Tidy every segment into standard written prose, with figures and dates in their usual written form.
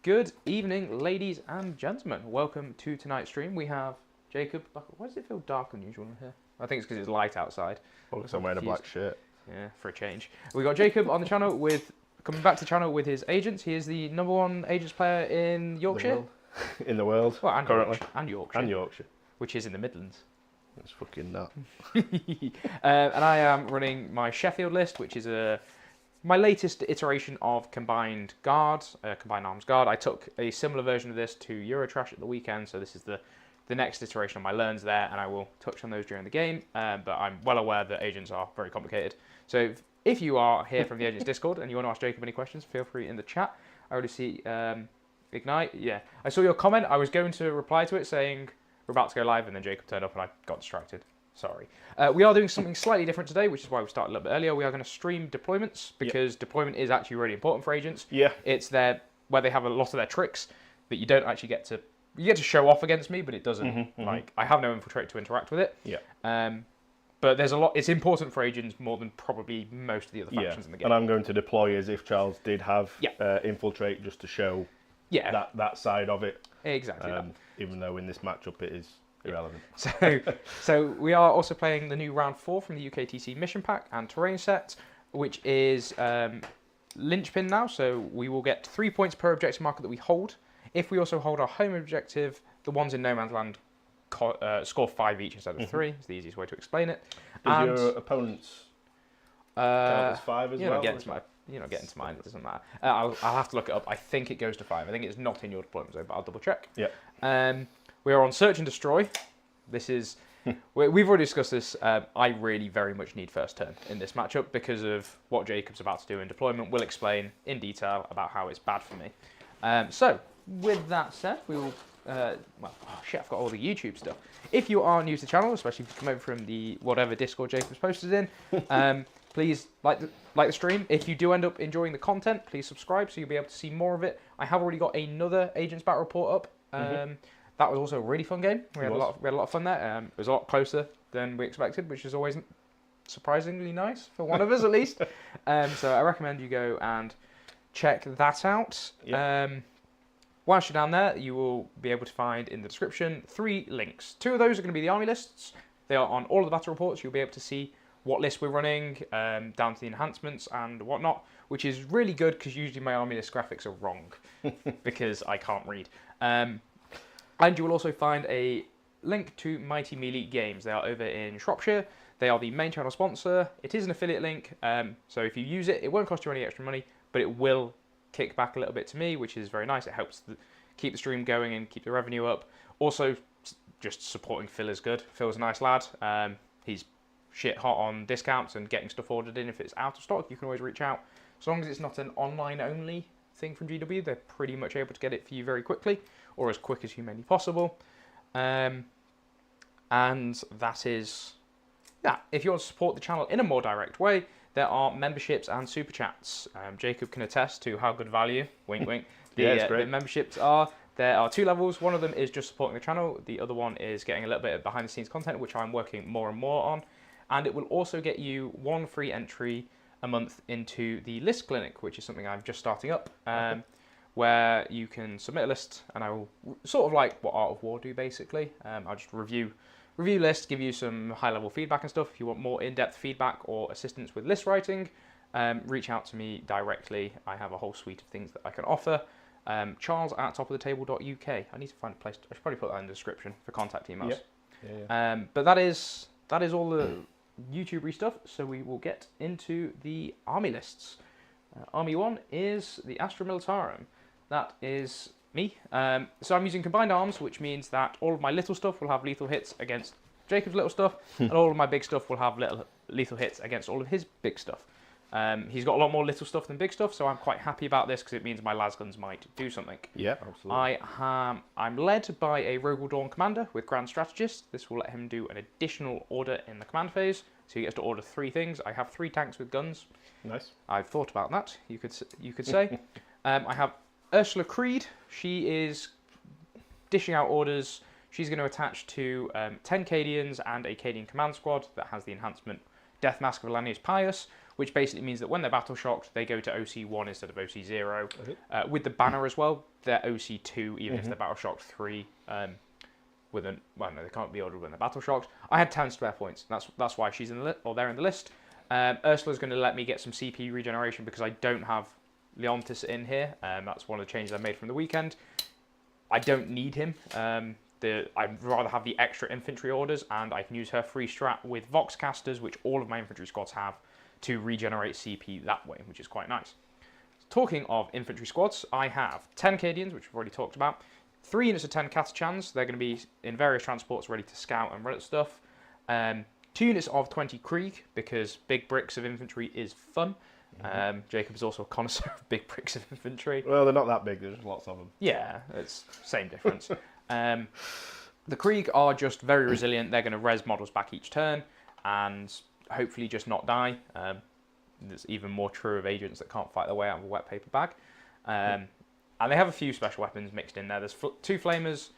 Good evening, ladies and gentlemen. Welcome to tonight's stream. We have Jacob. Why does it feel darker than usual in here? I think it's because it's light outside. Oh, because I'm wearing a black shirt. Yeah, for a change. We got Jacob on the channel coming back to the channel with his agents. He is the #1 agents player in Yorkshire. In the world, well, and currently. Yorkshire. And Yorkshire. Which is in the Midlands. It's fucking nut. And I am running my Sheffield list, which is my latest iteration of Combined Guard, Combined Arms Guard. I took a similar version of this to Eurotrash at the weekend, so this is the next iteration of my learns there, and I will touch on those during the game, but I'm well aware that agents are very complicated. So if you are here from the Agents Discord and you want to ask Jacob any questions, feel free in the chat. I already see Ignite. Yeah, I saw your comment. I was going to reply to it saying we're about to go live, and then Jacob turned up and I got distracted. Sorry. We are doing something slightly different today, which is why we started a little bit earlier. We are going to stream deployments because deployment is actually really important for agents. Yeah. It's where they have a lot of their tricks that you don't actually get to. You get to show off against me, but it doesn't. Like I have no infiltrate to interact with it. Yeah. But there's a lot. It's important for agents more than probably most of the other factions in the game. And I'm going to deploy as if Charles did have infiltrate, just to show that side of it. Exactly. Even though in this matchup it is irrelevant. So we are also playing the new round 4 from the UKTC mission pack and terrain set, which is linchpin now. So we will get 3 points per objective marker that we hold. If we also hold our home objective, the ones in no man's land score 5 each instead of 3. It's the easiest way to explain it. Does your opponent's count as 5 as well? You're not getting to mine. It doesn't matter. I'll have to look it up. I think it goes to 5. I think it's not in your deployment zone, but I'll double check. Yeah. We are on search and destroy. This is we've already discussed this. I really very much need first turn in this matchup because of what Jacob's about to do in deployment. We'll explain in detail about how it's bad for me. So with that said, we will. I've got all the YouTube stuff. If you are new to the channel, especially if you come over from the whatever Discord Jacob's posted in, please like the stream. If you do end up enjoying the content, please subscribe so you'll be able to see more of it. I have already got another Agents Battle report up. That was also a really fun game. We had a lot of fun there. It was a lot closer than we expected, which is always surprisingly nice for one of us at least. So I recommend you go and check that out. Yep. Whilst you're down there, you will be able to find in the description 3 links. 2 of those are going to be the army lists. They are on all of the battle reports. You'll be able to see what list we're running, down to the enhancements and whatnot, which is really good because usually my army list graphics are wrong because I can't read. And you will also find a link to Mighty Melee Games. They are over in Shropshire. They are the main channel sponsor. It is an affiliate link, so if you use it, it won't cost you any extra money, but it will kick back a little bit to me, which is very nice. It helps keep the stream going and keep the revenue up. Also, just supporting Phil is good. Phil's a nice lad. He's shit hot on discounts and getting stuff ordered in. If it's out of stock, you can always reach out. As long as it's not an online-only thing from GW, they're pretty much able to get it for you very quickly, or as quick as humanly possible. And that is that. If you want to support the channel in a more direct way, there are memberships and super chats. Jacob can attest to how good value, wink wink, the memberships are. There are 2 levels. One of them is just supporting the channel. The other one is getting a little bit of behind the scenes content, which I'm working more and more on. And it will also get you 1 free entry a month into the list clinic, which is something I'm just starting up, where you can submit a list, and I will sort of like what Art of War do basically. I'll just review lists, give you some high-level feedback and stuff. If you want more in-depth feedback or assistance with list writing, reach out to me directly. I have a whole suite of things that I can offer. Charles at topofthetable.uk. I need to find a place. I should probably put that in the description for contact emails. Yeah. But that is all the YouTube-y stuff. So we will get into the army lists. Army 1 is the Astra Militarum. That is me. So I'm using combined arms, which means that all of my little stuff will have lethal hits against Jacob's little stuff, and all of my big stuff will have lethal hits against all of his big stuff. He's got a lot more little stuff than big stuff, so I'm quite happy about this because it means my lasguns might do something. Yeah, absolutely. I'm led by a Rogal Dawn commander with Grand Strategist. This will let him do an additional order in the command phase, so he gets to order 3 things. I have 3 tanks with guns. Nice. I've thought about that, you could say. I have Ursula Creed. She is dishing out orders. She's going to attach to 10 Cadians and a Cadian command squad that has the enhancement Death Mask of Lanius Pius, which basically means that when they're battle shocked, they go to OC1 instead of OC0. With the banner as well, they're OC2 even if they're battle shocked 3. Well, no, they can't be ordered when they're battle shocked. I had 10 spare points. That's why she's in the they're in the list. Ursula's going to let me get some CP regeneration because I don't have Leontis in here. That's one of the changes I made from the weekend. I don't need him. I'd rather have the extra infantry orders, and I can use her free strat with Vox casters, which all of my infantry squads have, to regenerate CP that way, which is quite nice. Talking of infantry squads, I have 10 Cadians, which we've already talked about, 3 units of 10 Catachans. They're going to be in various transports ready to scout and run at stuff. 2 units of 20 Krieg, because big bricks of infantry is fun. Jacob is also a connoisseur of big bricks of infantry. Well, they're not that big, there's lots of them. Yeah, it's same difference. The Krieg are just very resilient. They're going to res models back each turn and hopefully just not die. That's even more true of agents that can't fight their way out of a wet paper bag. And they have a few special weapons mixed in there. There's 2 flamers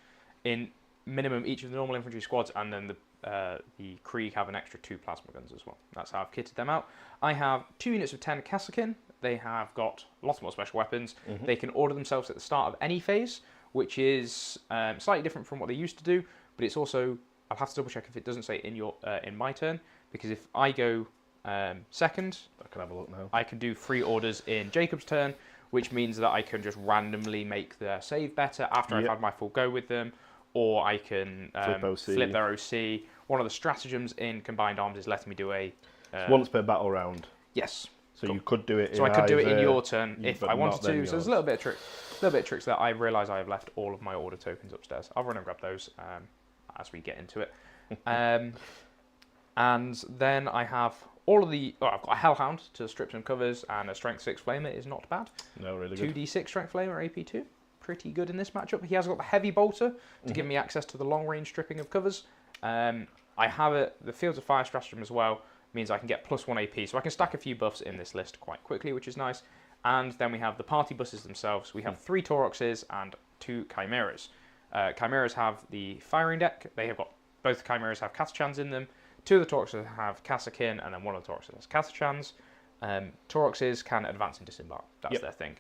in minimum each of the normal infantry squads, and then the Krieg have an extra 2 plasma guns as well. That's how I've kitted them out. I have 2 units of 10 Kassakin. They have got lots more special weapons. They can order themselves at the start of any phase, which is slightly different from what they used to do, but it's also, I'll have to double check if it doesn't say in my turn, because if I go second, I can have a look now. I can do 3 orders in Jacob's turn, which means that I can just randomly make their save better after I've had my full go with them, or I can flip their OC. One of the stratagems in Combined Arms is letting me do a... once per battle round. Yes. So you could do it. So I could do it in your turn if I wanted to. So there's a little bit of tricks that I realise I have left all of my order tokens upstairs. I'll run and grab those as we get into it. And then I have all of the... Oh, I've got a Hellhound to strip some covers, and a Strength 6 Flamer is not bad. No, really good. 2d6 Strength Flamer, AP2. Pretty good in this matchup. He has got the Heavy Bolter to give me access to the long-range stripping of covers. I have the Fields of Fire stratagem as well, means I can get +1 AP, so I can stack a few buffs in this list quite quickly, which is nice. And then we have the party buses themselves. We have 3 Tauroxes and 2 Chimeras. Chimeras have the firing deck. They have got both Chimeras have Catachans in them. 2 of the Tauroxes have Kassakin, and then 1 of the Tauroxes has Catachans. Tauroxes can advance and disembark. That's their thing.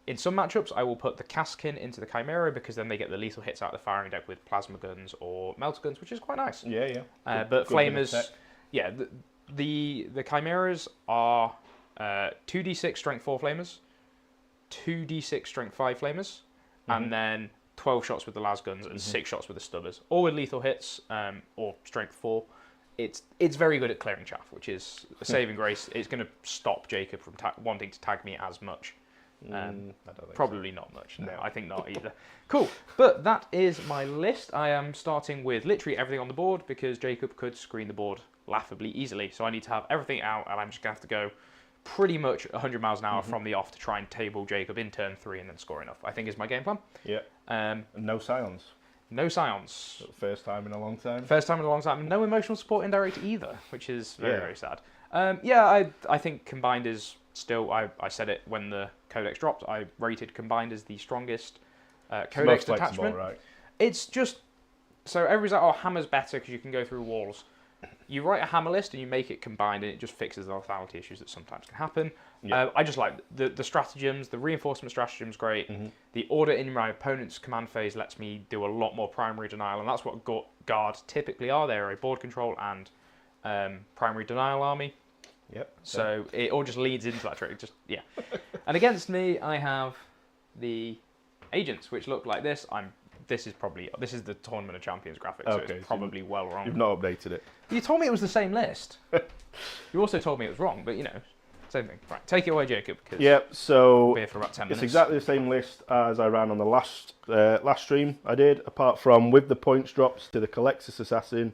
In some matchups, I will put the Kassakin into the Chimera because then they get the lethal hits out of the firing deck with plasma guns or melter guns, which is quite nice. Yeah. But Flamers, the Chimeras are 2d6 Strength 4 Flamers, 2d6 Strength 5 Flamers, and then 12 shots with the las guns and 6 shots with the stubbers, all with lethal hits or Strength 4. It's very good at clearing chaff, which is a saving grace. It's going to stop Jacob from wanting to tag me as much. Probably so. Not much. No, I think not either. Cool. But that is my list. I am starting with literally everything on the board because Jacob could screen the board laughably easily. So I need to have everything out, and I'm just going to have to go pretty much 100 miles an hour from the off to try and table Jacob in turn 3 and then score enough, I think is my game plan. Yeah. No Scions. No Scions. First time in a long time. First time in a long time. No emotional support indirect either, which is very, very sad. I think Combined is still, I said it when the Codex dropped, I rated Combined as the strongest Codex detachment. Right? It's just, so everybody's like, oh, Hammer's better because you can go through walls. You write a Hammer list and you make it Combined and it just fixes the lethality issues that sometimes can happen. Yeah. I just like the stratagems, the reinforcement stratagem's great. The order in my opponent's command phase lets me do a lot more primary denial, and that's what guards typically are. They're a board control and primary denial army. Yep. So it all just leads into that trick. And against me, I have the agents, which look like this. This is the Tournament of Champions graphic, so it's probably well wrong. You've not updated it. You told me it was the same list. You also told me it was wrong, but same thing. Right, take it away, Jacob. So we'll be here for about 10 minutes. It's exactly the same list as I ran on the last stream I did, apart from with the points drops to the Calexis Assassin,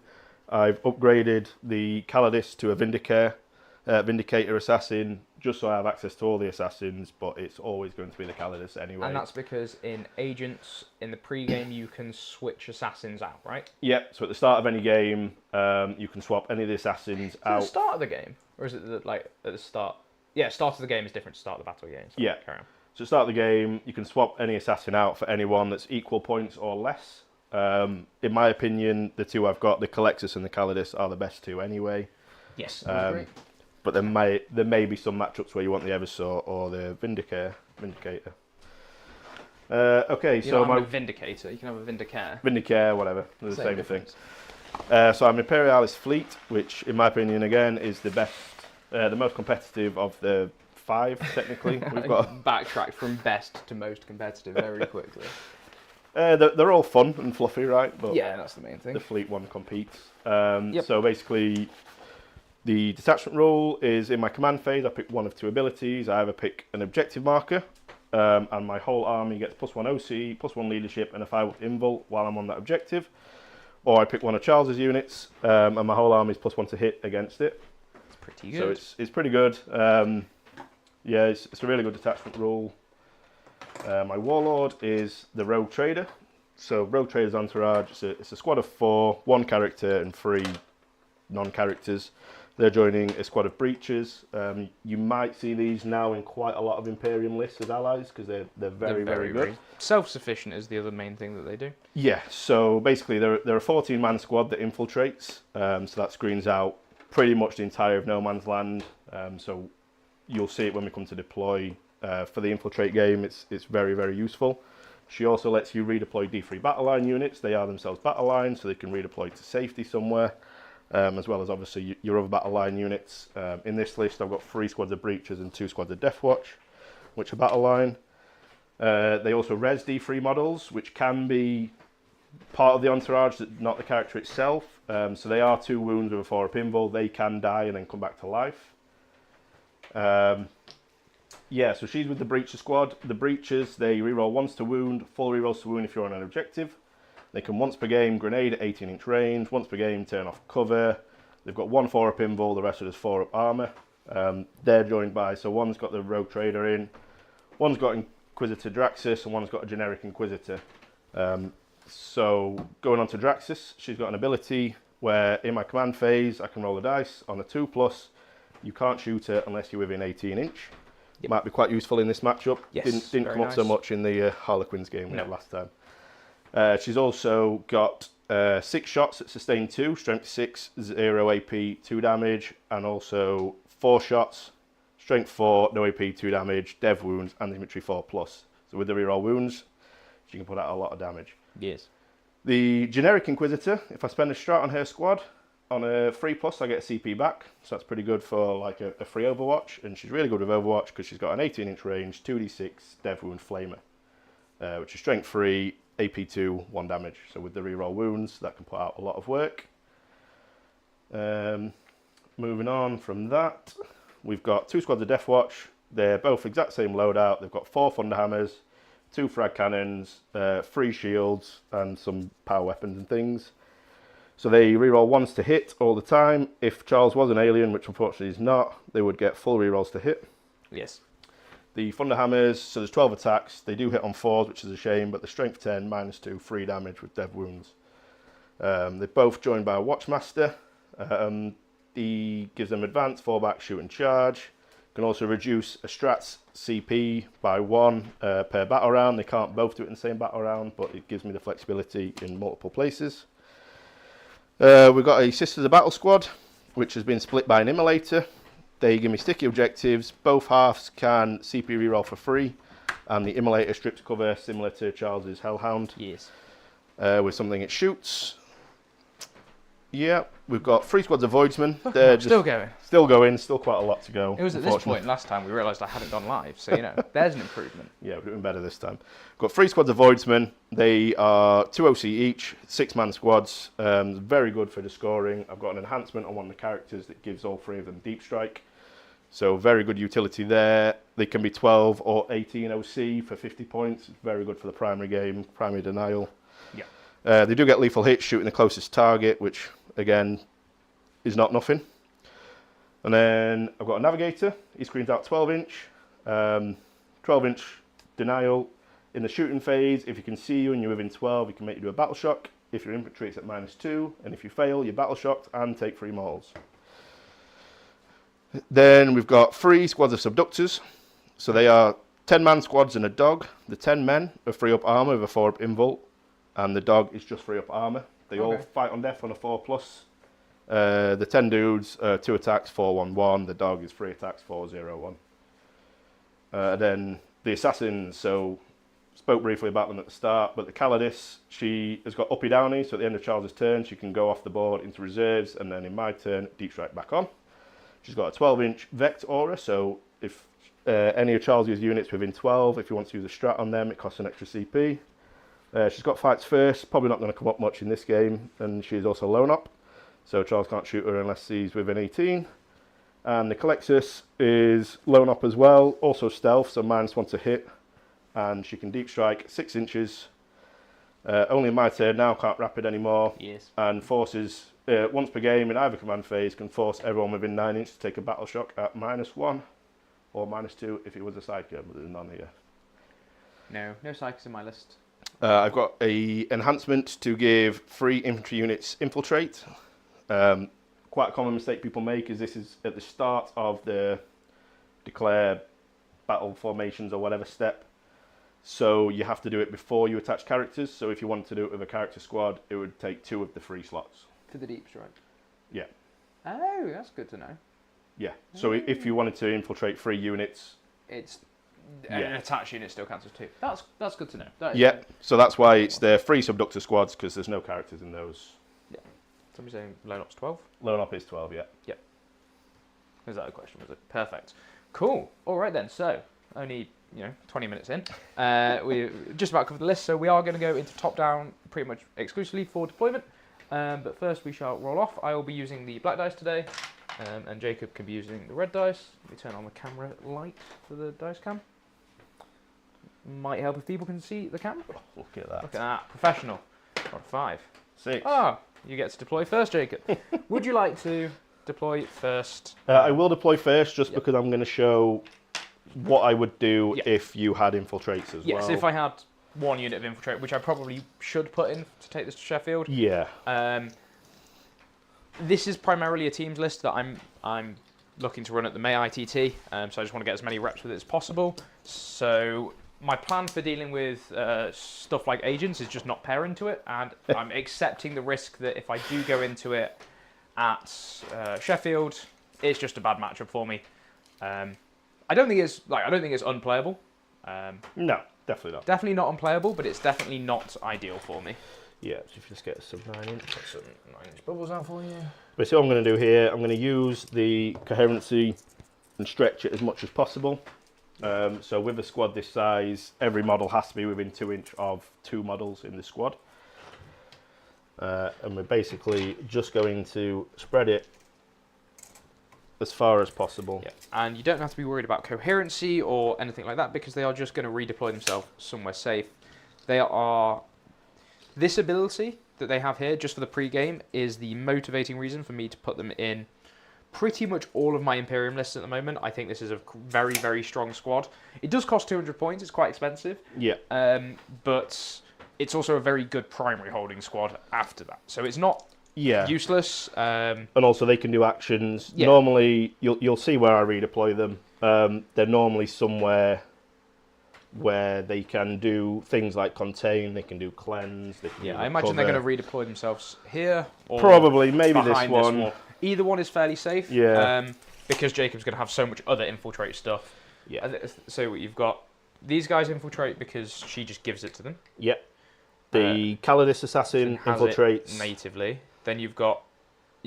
I've upgraded the Calidus to a Vindicator Assassin, just so I have access to all the assassins, but it's always going to be the Calidus anyway. And that's because in Agents, in the pre-game, you can switch assassins out, right? Yep, so at the start of any game, you can swap any of the assassins out. At the start of the game? Or is it at the start? Yeah, start of the game is different to start of the battle game. So carry on. So at the start of the game, you can swap any assassin out for anyone that's equal points or less In my opinion, the two I've got, the Colexus and the Calidus, are the best two anyway. Yes, I agree. But there may be some matchups where you want the Eversaw or the Vindicator. Okay, You so don't my have a Vindicator, you can have a Vindicare. Vindicare, whatever, they're the same thing. Difference. So I'm Imperialis Fleet, which in my opinion again is the best, the most competitive of the 5 technically. We've got Backtrack from best to most competitive very quickly. they're all fun and fluffy, right? But Yeah, that's the main thing. the Fleet one competes. Yep. So basically, the detachment rule is in my command phase. I pick one of 2 abilities. I either pick an objective marker, and my whole army gets +1 OC, +1 leadership, and a 5 invul while I'm on that objective. Or I pick one of Charles's units, and my whole army is +1 to hit against it. It's pretty good. So it's pretty good. Yeah, it's a really good detachment rule. My Warlord is the Rogue Trader. So Rogue Trader's entourage, it's a squad of 4, 1 character and 3 non-characters. They're joining a squad of breaches. You might see these now in quite a lot of Imperium lists as allies because they're very good. Self-sufficient is the other main thing that they do. Yeah, so basically they're a 14-man squad that infiltrates. So that screens out pretty much the entire of No Man's Land. So you'll see it when we come to deploy. For the infiltrate game, it's very useful. She also lets you redeploy D3 battle line units. They are themselves battle lines, so they can redeploy to safety somewhere. As well as obviously your other battle line units. In this list I've got 3 squads of breaches and 2 squads of Death Watch, which are battle line. They also res D3 models, which can be part of the entourage, not the character itself. So they are 2 wounds with a 4-up invul. They can die and then come back to life. Yeah, so she's with the Breacher squad. The Breachers, they reroll once to wound, full rerolls to wound if you're on an objective. They can once per game grenade at 18-inch range, once per game turn off cover. They've got 1 4-up invul, the rest of it is 4-up armour. They're joined by, so one's got the Rogue Trader in, one's got Inquisitor Draxus, and one's got a generic Inquisitor. So going on to Draxus, she's got an ability where in my command phase I can roll a dice. On a 2+, you can't shoot her unless you're within 18-inch. Yep. Might be quite useful in this matchup. Yes, didn't come up so much in the Harlequins game we had last time. She's also got 6 shots at sustain 2, strength 6, 0 AP, 2 damage, and also 4 shots, strength 4, no AP, 2 damage, dev wounds, and infantry 4+. So with the reroll wounds, she can put out a lot of damage. Yes. The generic Inquisitor, if I spend a strat on her squad, on a 3+, I get a CP back, so that's pretty good for like a free Overwatch, and she's really good with Overwatch because she's got an 18-inch range, 2d6, dev wound, flamer, which is strength 3, AP 2, 1 damage. So with the reroll wounds, that can put out a lot of work. Moving on from that, we've got 2 squads of Death Watch. They're both exact same loadout. They've got 4 Thunderhammers, 2 frag cannons, 3 shields, and some power weapons and things. So they reroll once to hit all the time. If Charles was an alien, which unfortunately he's not, they would get full rerolls to hit. Yes. The Thunderhammers, so there's 12 attacks. They do hit on 4s, which is a shame, but the strength 10, -2, 3 damage with dev wounds. They're both joined by a Watchmaster. He gives them advance, fallback, shoot and charge. Can also reduce a strat's CP by 1 per battle round. They can't both do it in the same battle round, but it gives me the flexibility in multiple places. We've got a Sisters of Battle squad, which has been split by an Immolator. They give me sticky objectives. Both halves can CP reroll for free, and the Immolator strips cover similar to Charles's Hellhound. Yes. With something it shoots. Yeah, we've got 3 squads of Voidsmen. They're just still going. Still going, still quite a lot to go. It was at this point last time we realised I hadn't gone live, so there's an improvement. Yeah, we're doing better this time. Got 3 squads of Voidsmen. They are 2 OC each, 6-man squads. Very good for the scoring. I've got an enhancement on one of the characters that gives all 3 of them deep strike. So very good utility there. They can be 12 or 18 OC for 50 points. It's very good for the primary game, primary denial. Yeah. They do get lethal hits shooting the closest target, which again is not nothing. And then I've got a Navigator. He screens out 12-inch. 12-inch denial. In the shooting phase, if he can see you and you're within 12, he can make you do a battle shock. If your infantry, it's at -2. And if you fail, you're battle shocked and take 3 mortals. Then we've got 3 squads of Subductors. So they are 10-man squads and a dog. The 10 men are 3-up armour with a 4-up invul. and the dog is just 3 up armor. They all fight on death on a 4+. The 10 dudes, 2 attacks, 4/1/1. The dog is 3 attacks, 4/0/1. Then the assassins, so spoke briefly about them at the start, but the Calidus, she has got uppy downy, so at the end of Charles's turn, she can go off the board into reserves, and then in my turn, deep strike back on. She's got a 12-inch Vect aura, so if any of Charles's units within 12, if you want to use a strat on them, it costs an extra CP. She's got fights first, probably not going to come up much in this game, and she's also lone up, so Charles can't shoot her unless he's within 18. And the Colexus is lone up as well, also stealth, so -1 to hit, and she can deep strike 6 inches. Only in my turn now, can't rapid anymore. Yes. And forces, once per game in either command phase, can force everyone within 9 inches to take a battle shock at -1 or -2 if it was a sidekick, but there's none here. No psychics in my list. I've got a enhancement to give 3 infantry units infiltrate. Quite a common mistake people make is this is at the start of the declare battle formations or whatever step. So you have to do it before you attach characters. So if you wanted to do it with a character squad, it would take 2 of the 3 slots. For the deep strike? Yeah. Oh, that's good to know. Yeah. So if you wanted to infiltrate 3 units... It's... An attached unit still counts as 2. That's good to know. Yeah, so that's why it's the 3 subductor squads, because there's no characters in those. Yeah. Somebody saying lone up's 12? Lone up is 12, yeah. Yeah. Was that a question, was it? Perfect. Cool. All right then, so only 20 minutes in. We're just about covered the list, so we are going to go into top-down pretty much exclusively for deployment. But first we shall roll off. I will be using the black dice today, and Jacob can be using the red dice. Let me turn on the camera light for the dice cam. Might help if people can see the camera. Oh, look at that. Look at that. Professional. Got 5. 6. Ah, you get to deploy first, Jacob. Would you like to deploy first? I will deploy first just because I'm going to show what I would do if you had infiltrates as well. Yes, if I had 1 unit of infiltrate, which I probably should put in to take this to Sheffield. Yeah. This is primarily a teams list that I'm looking to run at the May ITT, so I just want to get as many reps with it as possible. So my plan for dealing with stuff like agents is just not pair into it, and I'm accepting the risk that if I do go into it at Sheffield, it's just a bad matchup for me. I don't think it's unplayable. No, definitely not. Definitely not unplayable, but it's definitely not ideal for me. Yeah, so if you just get some 9-inch. Put some 9-inch bubbles out for you. But see what I'm going to do here, I'm going to use the coherency and stretch it as much as possible. So with a squad this size, every model has to be within 2 inch of 2 models in the squad. And we're basically just going to spread it as far as possible. Yeah. And you don't have to be worried about coherency or anything like that, because they are just going to redeploy themselves somewhere safe. This ability that they have here, just for the pre-game, is the motivating reason for me to put them in pretty much all of my Imperium lists at the moment. I think this is a very, very strong squad. It does cost 200 points. It's quite expensive. Yeah. But it's also a very good primary holding squad after that. So it's not useless. And also they can do actions. Yeah. Normally, you'll see where I redeploy them. They're normally somewhere where they can do things like contain, they can do cleanse. They can I imagine they're going to redeploy themselves here. Or probably, maybe this behind one. wall. Either one is fairly safe. Yeah. Because Jacob's going to have so much other infiltrate stuff. Yeah. So you've got these guys infiltrate because she just gives it to them. Yep. The Calidus Assassin infiltrates natively. Then you've got.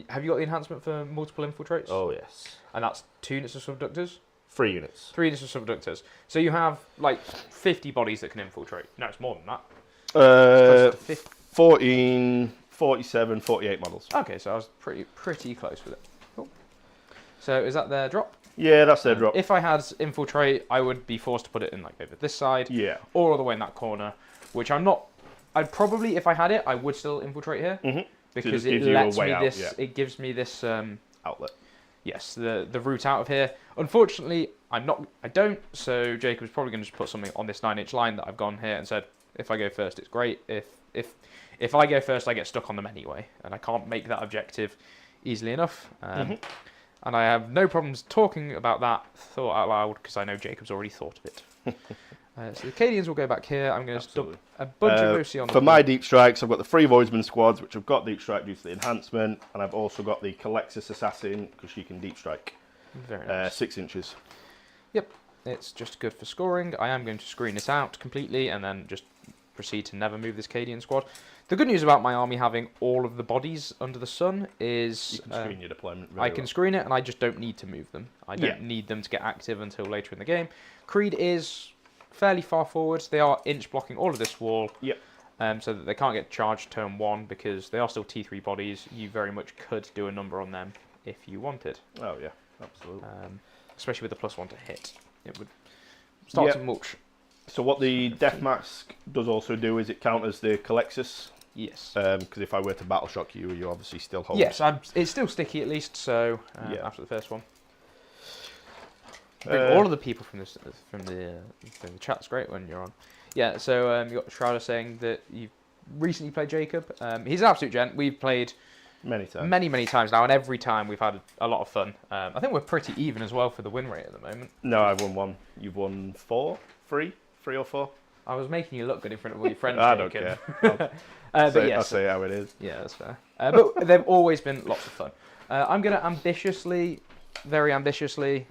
Have you got the enhancement for multiple infiltrates? Oh yes. And that's 2 units of subductors. 3 units. 3 units of subductors. So you have like 50 bodies that can infiltrate. No, it's more than that. 14, 47, 48 models. Okay, so I was pretty close with it. Cool. So is that their drop? Yeah, that's their drop. If I had infiltrate, I would be forced to put it in like over this side. Yeah. Or all the way in that corner, which I'm not. I'd probably, if I had it, I would still infiltrate here. Mm-hmm. Because so it lets me out, this. It gives me this outlet. Yes, the route out of here. Unfortunately, I don't. So Jacob's probably going to just put something on this 9-inch line that I've gone here and said, if I go first, it's great. If I go first, I get stuck on them anyway, and I can't make that objective easily enough. And I have no problems talking about that thought out loud because I know Jacob's already thought of it. So the Cadians will go back here. I'm going to dump Absolutely. a bunch of Lucy on For the my board. deep strikes, I've got the 3 Voidsman squads, which have got deep strike due to the enhancement, and I've also got the Calexis Assassin, because she can deep strike. Very nice. 6 inches. Yep, it's just good for scoring. I am going to screen this out completely and then just proceed to never move this Cadian squad. The good news about my army having all of the bodies under the sun is... You can screen your deployment I very can well. screen it and I just don't need to move them. I don't need them to get active until later in the game. Creed is fairly far forward. They are inch blocking all of this wall. Yep. So that they can't get charged turn 1 because they are still T3 bodies. You very much could do a number on them if you wanted. Oh, yeah, absolutely. Especially with the +1 to hit. It would start to mulch. So what the Death Mask does also do is it counters the Calexis. Yes. Because if I were to battle shock you, you obviously still hold. Yes, it's still sticky at least. So after the first one, bring all of the people from the chat's great when you're on. Yeah. So you got Shrouder saying that you've recently played Jacob. He's an absolute gent. We've played Many times. many times now, and every time we've had a lot of fun. I think we're pretty even as well for the win rate at the moment. No, I've won 1. You've won 4, 3 or 4. I was making you look good in front of all your friends. I don't Jacob. care. But yes, I'll say how it is. yeah, that's fair. But they've always been lots of fun. I'm going to very ambitiously.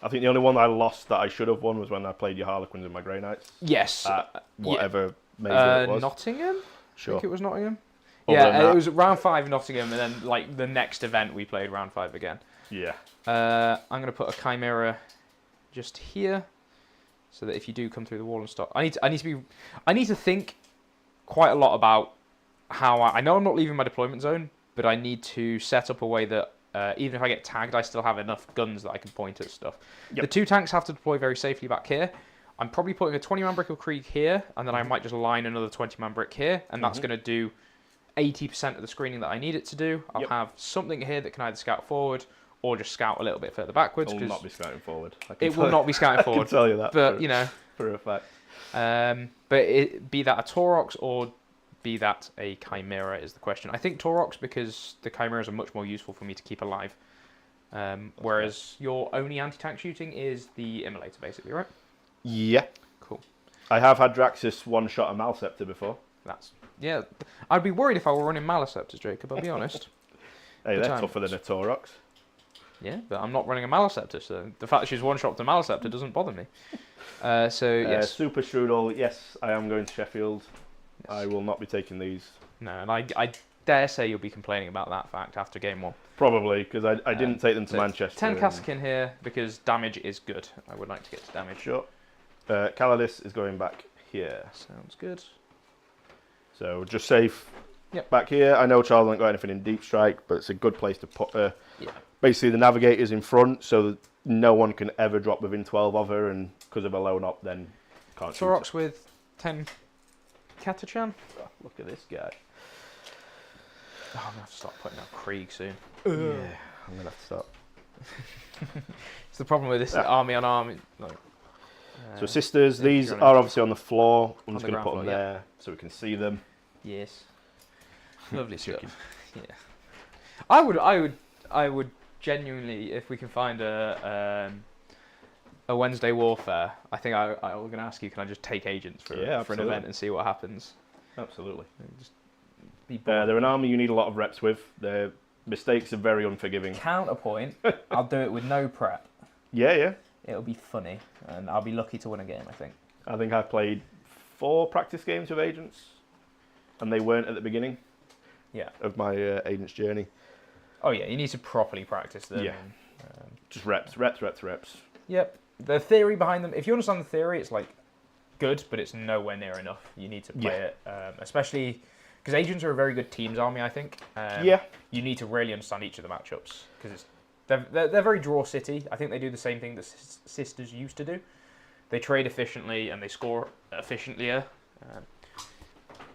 I think the only one I lost that I should have won was when I played your Harlequins and my Grey Knights. Yes. Whatever major it was. Nottingham? I Sure. think it was Nottingham. Other than Yeah, that- it was round 5 in Nottingham, and then like the next event we played round 5 again. Yeah. I'm going to put a Chimera just here, so that if you do come through the wall and stop, I need to think quite a lot about how I know I'm not leaving my deployment zone, but I need to set up a way that even if I get tagged, I still have enough guns that I can point at stuff. Yep. The 2 tanks have to deploy very safely back here. I'm probably putting a 20-man brick of Krieg here, and then I might just line another 20-man brick here, and that's going to do 80% of the screening that I need it to do. I'll have something here that can either scout forward or just scout a little bit further backwards. It will not be scouting forward. It will not be scouting I can forward. tell you that. But, you know. For a fact. But be that a Taurox or be that a Chimera is the question. I think Taurox because the Chimeras are much more useful for me to keep alive. Whereas your only anti-tank shooting is the Immolator, basically, right? Yeah. Cool. I have had Draxus one-shot a Malceptor before. Yeah. I'd be worried if I were running Maliceptors, Jacob, I'll be honest. Hey, Good they're times. tougher than a Taurox. Yeah, but I'm not running a Maliceptor, so the fact that she's one-shot to Maliceptor doesn't bother me. Yes. Super Strudel, yes, I am going to Sheffield. Yes. I will not be taking these. No, and I dare say you'll be complaining about that fact after game 1. Probably, because I didn't take them to So Manchester. 10 Cask in here because damage is good. I would like to get to damage. Sure. Calidus is going back here. Sounds good. So just safe Yep. back here. I know Charles hasn't got anything in deep strike, but it's a good place to put her. Yeah. Basically, the navigator's in front, so that no one can ever drop within 12 of her, and because of a low up, then can't shoot. Taurox with 10 Katachan. Oh, look at this guy. Oh, I'm going to have to start putting out Krieg soon. Yeah, I'm going to have to start. It's the problem with this army on army. Like, So sisters, if these you're on are a- obviously on the floor. I'm on just the going to put ground them floor, there so we can see them. yes. Lovely stuff. Chicken. Yeah. I would genuinely, if we can find a Wednesday Warfare, I think I was going to ask you, can I just take agents for an absolutely. event and see what happens? Absolutely. Just be bored. They're an army you need a lot of reps with. Their mistakes are very unforgiving. Counterpoint, I'll do it with no prep. Yeah. It'll be funny, and I'll be lucky to win a game, I think. I think I played 4 practice games with agents, and they weren't at the beginning of my agent's journey. Oh yeah, you need to properly practice them. Yeah. Just reps. Yep. The theory behind them, if you understand the theory, it's like good, but it's nowhere near enough. You need to play it, especially because agents are a very good teams army, I think. You need to really understand each of the matchups because they're very draw city. I think they do the same thing that sisters used to do. They trade efficiently and they score efficiently.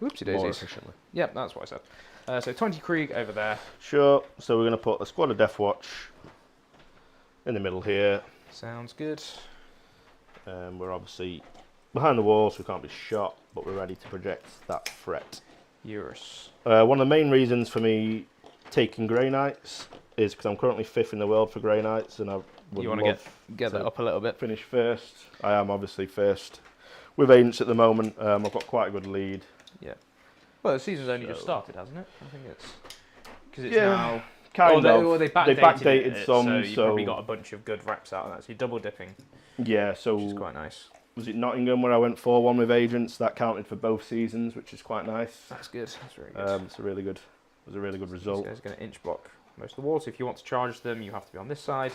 Whoopsie More daisies. efficiently. Yep, that's what I said. So 20 Krieg over there. Sure. So we're going to put a squad of Death Watch in the middle here. Sounds good. We're obviously behind the wall, so we can't be shot, but we're ready to project that threat. Eurus. One of the main reasons for me taking Grey Knights is because I'm currently 5th in the world for Grey Knights, and I would You want love to get that up a little bit? finish first. I am obviously first with Ancient at the moment. I've got quite a good lead. Yeah. Well, the season's only just started, hasn't it? I think it's because it's Yeah, now. Kind of. They They backdated it, some, so you so probably got a bunch of good reps out of that. So you're double dipping, yeah. So which is quite nice. was it Nottingham where I went 4-1 with Agents? That counted for both seasons, which is quite nice. That's good. That's very good. It's a really good. It was a really good This result. guy's going to inch block most of the walls. If you want to charge them, you have to be on this side.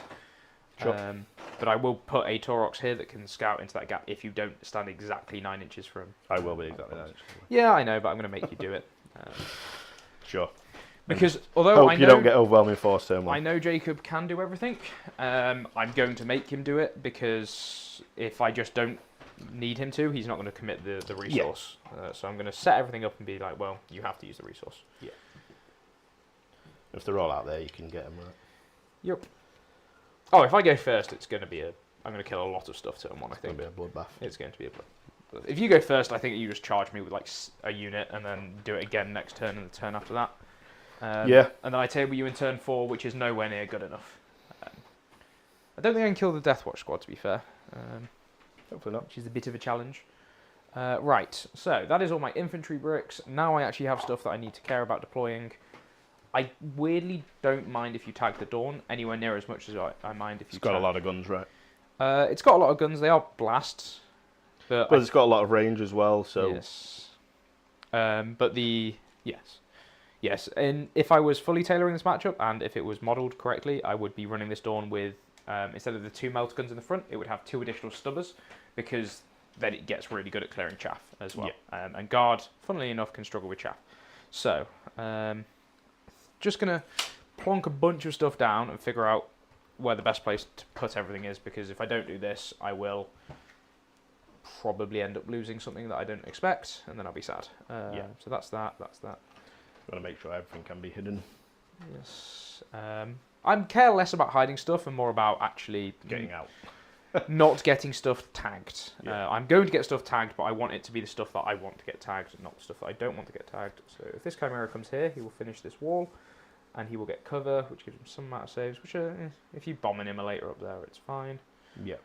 Sure. But I will put a Taurox here that can scout into that gap if you don't stand exactly 9 inches from. I will be exactly that. Yeah, I know, but I'm going to make you do it. Sure. Because although Hope I know you don't get overwhelming force turn one. I know Jacob can do everything, I'm going to make him do it because if I just don't need him to, he's not going to commit the resource. So I'm going to set everything up and be like, well, you have to use the resource. Yeah. If they're all out there, you can get them right. Yep. Oh, if I go first, it's going to be I'm going to kill a lot of stuff turn one. I think It's going to be a bloodbath. it's going to be a blood. If you go first, I think you just charge me with like a unit and then do it again next turn and the turn after that. Yeah. And then I table you in turn 4, which is nowhere near good enough. I don't think I can kill the Deathwatch squad, to be fair. Hopefully not. Which is a bit of a challenge. Right, so that is all my infantry bricks. Now I actually have stuff that I need to care about deploying. I weirdly don't mind if you tag the Dawn anywhere near as much as I mind if you It's got a lot of guns, right? It's got a lot of guns. They are blasts. But it's got a lot of range as well, so... Yes. Yes, and if I was fully tailoring this matchup, and if it was modelled correctly, I would be running this Dawn with, instead of the 2 melt guns in the front, it would have 2 additional stubbers, because then it gets really good at clearing chaff as well. Yeah. And Guard, funnily enough, can struggle with chaff. So, just going to plonk a bunch of stuff down and figure out where the best place to put everything is, because if I don't do this, I will probably end up losing something that I don't expect, and then I'll be sad. So that's that. Got to make sure everything can be hidden. Yes. I care less about hiding stuff and more about actually Getting out. not getting stuff tagged. Yeah. I'm going to get stuff tagged, but I want it to be the stuff that I want to get tagged, not the stuff that I don't want to get tagged. So if this Chimera comes here, he will finish this wall, and he will get cover, which gives him some amount of saves, which if you bomb an immolator up there, it's fine. Yeah.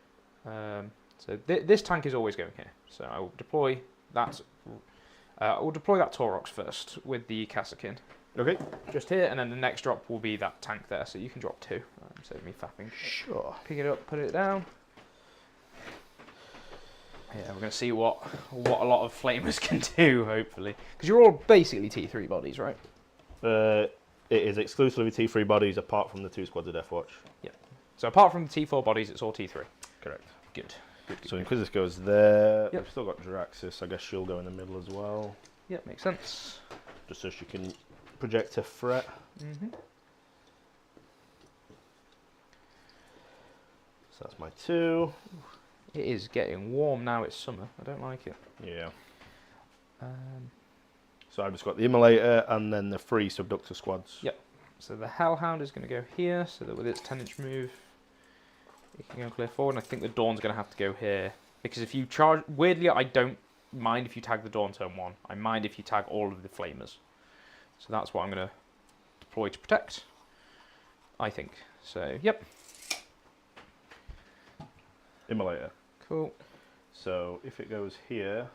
So this tank is always going here. So I will deploy that. I will deploy that Taurox first with the Kassakin. Okay. Just here, and then the next drop will be that tank there, so you can drop 2. Save me faffing. Sure. Pick it up, put it down. Yeah, we're going to see what a lot of flamers can do, hopefully. Because you're all basically T3 bodies, right? It is exclusively T3 bodies, apart from the 2 squads of Deathwatch. Yeah. So apart from the T4 bodies, it's all T3. Correct. Good. So Inquisitus goes there. Yep. We've still got Draxus. I guess she'll go in the middle as well. Yeah, makes sense. Just so she can project a threat. Mm-hmm. So that's my 2. It is getting warm now. It's summer. I don't like it. Yeah. So I've just got the Immolator and then the 3 Subductor squads. Yep. So the Hellhound is going to go here, so that with its 10-inch move, it can go clear forward. And I think the Dawn's going to have to go here. Because if you charge... Weirdly, I don't mind if you tag the Dawn turn 1. I mind if you tag all of the Flamers. So that's what I'm going to deploy to protect, I think. So, yep. Immolator. Cool. So if it goes here,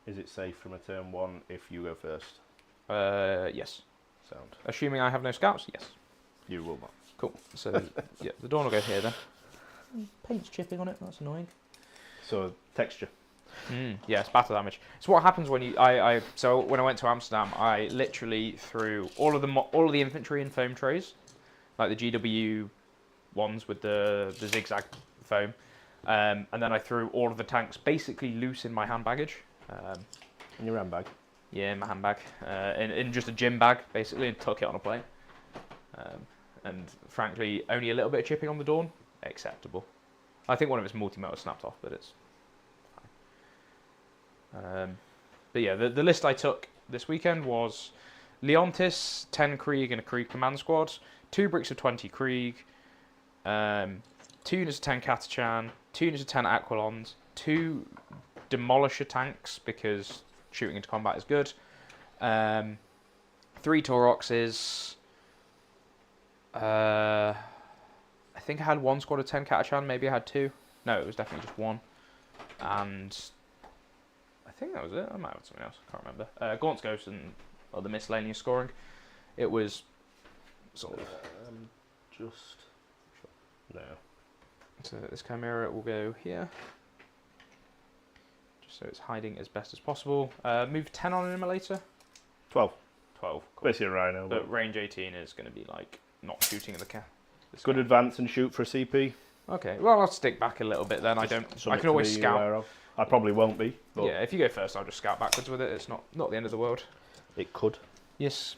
is it safe from a turn 1 if you go first? Yes. Sound. Assuming I have no scouts, yes. You will not. Cool. So, yeah, the Dawn will go here then. Paint's chipping on it, that's annoying. So texture. Yes, battle damage. So what happens when you... So when I went to Amsterdam, I literally threw all of the infantry in foam trays, like the GW ones with the zigzag foam, and then I threw all of the tanks basically loose in my hand baggage. In your handbag? Yeah, in my handbag. In just a gym bag, basically, and took it on a plane. And frankly, only a little bit of chipping on the Dawn, acceptable. I think one of its multi-motor snapped off, but it's fine. But yeah, the list I took this weekend was Leontis, 10 Krieg and a Krieg command squad, 2 bricks of 20 Krieg, 2 units of 10 Catachan, 2 units of 10 Aquilons, 2 Demolisher tanks, because shooting into combat is good, 3 Tauroxes, I think I had one squad of 10 Catachan, maybe I had two. No, it was definitely just one. And I think that was it. I might have something else, I can't remember. Gaunt's Ghost and other miscellaneous scoring. It was sort of... No. So this Chimera will go here. Just so it's hiding as best as possible. Move 10 on an immolator. 12. 12. Cool. Basically a Rhino. But range 18 is going to be like not shooting at the cat. Good advance and shoot for a CP. Okay, well I'll stick back a little bit then. I can always scout. I probably won't be. But yeah, if you go first, I'll just scout backwards with it. It's not the end of the world. it could. Yes.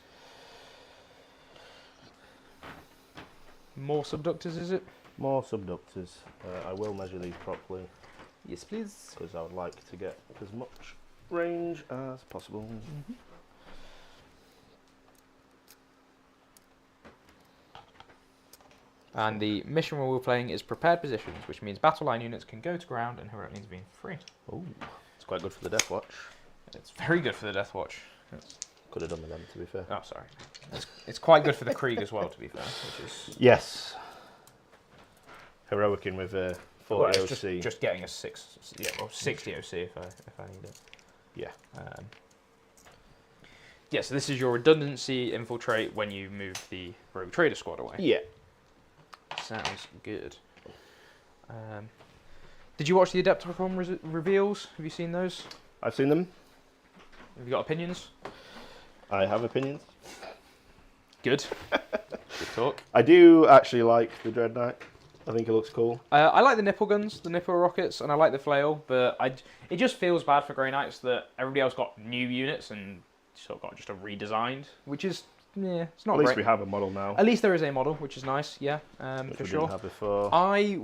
More subductors, is it? More subductors. I will measure these properly Yes, please. because I would like to get as much range as possible. Mm-hmm. And the mission rule we're playing is prepared positions, which means battle line units can go to ground and heroic means being free. Oh, it's quite good for the Death Watch. It's very good for the Death Watch. Could have done with them, to be fair. Oh, sorry. It's quite good for the Krieg as well, to be fair. Which is Yes. Heroicing with 40 well, OC. it's just getting a 60 OC if I need it. Yeah. Yeah, so this is your redundancy infiltrate when you move the Rogue Trader squad away. Yeah. Sounds good. Did you watch the Adepticon reveals? Have you seen those? I've seen them. Have you got opinions? I have opinions. Good. Good talk. I do actually like the Dread Knight. I think it looks cool. I like the nipple guns, the nipple rockets, and I like the flail, but it just feels bad for Grey Knights that everybody else got new units and sort of got just a redesigned, which is, yeah, it's not At least great. we have a model now. At least there is a model, which is nice, yeah, which for we sure. didn't have before. I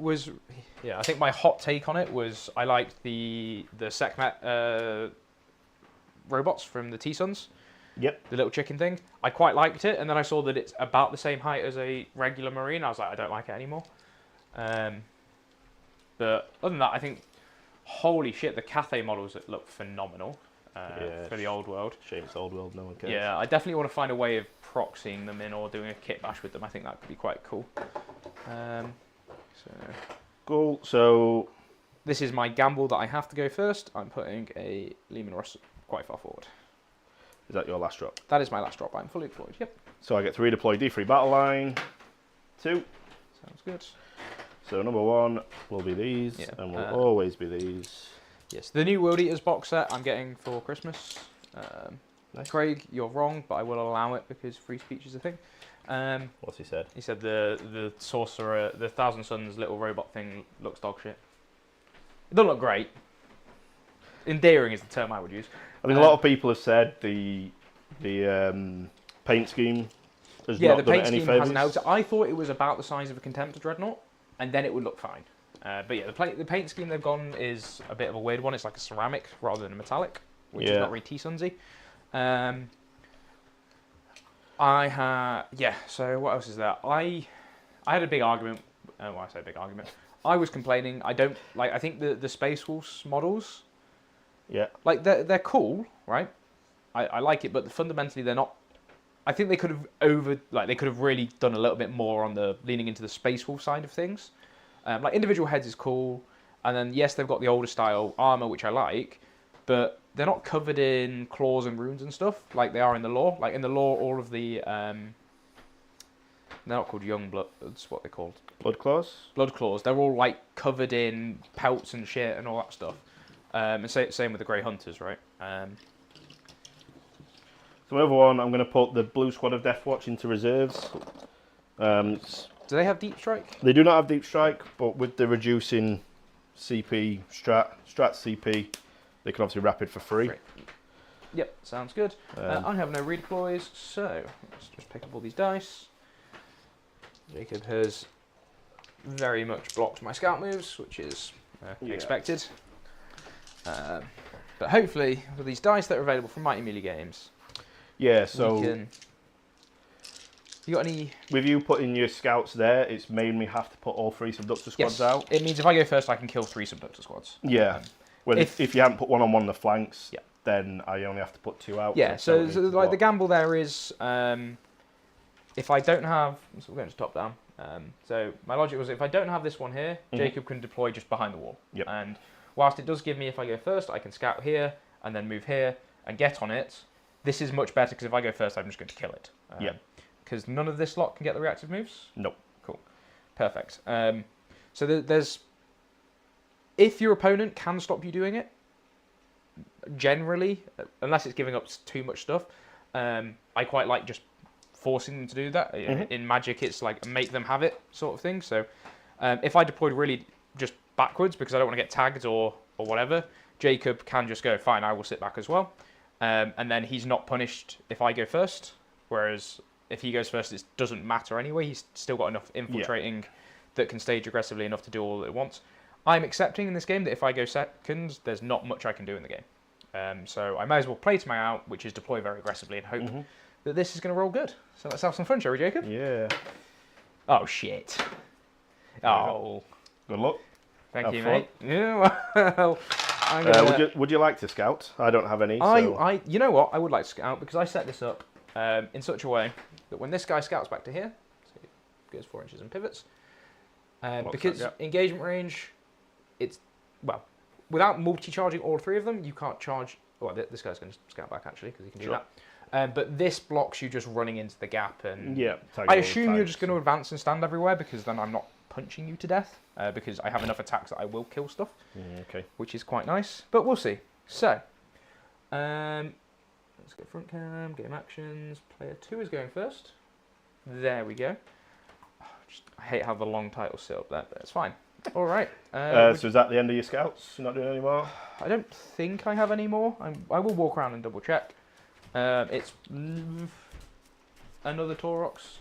think my hot take on it was I liked the Sekhmet robots from the T-Suns. Yep. The little chicken thing. I quite liked it, and then I saw that it's about the same height as a regular Marine. I was like, I don't like it anymore. But other than that, I think, holy shit, the Cathay models look phenomenal for the old world. Shame it's old world, no one cares. Yeah, I definitely want to find a way of proxying them in or doing a kit bash with them. I think that could be quite cool. Cool, so... This is my gamble that I have to go first. I'm putting a Lehman Russ quite far forward. Is that your last drop? That is my last drop. I'm fully deployed. Yep. So I get to redeploy D3 battle line. 2. Sounds good. So number 1 will be these, Yeah, and will always be these. Yes, the new World Eaters box set I'm getting for Christmas. Nice. Craig, you're wrong, but I will allow it because free speech is a thing. What's he said? He said the sorcerer, the Thousand Suns little robot thing looks dog shit. It doesn't look great. Endearing is the term I would use. I think a lot of people have said the paint scheme has not the done paint it any scheme favours. hasn't helped. I thought it was about the size of a Contemptor Dreadnought, and then it would look fine. But yeah, the paint scheme they've gone is a bit of a weird one. It's like a ceramic rather than a metallic, which is not really T-Sunsy. So what else is there? I had a big argument. Well, I say big argument. I was complaining. I don't like. I think the Space Wolves models. Yeah. Like they're cool, right? I like it, but fundamentally they're not. I think they could have really done a little bit more on the leaning into the Space Wolf side of things. Like individual heads is cool, and then yes, they've got the older style armor, which I like, but they're not covered in claws and runes and stuff like they are in the lore. Like in the lore, all of the they're not called young blood. That's what they're called. Blood claws. Blood claws. They're all like covered in pelts and shit and all that stuff. And same with the Grey Hunters, right? So over 1, I'm going to put the blue squad of Death Watch into reserves. Do they have deep strike? They do not have deep strike, but with the reducing CP strat CP, they can obviously rapid for free. Yep, sounds good. I have no redeploys, so let's just pick up all these dice. Jacob has very much blocked my scout moves, which is expected. But hopefully, with these dice that are available from Mighty Melee Games, yeah. So you got any? With you putting your scouts there, it's made me have to put all 3 subductor squads out. It means if I go first, I can kill 3 subductor squads. Yeah. Well, if you haven't put one on the flanks, yeah, then I only have to put 2 out. Yeah. So like the gamble there is, if I don't have, so we're going to top down. So my logic was if I don't have this one here, Jacob can deploy just behind the wall. Yep. And whilst it does give me, if I go first, I can scout here and then move here and get on it. This is much better because if I go first, I'm just going to kill it. Because none of this lot can get the reactive moves. Nope. Cool. Perfect. So there's, if your opponent can stop you doing it, generally, unless it's giving up too much stuff, I quite like just forcing them to do that. In Magic, it's like make them have it sort of thing. So if I deployed really just backwards because I don't want to get tagged or whatever, Jacob can just go, fine, I will sit back as well. And then he's not punished if I go first. Whereas if he goes first, it doesn't matter anyway. He's still got enough infiltrating that can stage aggressively enough to do all that it wants. I'm accepting in this game that if I go second, there's not much I can do in the game. So I may as well play to my out, which is deploy very aggressively and hope that this is going to roll good. So let's have some fun, shall we, Jacob? Yeah. Oh, shit. Oh. Good luck. Thank you, fun. mate. Yeah, well, I'm gonna... would you like to scout? I don't have any. So... You know what? I would like to scout because I set this up in such a way that when this guy scouts back to here, so he goes 4 inches and pivots, because engagement range, it's, well, without multi-charging all 3 of them, you can't charge... Well, this guy's going to scout back, actually, because he can do that. But this blocks you just running into the gap. And I assume you're just going to advance and stand everywhere, because then I'm not punching you to death, because I have enough attacks that I will kill stuff, which is quite nice. But we'll see. So, let's go front cam, game actions. Player 2 is going first. There we go. I hate how the long titles sit up there, but it's fine. All right. So is that the end of your scouts? You're not doing any more? I don't think I have any more. I will walk around and double check. It's another Taurox,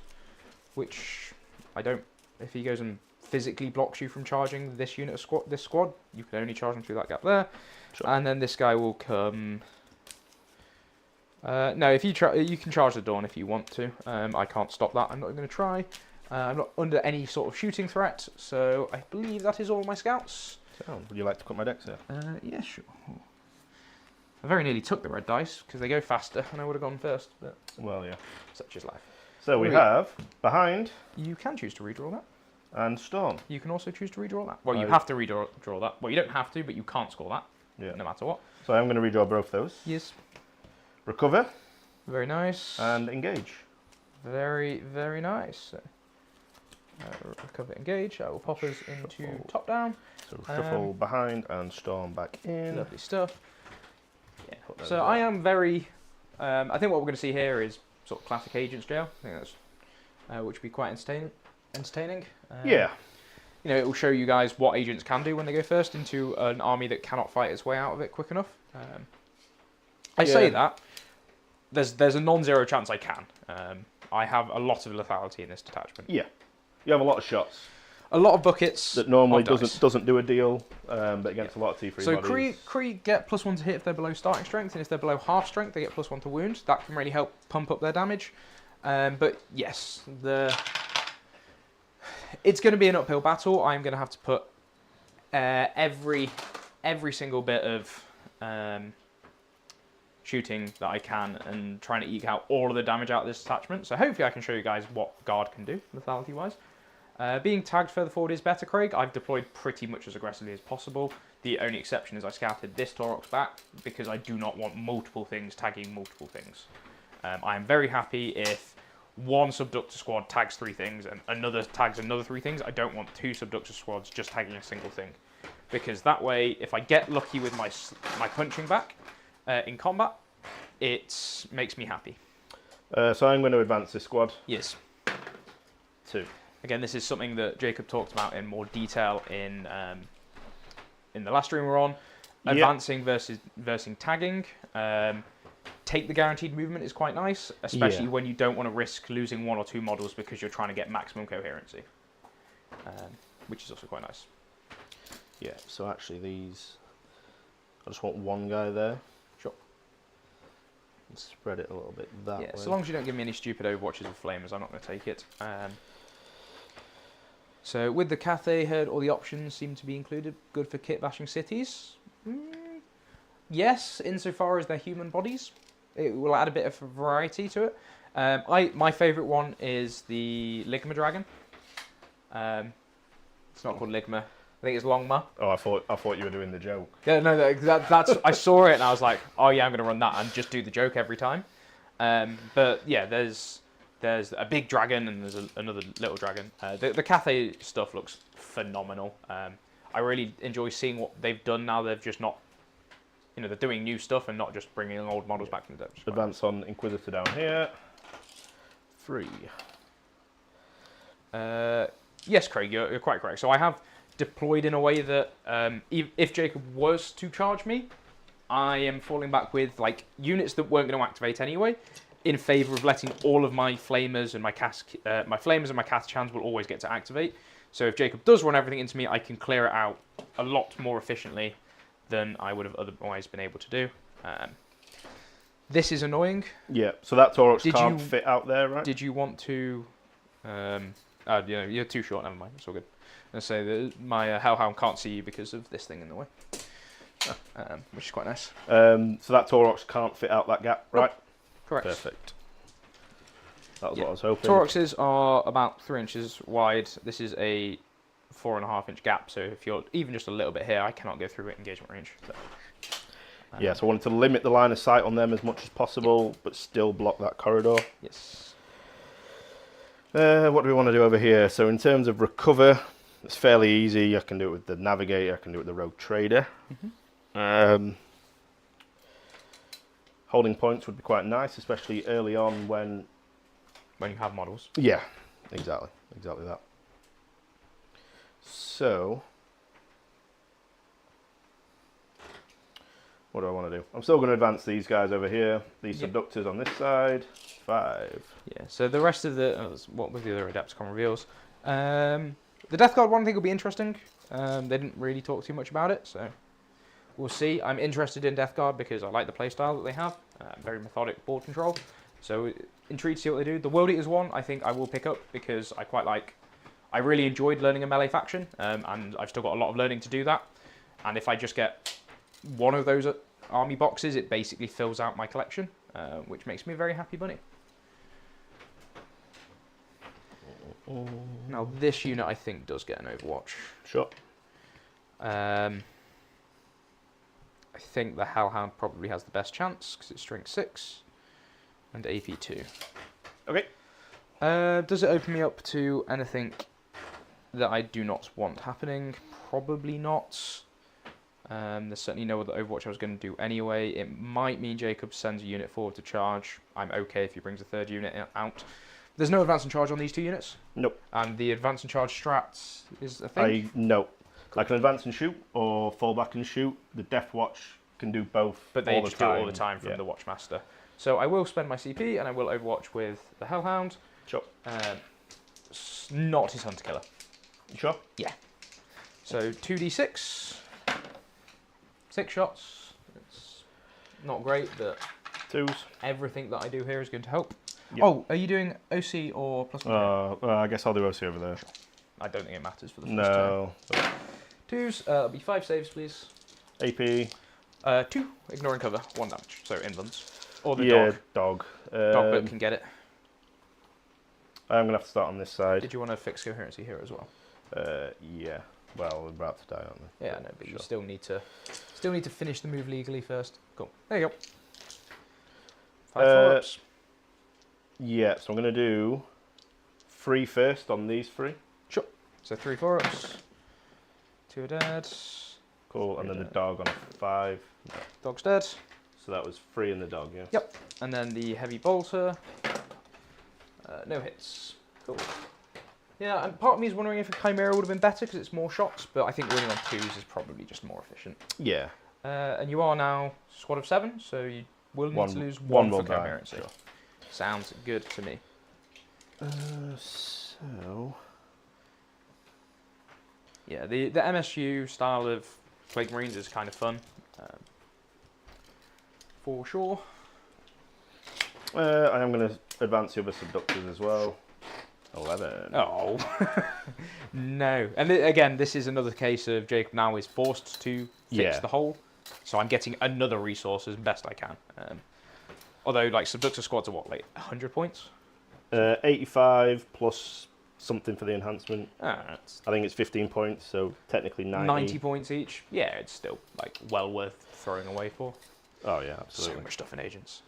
which I don't. If he goes and physically blocks you from charging this unit of this squad, you can only charge him through that gap there. Sure. And then this guy will come. No, if you can charge the Dawn if you want to. I can't stop that. I'm not going to try. I'm not under any sort of shooting threat, so I believe that is all my scouts. So, would you like to put my decks here? Yeah, sure. I very nearly took the red dice because they go faster, and I would have gone first. But well, yeah. Such is life. So we have behind. You can choose to redraw that. And Storm. You can also choose to redraw that. Well, you have to redraw that. Well, you don't have to, but you can't score that. Yeah. No matter what. So I'm going to redraw both those. Yes. Recover. Very nice. And engage. Very, very nice. Recover, engage. I will pop us into top down. So shuffle behind and Storm back in. Lovely stuff. Yeah. So I am very. I think what we're going to see here is sort of classic Agents Jail. I think that's which would be quite entertaining. Yeah. You know, it will show you guys what agents can do when they go first into an army that cannot fight its way out of it quick enough. I say that there's a non-zero chance I can. I have a lot of lethality in this detachment. Yeah. You have a lot of shots. A lot of buckets. That normally doesn't do a deal, but against a lot of T3 so bodies. Kree get +1 to hit if they're below starting strength, and if they're below half strength, they get +1 to wound. That can really help pump up their damage. But yes, it's going to be an uphill battle. I'm going to have to put every single bit of shooting that I can and trying to eke out all of the damage out of this attachment. So hopefully I can show you guys what Guard can do, lethality-wise. Being tagged further forward is better, Craig. I've deployed pretty much as aggressively as possible. The only exception is I scouted this Taurox back because I do not want multiple things tagging multiple things. I am very happy if one subductor squad tags 3 things and another tags another 3 things. I don't want 2 subductor squads just tagging a single thing. Because that way, if I get lucky with my punching back in combat, it makes me happy. So I'm going to advance this squad. Yes. 2. Again, this is something that Jacob talked about in more detail in the last stream we're on. Advancing versus tagging. Take the guaranteed movement is quite nice, especially when you don't want to risk losing 1 or 2 models because you're trying to get maximum coherency, which is also quite nice. Yeah, so actually these, I just want one guy there. Sure. And spread it a little bit that way. So long as you don't give me any stupid Overwatches with flamers, I'm not going to take it. So with the Cathay Herd, all the options seem to be included. Good for kit bashing cities. Yes, insofar as they're human bodies. It will add a bit of variety to it. My favourite one is the Ligma Dragon. It's not called Ligma. I think it's Longma. Oh, I thought you were doing the joke. Yeah, no, that's. I saw it and I was like, oh yeah, I'm going to run that and just do the joke every time. But yeah, there's a big dragon and there's another little dragon. The Cathay stuff looks phenomenal. I really enjoy seeing what they've done now. They've just not, they're doing new stuff and not just bringing old models back from the depths. Advance on Inquisitor down here. 3. Yes, Craig, you're quite correct. So I have deployed in a way that if Jacob was to charge me, I am falling back with like units that weren't going to activate anyway, in favour of letting all of my flamers and my flamers and my Catachans will always get to activate. So if Jacob does run everything into me, I can clear it out a lot more efficiently than I would have otherwise been able to do. This is annoying. Yeah, so that Taurox can't fit out there, right? Did you want to... you're too short, never mind, it's all good. I'm going to say that my Hellhound can't see you because of this thing in the way, which is quite nice. So that Taurox can't fit out that gap, right? Nope. Correct. Perfect. That was what I was hoping. Tauroxes are about 3 inches wide. This is a 4.5 inch gap, so if you're even just a little bit here, I cannot go through engagement range. So, yeah, so I wanted to limit the line of sight on them as much as possible, but still block that corridor. Yes. What do we want to do over here? So in terms of recover, it's fairly easy. I can do it with the Navigator, I can do it with the Rogue Trader. Holding points would be quite nice, especially early on when you have models. Yeah, exactly that. So, what do I want to do? I'm still going to advance these guys over here. These subductors on this side. 5. Yeah. So the rest of what was the other Adepticon reveals? The Death Guard one I think will be interesting. They didn't really talk too much about it, so we'll see. I'm interested in Death Guard because I like the playstyle that they have. Very methodic board control. So intrigued to see what they do. The World Eaters one I think I will pick up because I really enjoyed learning a melee faction, and I've still got a lot of learning to do that. And if I just get one of those army boxes, it basically fills out my collection, which makes me a very happy bunny. Now this unit I think does get an Overwatch. Sure. I think the Hellhound probably has the best chance because it's strength 6 and AP 2. Okay. Does it open me up to anything that I do not want happening? Probably not. There's certainly no other Overwatch I was going to do anyway. It might mean Jacob sends a unit forward to charge. I'm okay if he brings a 3rd unit out. There's no advance and charge on these 2 units? Nope. And the advance and charge strats is a thing? No. I can advance and shoot, or fall back and shoot. The Death Watch can do both. But they just do it all the time from the Watchmaster. So I will spend my CP and I will Overwatch with the Hellhound. Sure. Not his Hunter Killer. You sure? Yeah. So 2d6. 6 shots. It's not great, but 2s. Everything that I do here is going to help. Yep. Oh, are you doing OC or +1? I guess I'll do OC over there. I don't think it matters for the first turn. No. 2s, it'll be 5 saves, please. AP. 2, ignoring cover, 1 damage. So inlands. Or the dog. Dog book can get it. I'm going to have to start on this side. Did you want to fix coherency here as well? Yeah. Well, we're about to die, aren't we? Yeah, no, but you still need to finish the move legally first. Cool. There you go. 5 follow-ups. Yeah, so I'm going to do 3 first on these 3. Sure. So 3 follow-ups. 2 are dead. Cool, and then the dog on a 5. No. Dog's dead. So that was 3 in the dog, yeah? Yep. And then the heavy bolter. No hits. Cool. Yeah, and part of me is wondering if a Chimera would have been better because it's more shots, but I think running on 2s is probably just more efficient. Yeah. And you are now squad of 7, so you will need to lose 1 for coherency. Sure. Sounds good to me. So... Yeah, the MSU style of Plague Marines is kind of fun. For sure. I am going to advance the other subductors as well. 11. Oh. No. And again, this is another case of Jacob now is forced to fix the hole. So I'm getting another resource as best I can. Although, like, subductor squads are what, like 100 points? 85 plus something for the enhancement. That's I think it's 15 points, so technically 90 points each. Yeah, it's still like well worth throwing away for. Oh yeah, absolutely. So much stuff in agents.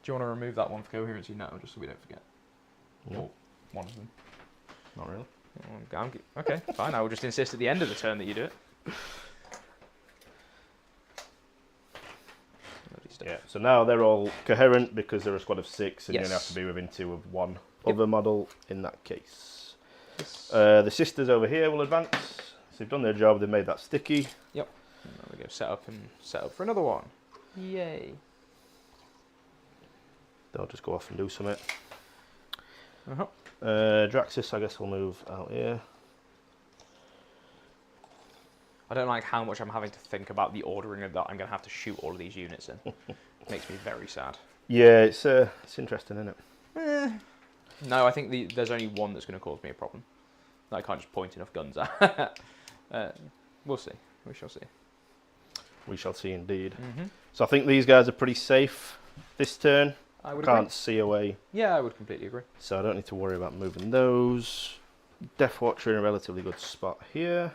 Do you want to remove that one for coherency now, just so we don't forget? No. Or one of them. Not really. Okay, fine. I will just insist at the end of the turn that you do it. Yeah, so now they're all coherent because they're a squad of 6 and you Yes. only have to be within 2 of one Yep. other model in that case. Yes. The sisters over here will advance. So they've done their job, they've made that sticky. Yep. And there we go. Set up for another one. Yay. They'll just go off and do something. Uh-huh. Draxus, I guess, will move out here. I don't like how much I'm having to think about the ordering of that I'm going to have to shoot all of these units in. Makes me very sad. Yeah, it's interesting, isn't it? No, I think there's only one that's going to cause me a problem. That I can't just point enough guns at. We'll see. We shall see. We shall see indeed. Mm-hmm. So I think these guys are pretty safe this turn. I would Can't agree. see away, Yeah, I would completely agree. so I don't need to worry about moving those. Death Watcher in a relatively good spot here.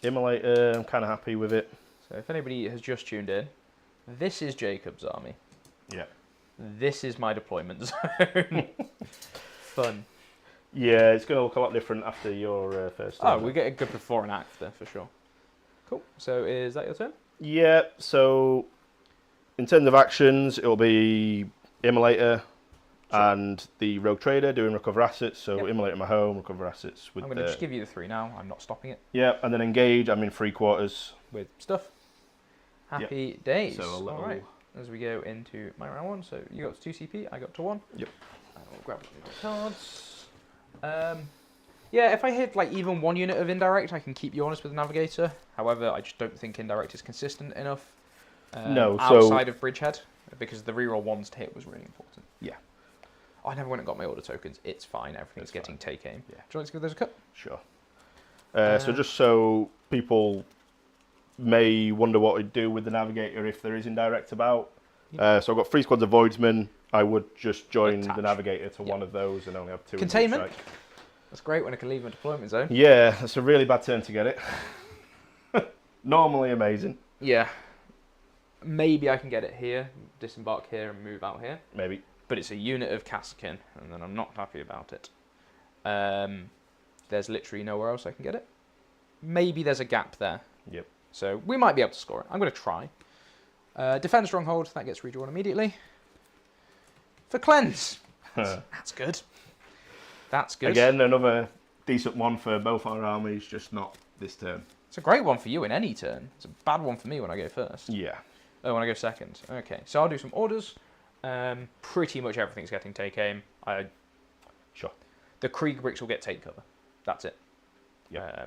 Immolator, I'm kind of happy with it. So if anybody has just tuned in, this is Jacob's army. Yeah. This is my deployment zone. Fun. Yeah, it's going to look a lot different after your first turn. Oh, we get a good before and after for sure. Cool. So is that your turn? Yeah, so in terms of actions, it'll be Immolator and the Rogue Trader doing recover assets. So Yep. Immolator my home, recover assets with I'm going to just give you the 3 now. I'm not stopping it Yeah, and then engage, I'm in 3 quarters. with stuff. Happy days. So a little... All right. As we go into my round 1, so you got to 2 CP, I got to 1. Yep. And we'll grab the cards. Yeah, if I hit like even 1 unit of indirect, I can keep you honest with the navigator. However, I just don't think indirect is consistent enough. No, so- outside of Bridgehead, because the reroll 1s to hit was really important. Yeah. Oh, I never went and got my order tokens. It's fine. Everything's It's getting take aim. Yeah. Do you like to give those a cut? Sure. So just so people may wonder what we'd do with the navigator if there is indirect about. Yep. So I've got 3 squads of voidsmen. I would just join Attach. the navigator to Yep. one of those and only have 2. in Containment. each strike. That's great when I can leave my deployment zone. Yeah, that's a really bad turn to get it. Normally amazing. Yeah. Maybe I can get it here, disembark here and move out here. Maybe. But it's a unit of Kasrkin, and then I'm not happy about it. There's literally nowhere else I can get it. Maybe there's a gap there. Yep. So we might be able to score it. I'm going to try. Defend Stronghold, that gets redrawn immediately. For Cleanse. That's good. That's good. Again, another decent one for both our armies, just not this turn. It's a great one for you in any turn. It's a bad one for me when I go first. Yeah. Oh, when I go second. Okay, so I'll do some orders. Pretty much everything's getting take aim. Sure. The Krieg bricks will get take cover. That's it. Yeah.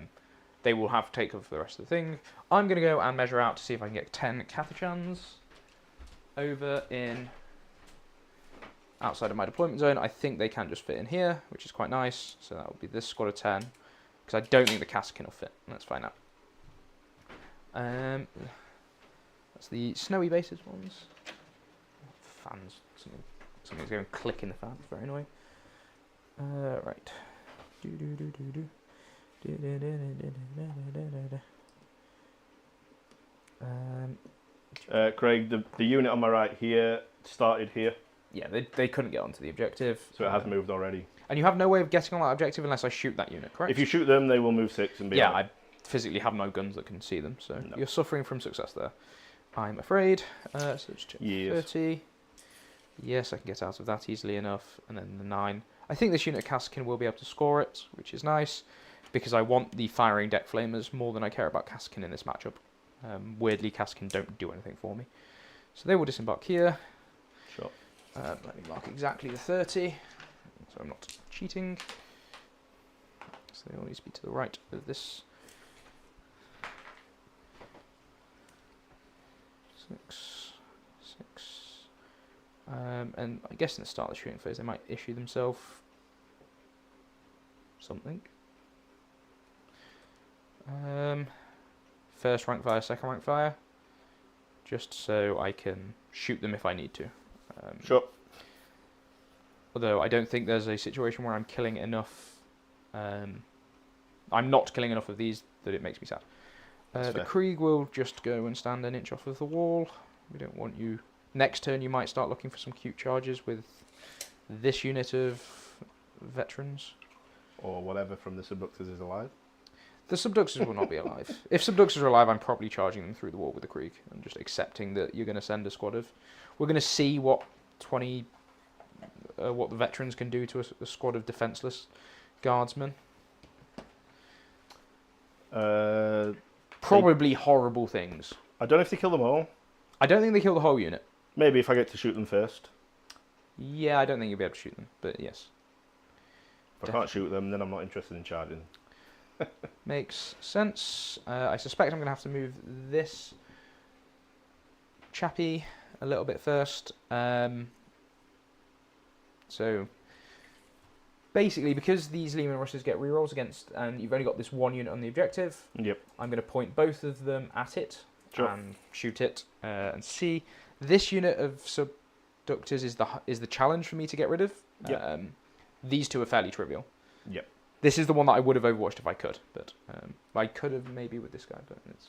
They will have take cover for the rest of the thing. I'm going to go and measure out to see if I can get 10 Cathachans over in outside of my deployment zone. I think they can just fit in here, which is quite nice. So that will be this squad of 10. Because I don't think the Kasrkin will fit. Let's find out. That's the snowy bases ones. Fans. Something's going to click in the fan. It's very annoying. Right. Craig, the unit on my right here started here, Yeah, they couldn't get onto the objective. so it has moved already. And you have no way of getting on that objective unless I shoot that unit, correct? If you shoot them, they will move 6 and be Yeah, on it. I physically have no guns that can see them, so No. you're suffering from success there. I'm afraid. So let's check Yes. 30. Yes, I can get out of that easily enough. And then the 9. I think this unit of Kasrkin will be able to score it, which is nice, because I want the firing deck flamers more than I care about Kasrkin in this matchup. Weirdly, Kasrkin don't do anything for me. So they will disembark here. Sure. Let me mark exactly the 30, so I'm not cheating. So they all need to be to the right of this. 6. And I guess in the start of the shooting phase, they might issue themselves something. First rank fire, second rank fire. just so I can shoot them if I need to. Sure. Although I don't think there's a situation where I'm killing enough. I'm not killing enough of these that it makes me sad. The Krieg will just go and stand an inch off of the wall. We don't want you. Next turn, you might start looking for some cute charges with this unit of veterans. Or whatever from the subductors is alive. The subductors will not be alive. If subductors are alive, I'm probably charging them through the wall with the Krieg and just accepting that you're going to send a squad of. We're going to see what what the veterans can do to a squad of defenseless guardsmen. Probably horrible things. I don't know if they kill them all. I don't think they kill the whole unit. Maybe if I get to shoot them first. Yeah, I don't think you'll be able to shoot them, but yes. If I can't shoot them, then I'm not interested in charging. Makes sense. I suspect I'm going to have to move this chappy a little bit first. So basically, because these Lehman Russes get rerolls against, and you've only got this one unit on the objective, Yep. I'm going to point both of them at it Sure. and shoot it and see. This unit of subductors is the challenge for me to get rid of. Yep. These two are fairly trivial. Yep. This is the one that I would have overwatched if I could, but I could have maybe with this guy, but it's.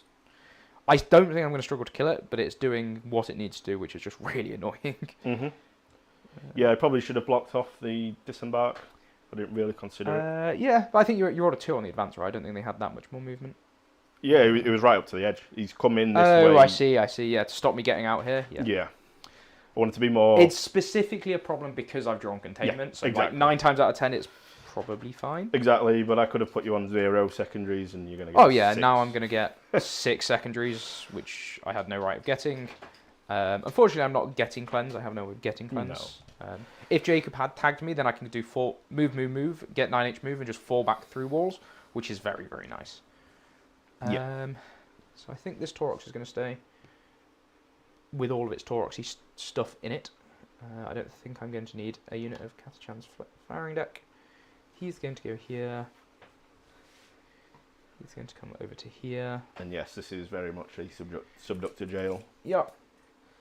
I don't think I'm going to struggle to kill it, but it's doing what it needs to do, which is just really annoying. Mm-hmm. Yeah, I probably should have blocked off the disembark. I didn't really consider it. Yeah, but I think you're order 2 on the advance, right? I don't think they had that much more movement. Yeah, it was right up to the edge. He's come in this way. Oh, I see. Yeah, to stop me getting out here. Yeah. I wanted to be more... It's specifically a problem because I've drawn containment, Yeah, so exactly. like 9 times out of 10 it's probably fine. Exactly, but I could have put you on 0 secondaries and you're going to get 6. Now I'm going to get 6 secondaries, which I had no right of getting. Unfortunately, I'm not getting cleanse. I have no way of getting cleanse. No. If Jacob had tagged me, then I can do 4 move, get 9H move, and just fall back through walls, which is very, very nice. Yeah. So I think this Taurox is going to stay with all of its Tauroxy stuff in it. I don't think I'm going to need a unit of Catachan's firing deck. He's going to go here. He's going to come over to here. And yes, this is very much a subductor jail. Yep.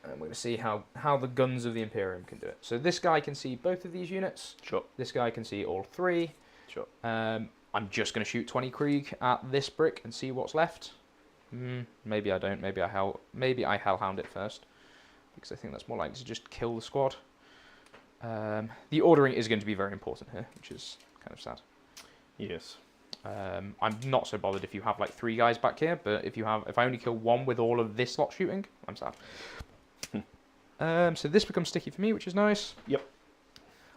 And we're going to see how the guns of the Imperium can do it. So this guy can see both of these units. Sure. This guy can see all 3. Sure. I'm just going to shoot 20 Krieg at this brick and see what's left. Maybe I don't. Maybe I hellhound it first, because I think that's more likely to just kill the squad. The ordering is going to be very important here, which is kind of sad. Yes. I'm not so bothered if you have like 3 guys back here, but if I only kill 1 with all of this lot shooting, I'm sad. So this becomes sticky for me, which is nice. Yep.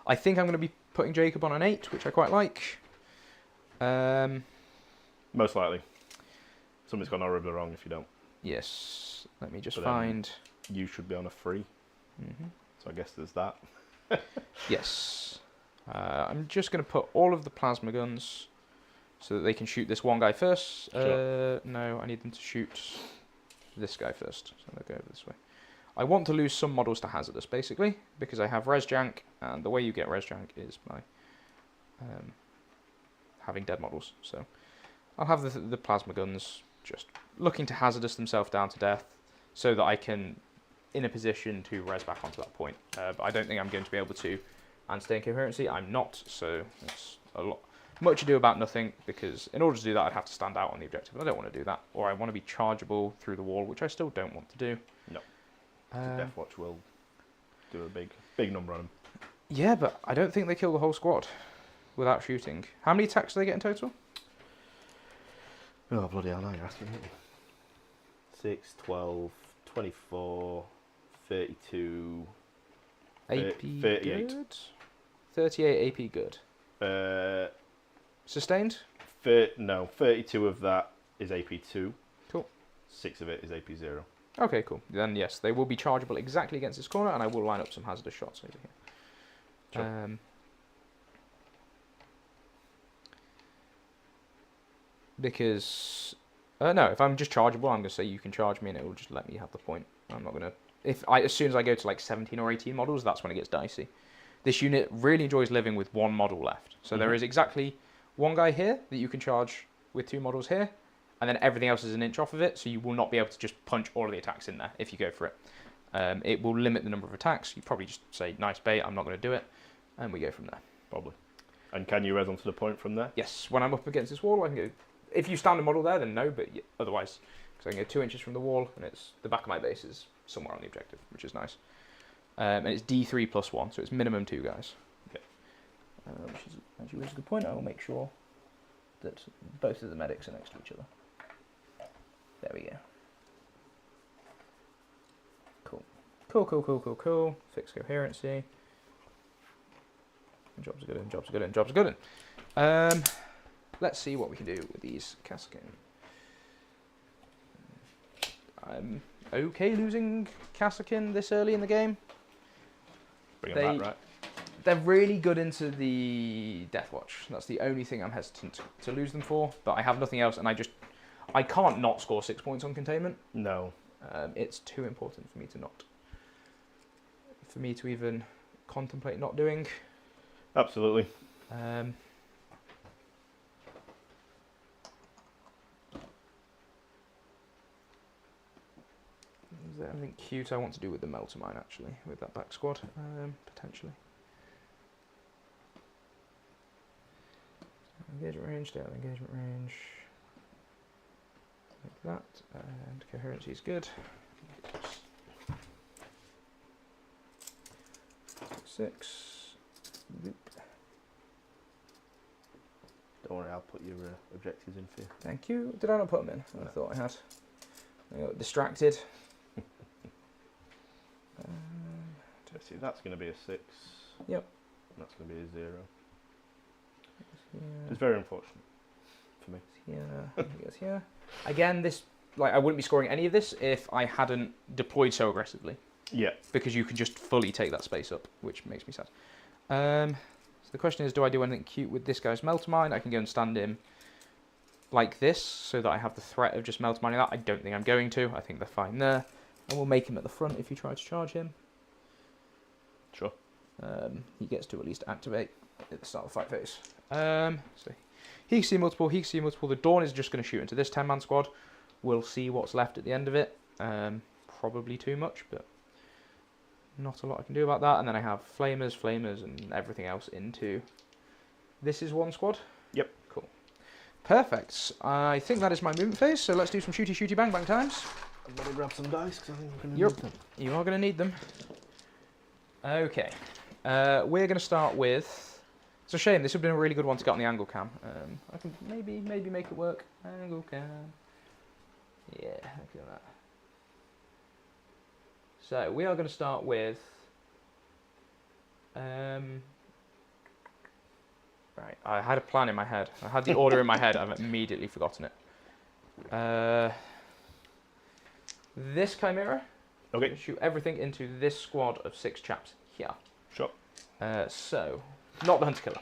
I think I'm going to be putting Jacob on an 8, which I quite like. Most likely. Something's gone horribly wrong if you don't. Yes. Let me just find... You should be on a 3. Mm-hmm. So I guess there's that. Yes. I'm just going to put all of the plasma guns so that they can shoot this one guy first. Sure. No, I need them to shoot this guy first. So they'll go over this way. I want to lose some models to hazardous, basically, because I have resjank, and the way you get resjank is by having dead models. So I'll have the plasma guns just looking to hazardous themselves down to death so that I can, in a position to res back onto that point. But I don't think I'm going to be able to, and stay in coherency, I'm not, so it's much ado about nothing, because in order to do that I'd have to stand out on the objective, and I don't want to do that. Or I want to be chargeable through the wall, which I still don't want to do. No. Deathwatch will do a big number on them. Yeah, but I don't think they kill the whole squad without shooting. How many attacks do they get in total? Oh, bloody hell, now you're asking me. 6, 12, 24, 32... AP 38. good? 38 AP good. Sustained? No, 32 of that is AP2. Cool. 6 of it is AP0. Okay, cool. Then yes, they will be chargeable exactly against this corner, and I will line up some hazardous shots over here. Sure. Because no, if I'm just chargeable, I'm going to say you can charge me, and it will just let me have the point. I'm not going to. As soon as I go to like 17 or 18 models, that's when it gets dicey. This unit really enjoys living with 1 model left, so there is exactly 1 guy here that you can charge with 2 models here, and then everything else is an inch off of it, so you will not be able to just punch all of the attacks in there if you go for it. It will limit the number of attacks. You probably just say, nice bait, I'm not going to do it, and we go from there. Probably. And can you res onto the point from there? Yes, when I'm up against this wall, I can go... If you stand a model there, then no, but otherwise, because I can go 2 inches from the wall, and it's the back of my base is somewhere on the objective, which is nice. And it's D3 plus 1, so it's minimum 2 guys. Okay. Which is actually a good point. I will make sure that both of the medics are next to each other. There we go. Cool. Fixed coherency. Jobs are good. Let's see what we can do with these Kasrkin. I'm okay losing Kasrkin this early in the game. Bring them back, right? They're really good into the Death Watch. That's the only thing I'm hesitant to lose them for. But I have nothing else, and I can't not score 6 points on containment. No. It's too important for me to not. For me to even contemplate not doing. Absolutely. Is there anything cute I want to do with the Melter Mine, actually, with that back squad? Potentially. Engagement range, stay out of engagement range. Like that, and coherency is good. 6. Loop. Don't worry, I'll put your objectives in for you. Thank you. Did I not put them in? No. I thought I had. I got distracted. See, that's going to be a 6. Yep. And that's going to be a 0. Yeah. It's very unfortunate for me. Yeah. Here. Again, this I wouldn't be scoring any of this if I hadn't deployed so aggressively. Yeah. Because you can just fully take that space up, which makes me sad. So the question is, do I do anything cute with this guy's Melter Mine? I can go and stand him like this, so that I have the threat of just Melter Mining that. I don't think I'm going to. I think they're fine there. And we'll make him at the front if you try to charge him. Sure. He gets to at least activate at the start of the fight phase. So he can see multiple, The Dawn is just going to shoot into this 10-man squad. We'll see what's left at the end of it. Probably too much, but not a lot I can do about that. And then I have flamers, and everything else into... This is one squad? Yep. Cool. Perfect. I think that is my movement phase, so let's do some shooty bang bang times. I'm going to grab some dice, because I think I'm going to Yep. need them. You are going to need them. Okay. We're going to start with... It's a shame, this would have been a really good one to get on the angle cam. I can maybe make it work. Angle cam. Yeah, look at that. So, we are going to start with... Right, I had a plan in my head. I had the order in my head, I've immediately forgotten it. This Chimera. Okay. Shoot everything into this squad of 6 chaps here. Sure. So, not the Hunter Killer.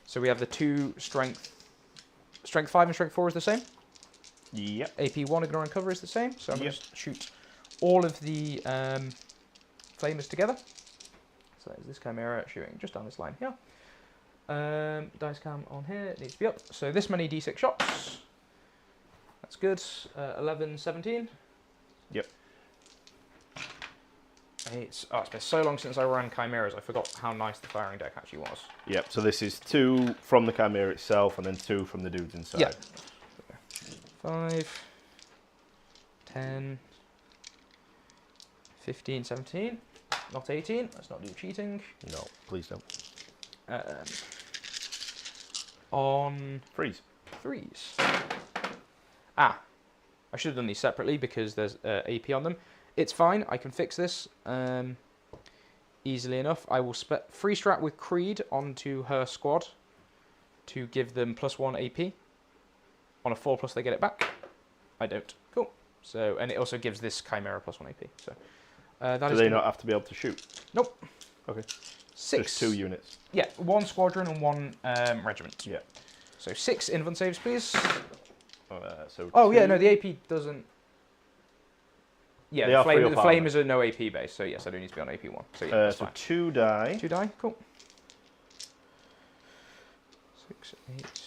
So we have the 2 strength 5 and strength 4 is the same. Yep. AP 1 ignore and cover is the same. So I'm going Yep. to shoot all of the flamers together. So there's this Chimera shooting just down this line here. Dice cam on here, it needs to be up. So this many D6 shots. That's good. 11, 17. Yep. It's been so long since I ran Chimeras, I forgot how nice the firing deck actually was. Yep, so this is 2 from the Chimera itself, and then 2 from the dudes inside. Yeah. 5, 10, 15, 17, not 18. Let's not do cheating. No, please don't. On Freeze. 3s. I should have done these separately because there's AP on them. It's fine, I can fix this easily enough. I will free strat with Creed onto her squad to give them +1 AP. On a 4+, they get it back. I don't. Cool. So, and it also gives this Chimera +1 AP. So, Do they not have to be able to shoot? Nope. Okay. 6. Just 2 units. Yeah, 1 squadron and 1 regiment. Yeah. So 6 invuln saves, please. So Oh, 2. yeah, no, the AP doesn't... Yeah, They the, are free up flamers are no AP base, so yes, I do need to be on AP 1. So yeah, that's so fine. 2 die. 2 die, cool. 6, 8,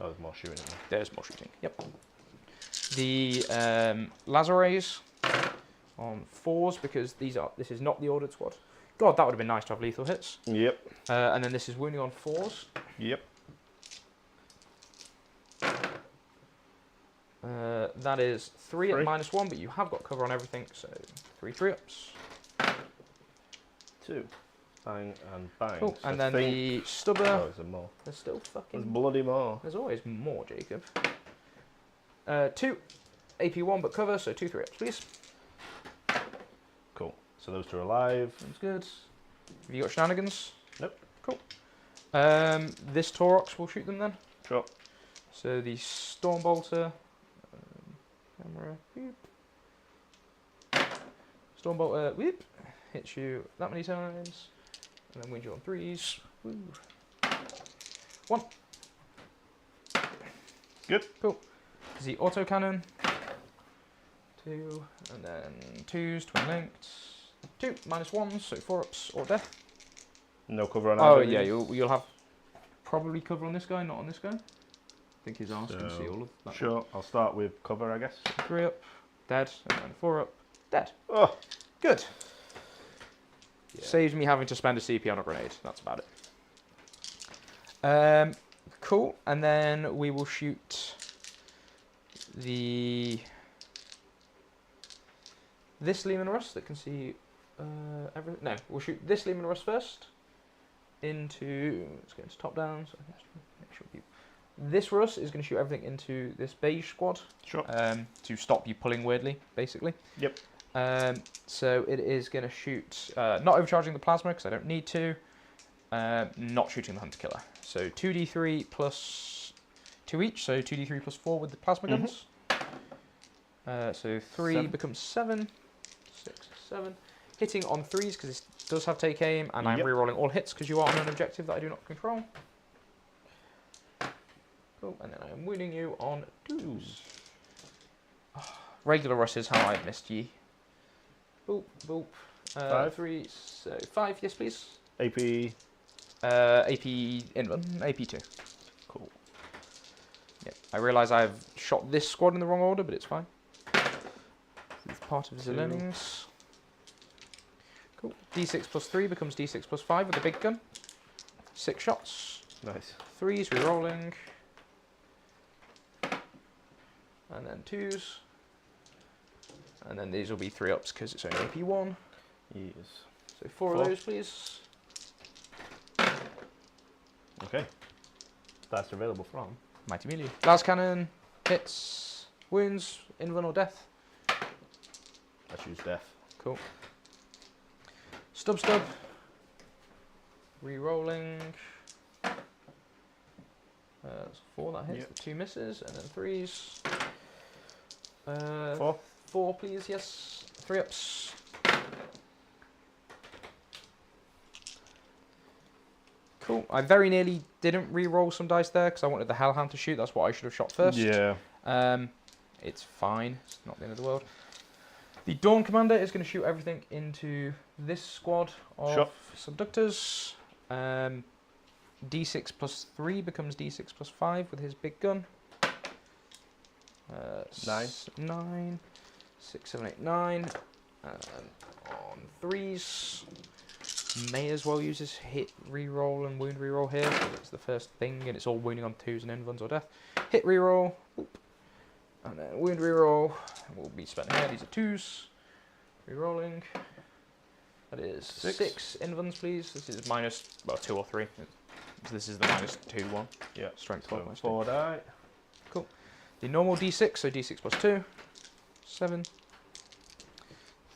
Oh, there's more shooting. There's more shooting. Yep. The laser rays on 4s because this is not the ordered squad. God, that would have been nice to have lethal hits. Yep. And then this is wounding on 4s. Yep. That is 3 at -1, but you have got cover on everything, so 3 3-ups. 2. Bang and bang. Cool. So And then the stubber. Oh, there's more. There's still fucking. There's bloody more. There's always more, Jacob. 2 AP1, but cover, so 2 3-ups, please. Cool. So those 2 are alive. Sounds good. Have you got shenanigans? Nope. Cool. This Taurox will shoot them then. Sure. So the Stormbolter. Camera. Whoop. Stormbolter. Whoop. Hits you that many times. And then wins you on 3s. Woo. 1. Good. Cool. Is the autocannon. 2. And then 2s, twin linked. 2 -1s, so 4-ups or death. No cover on Oh either. yeah, you'll have probably cover on this guy, not on this guy. I think his arms can see all of that. Sure, I'll start with cover, I guess. 3 up, dead, and then 4 up, dead. Oh, Good. yeah. Saves me having to spend a CP on a grenade. That's about it. Cool. And then we will shoot this Lehman Russ that can see everything. No, we'll shoot this Lehman Russ first. Let's get into top down. So make sure this Russ is going to shoot everything into this beige squad. Sure. To stop you pulling weirdly, basically. Yep. So it is going to shoot, not overcharging the plasma because I don't need to, not shooting the hunter killer. So 2d3 plus 2 each, so 2d3 plus 4 with the plasma guns. So 3 becomes 7, 6, 7. Hitting on 3s because this does have take aim, and I'm rerolling all hits because you are on an objective that I do not control. Cool, and then I am wounding you on 2s. Oh, regular rushes, how I've missed ye. Boop, boop. 5. 3, so 5, yes please. AP. AP Invan, AP2. Cool. Yep. I realise I've shot this squad in the wrong order, but it's fine. It's part of the learnings. Cool. D6 plus 3 becomes D6 plus 5 with the big gun. 6 shots. Nice. 3s, re-rolling. And then 2s. And then these will be 3-ups because it's only AP1. Yes. So 4 of those, please. Okay. That's available from Mighty Melee. Las Cannon. Hits. Wounds. Invan or death. I choose death. Cool. Stub. Re-rolling. That's 4 that hits. Yep. 2 misses. And then 3s. 4. 4, please. Yes. 3-ups. Cool. I very nearly didn't re-roll some dice there because I wanted the Hellhound to shoot. That's what I should have shot first. Yeah. It's fine. It's not the end of the world. The Dawn Commander is going to shoot everything into this squad of subductors. D6 plus 3 becomes D6 plus 5 with his big gun. 9. 6, 7, 8, 9. On 3s. May as well use his hit reroll and wound reroll here. So it's the first thing, and it's all wounding on 2s and invulns or death. Hit reroll. Oop. And then wound reroll will be spent here. These are 2s. Rerolling. That is 6 invulns, please. This is minus, well, 2 or 3. So this is the -2 one. Yeah. Strength 12 So minus 4 die. Cool. The normal D6, so D6 plus 2. 7.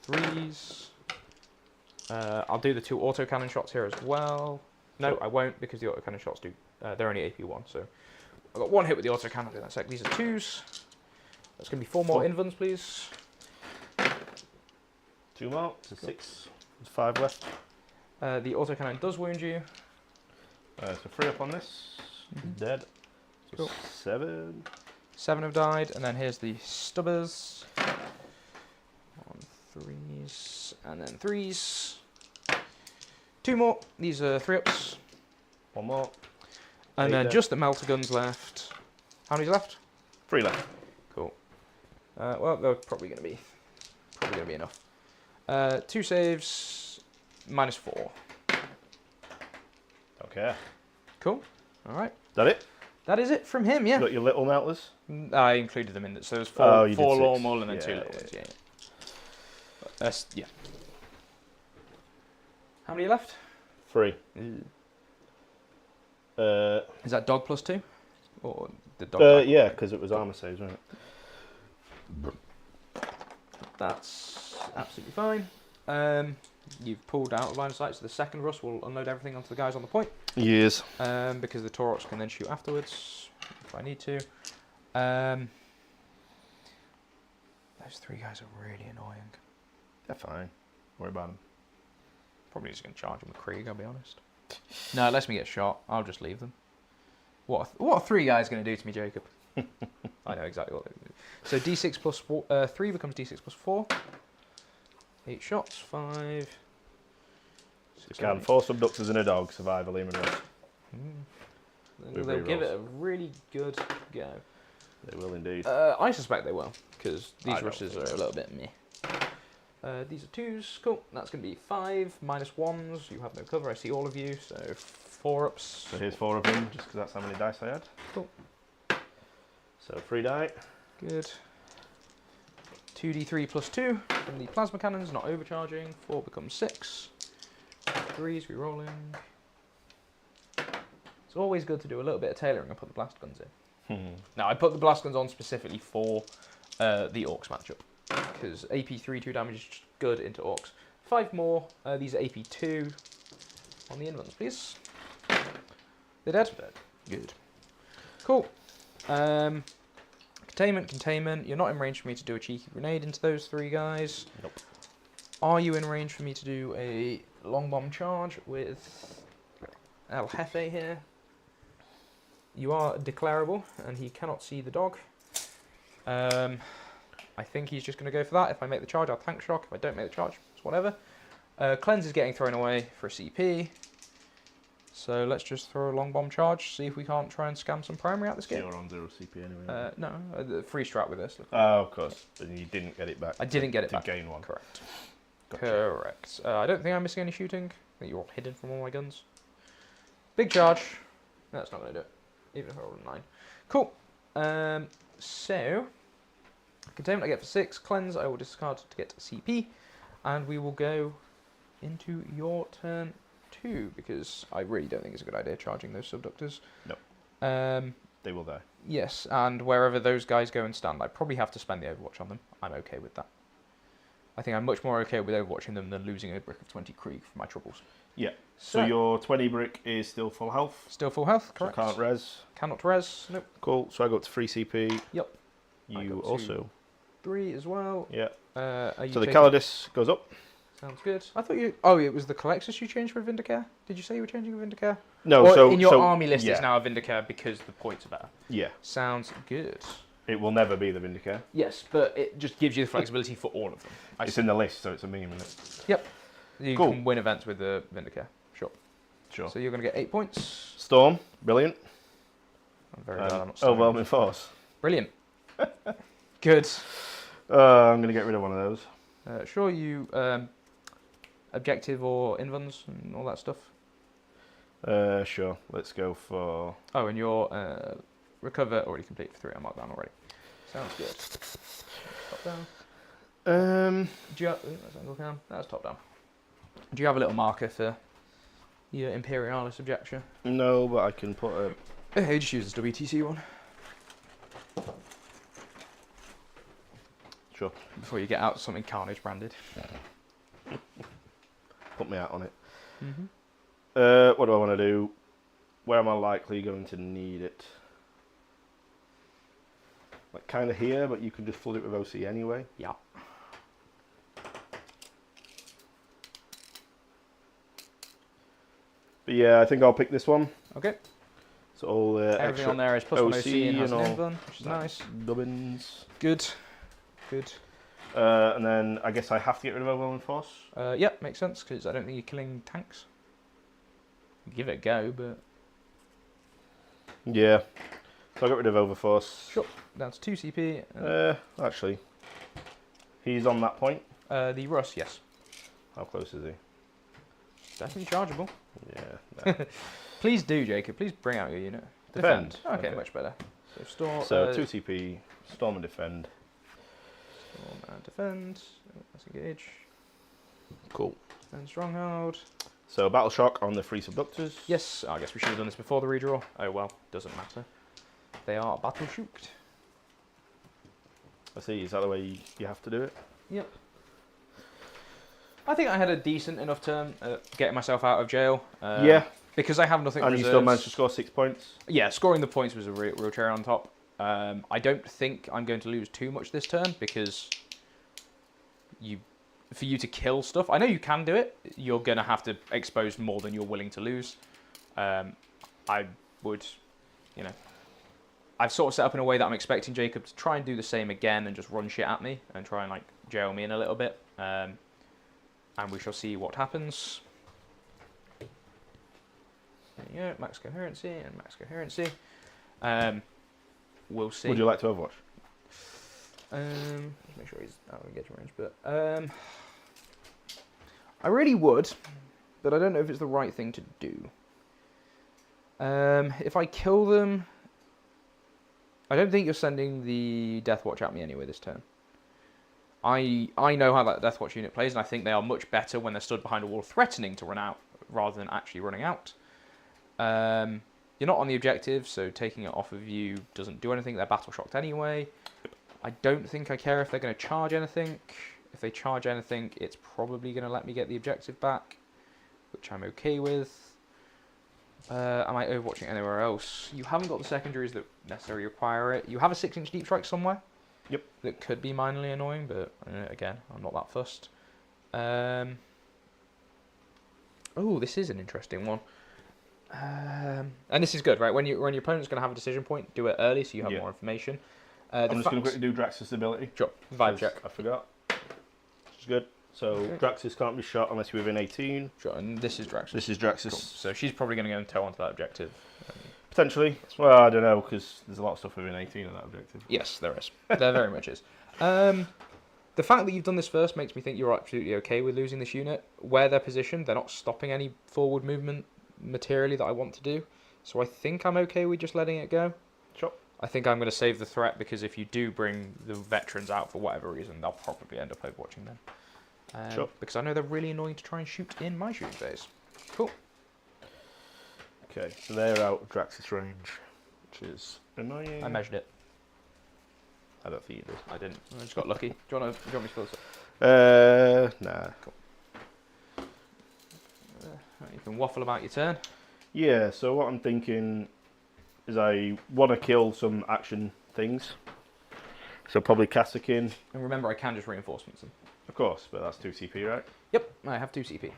3s. I'll do the 2 autocannon shots here as well. No, I won't because the autocannon shots do. They're only AP1, so I've got 1 hit with the autocannon. I'll do that in a sec. These are 2s. That's going to be 4 more invulns, please. 2 more. So 6. There's 5 left. The autocannon does wound you. So 3 up on this. Dead. So Cool. 7. 7 have died, and then here's the stubbers. On 3s, and then 3s. 2 more. These are 3-ups. 1 more. And 8 then dead. just the melter guns left. How many's left? 3 left. Cool. Well, they're probably going to be enough. 2 saves, -4. Okay. Cool. All right. That it? That is it from him. Yeah. Got your little melters? I included them in it. So there's 4, Oh, you did 4 6. normal and then Yeah, 2 little ones. Yeah. Yeah. How many left? 3. Is that dog +2? Or the dog? Yeah, because it was armor saves, wasn't it? That's absolutely fine. You've pulled out of line of sight, so the second Rust will unload everything onto the guys on the point. Yes. Because the Taurox can then shoot afterwards, if I need to. Those 3 guys are really annoying. They're fine. Worry about them. Probably just going to charge them with Krieg, I'll be honest. No, it lets me get shot. I'll just leave them. What are 3 guys going to do to me, Jacob? I know exactly what they do. So D6 plus 3 becomes D6 plus 4. 8 shots, 5. You can 4 subductors and a dog, survival, aim and rest. They'll give it a really good go. They will indeed. I suspect they will, because these I don't rushes think are a little bit meh. These are 2s, cool. That's going to be 5, -1s. You have no cover, I see all of you, so 4 ups. So here's 4 of them, just because that's how many dice I had. Cool. So 3 die. Good. 2d3 plus 2 from the plasma cannons, not overcharging. 4 becomes 6. 3s re-rolling. It's always good to do a little bit of tailoring and put the blast guns in. Now, I put the blast guns on specifically for the Orcs matchup, because AP3 2 damage is good into Orcs. 5 more. These are AP2 on the invulns, please. They're dead? Dead. Good. Cool. Containment. You're not in range for me to do a cheeky grenade into those 3 guys. Nope. Are you in range for me to do a long bomb charge with El Jefe here? You are declarable, and he cannot see the dog. I think he's just going to go for that. If I make the charge, I'll tank shock. If I don't make the charge, it's whatever. Cleanse is getting thrown away for a CP. So let's just throw a long bomb charge, see if we can't try and scam some primary out this game. You're on 0 CP anyway. No, the free strat with this. Oh, of course. But you didn't get it back. I didn't get it to back. gain 1. Correct. Gotcha. Correct. I don't think I'm missing any shooting. I think you're all hidden from all my guns. Big charge. No, that's not going to do it. Even if I roll a 9. Cool. So, containment I get for 6. Cleanse I will discard to get CP. And we will go into your turn 2, because I really don't think it's a good idea charging those subductors. No. They will die. Yes, and wherever those guys go and stand, I probably have to spend the Overwatch on them. I'm okay with that. I think I'm much more okay with overwatching them than losing a brick of 20 Krieg for my troubles. Yeah. So your 20 brick is still full health. Still full health, So correct. can't res. Cannot res, nope. Cool. So I go up to 3 CP. Yep. I You got also. 3 as well. Yeah. Are you So the taking- Calidus goes up. Sounds good. I thought you... Oh, it was the Colexus you changed for Vindicare? Did you say you were changing for Vindicare? No, Or so in your so, army list, yeah. it's now a Vindicare because the points are better. Yeah. Sounds good. It will never be the Vindicare. Yes, but it just gives you the flexibility for all of them. It's in the list, so it's a meme, isn't it? Yep. You Cool. can win events with the Vindicare. Sure. Sure. So you're going to get 8 points. Storm, brilliant. I'm very glad I'm not sorry. Overwhelming force. Brilliant. Good. I'm going to get rid of one of those. Sure, you objective or invuns and all that stuff. Sure. Let's go for. Oh, and your recover already complete for 3. I marked down already. Sounds good. Top down. Do you that's angle cam. That's top down. Do you have a little marker for your Imperialis objecture? No, but I can put a. Hey, just use this WTC one. Sure. Before you get out something Carnage branded. Put me out on it. Mm-hmm. What do I want to do? Where am I likely going to need it? Like kind of here, but you can just flood it with OC anyway. Yeah. But yeah, I think I'll pick this one. Okay. So all Everything extra on there is plus 1 OC and and has an all invuln, which is nice. Dubbins. Good. Good. And then I guess I have to get rid of Overwhelming Force. Yep, makes sense, because I don't think you're killing tanks. Give it a go, but... Yeah. So I got rid of Overforce. Sure. Down to 2 CP. Actually, he's on that point. The Russ, yes. How close is he? Definitely chargeable. Yeah. No. Please do, Jacob. Please bring out your unit. Defend. Okay, much better. So store. So 2 CP, Storm and Defend. Storm and defend. Let's engage. Cool. Then Stronghold. So Battle Shock on the 3 Subductors. Yes, I guess we should have done this before the redraw. Oh well, doesn't matter. They are battle shooked. I see. Is that the way you have to do it? Yep. I think I had a decent enough turn getting myself out of jail. Yeah. Because I have nothing And reserves. you still managed to score 6 points? Yeah, scoring the points was a real cherry on top. I don't think I'm going to lose too much this turn because for you to kill stuff, I know you can do it. You're going to have to expose more than you're willing to lose. I would, I've sort of set up in a way that I'm expecting Jacob to try and do the same again and just run shit at me and try and like jail me in a little bit. And we shall see what happens. There you go, max coherency and max coherency. We'll see. Would you like to Overwatch? Let's make sure he's out of engagement range, but I really would, but I don't know if it's the right thing to do. If I kill them, I don't think you're sending the Death Watch at me anyway this turn. I know how that Death Watch unit plays, and I think they are much better when they're stood behind a wall threatening to run out, rather than actually running out. You're not on the objective, so taking it off of you doesn't do anything. They're battle shocked anyway. I don't think I care if they're going to charge anything. If they charge anything, it's probably going to let me get the objective back, which I'm okay with. Am I overwatching anywhere else? You haven't got the secondaries that necessarily require it. You have a 6-inch deep strike somewhere. Yep. That could be minorly annoying, but again, I'm not that fussed. Oh, this is an interesting one. And this is good, right? When your opponent's going to have a decision point, do it early so you have more information. I'm just going to quickly do Drax's ability. Sure. Vibe check. I forgot. Which is good. So okay. Draxus can't be shot unless you're within 18. Sure, and this is Draxus. This is Draxus. Cool. So she's probably going to go and toe onto that objective. Potentially. Well, I don't know, because there's a lot of stuff within 18 of that objective. Yes, there is. There very much is. The fact that you've done this first makes me think you're absolutely okay with losing this unit. Where they're positioned, they're not stopping any forward movement materially that I want to do. So I think I'm okay with just letting it go. Sure. I think I'm going to save the threat, because if you do bring the veterans out for whatever reason, they'll probably end up overwatching them. Sure. Because I know they're really annoying to try and shoot in my shooting phase. Cool. Okay, so they're out of Draxus range, which is annoying. I measured it. I don't think you did. I didn't. I just got lucky. Do you want me to fill this up? Nah. Cool. You can waffle about your turn. Yeah, so what I'm thinking is I want to kill some action things. So probably Kassakin. And remember, I can just reinforcements them. Of course, but that's 2 CP, right? Yep, I have 2 CP.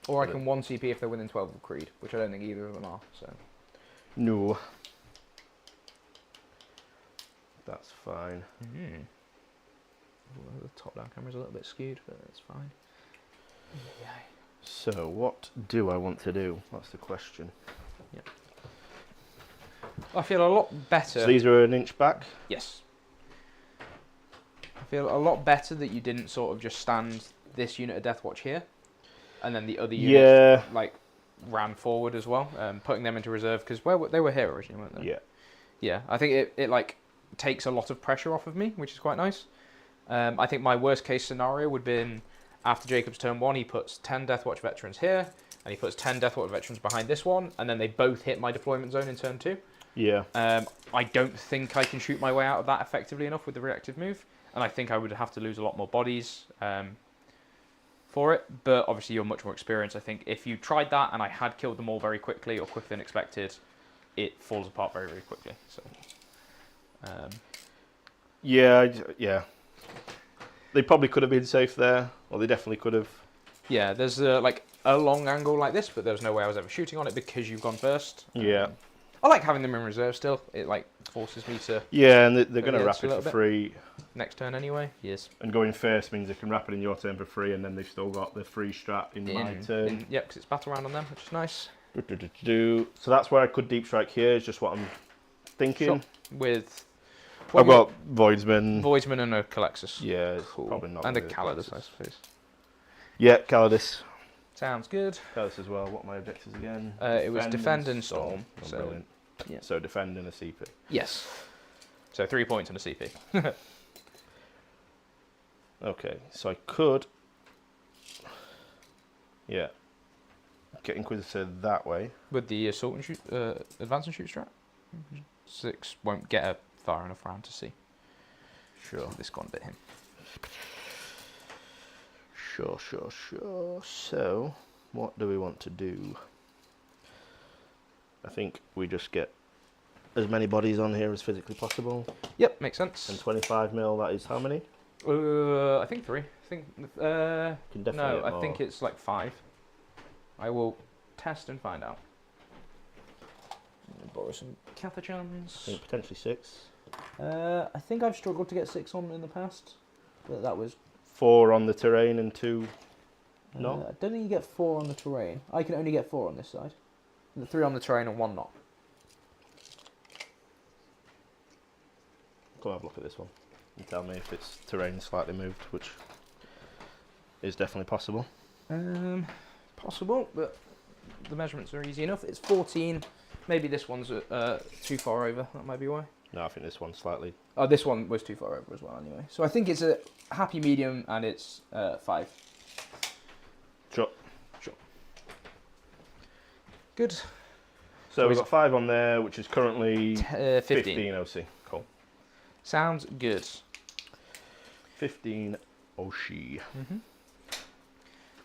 Or I can 1 CP if they're within 12 of Creed, which I don't think either of them are. So. No. That's fine. Mm-hmm. Well, the top-down camera's a little bit skewed, but it's fine. Yeah. So what do I want to do? That's the question. Yeah. I feel a lot better. So these are an inch back? Yes. I feel a lot better that you didn't sort of just stand this unit of Death Watch here, and then the other units like ran forward as well, putting them into reserve, because they were here originally, weren't they? Yeah. Yeah, I think it like takes a lot of pressure off of me, which is quite nice. I think my worst case scenario would have been after Jacob's turn 1, he puts 10 Death Watch veterans here, and he puts 10 Death Watch veterans behind this one, and then they both hit my deployment zone in turn 2. Yeah. I don't think I can shoot my way out of that effectively enough with the reactive move, and I think I would have to lose a lot more bodies for it, but obviously you're much more experienced. I think if you tried that and I had killed them all very quickly or quicker than expected, it falls apart very, very quickly. So, yeah. They probably could have been safe there, or they definitely could have. Yeah, there's like a long angle like this, but there's no way I was ever shooting on it because you've gone first. Yeah. I like having them in reserve still. It like forces me to. Yeah, and they're going to wrap it for free. Next turn anyway. Yes. And going first means they can wrap it in your turn for free, and then they've still got the free strat in my turn. Yep, because it's battle round on them, which is nice. So that's where I could deep strike here. Is just what I'm thinking. Shot with... I've got Voidsman. Voidsman and a Calexis. Yeah, it's Cool. probably not. And a gonna be Calidus, I Calidus. suppose. Yeah, Calidus. Sounds good. Calidus as well. What are my objectives again? It was defend and storm. Oh, So, brilliant. yeah. So defend and a CP. yes. So 3 points and a CP. Okay, so I could... Yeah. Get Inquisitor that way. With the assault and shoot, advance and shoot strat. 6 won't get her far enough round to see. Sure. This gone bit him. Sure. So, what do we want to do? I think we just get as many bodies on here as physically possible. Yep, makes sense. And 25 mil, that is how many? I think 3. I think Can definitely no, get I more. think it's like 5. I will test and find out. Borrow some I Cathachans. think potentially 6. I think I've struggled to get 6 on in the past, but that was 4 on the terrain and 2... No? I don't think you get 4 on the terrain. I can only get 4 on this side. 3 on the terrain and 1 not. Go have a look at this one and tell me if it's terrain slightly moved, which is definitely possible. Possible, but the measurements are easy enough. It's 14. Maybe this one's too far over. That might be why. No, I think this one's slightly... Oh, this one was too far over as well anyway. So I think it's a happy medium and it's 5. Sure. Good. So we've got 5 on there, which is currently 15. OC. Cool. Sounds good. 15 OC.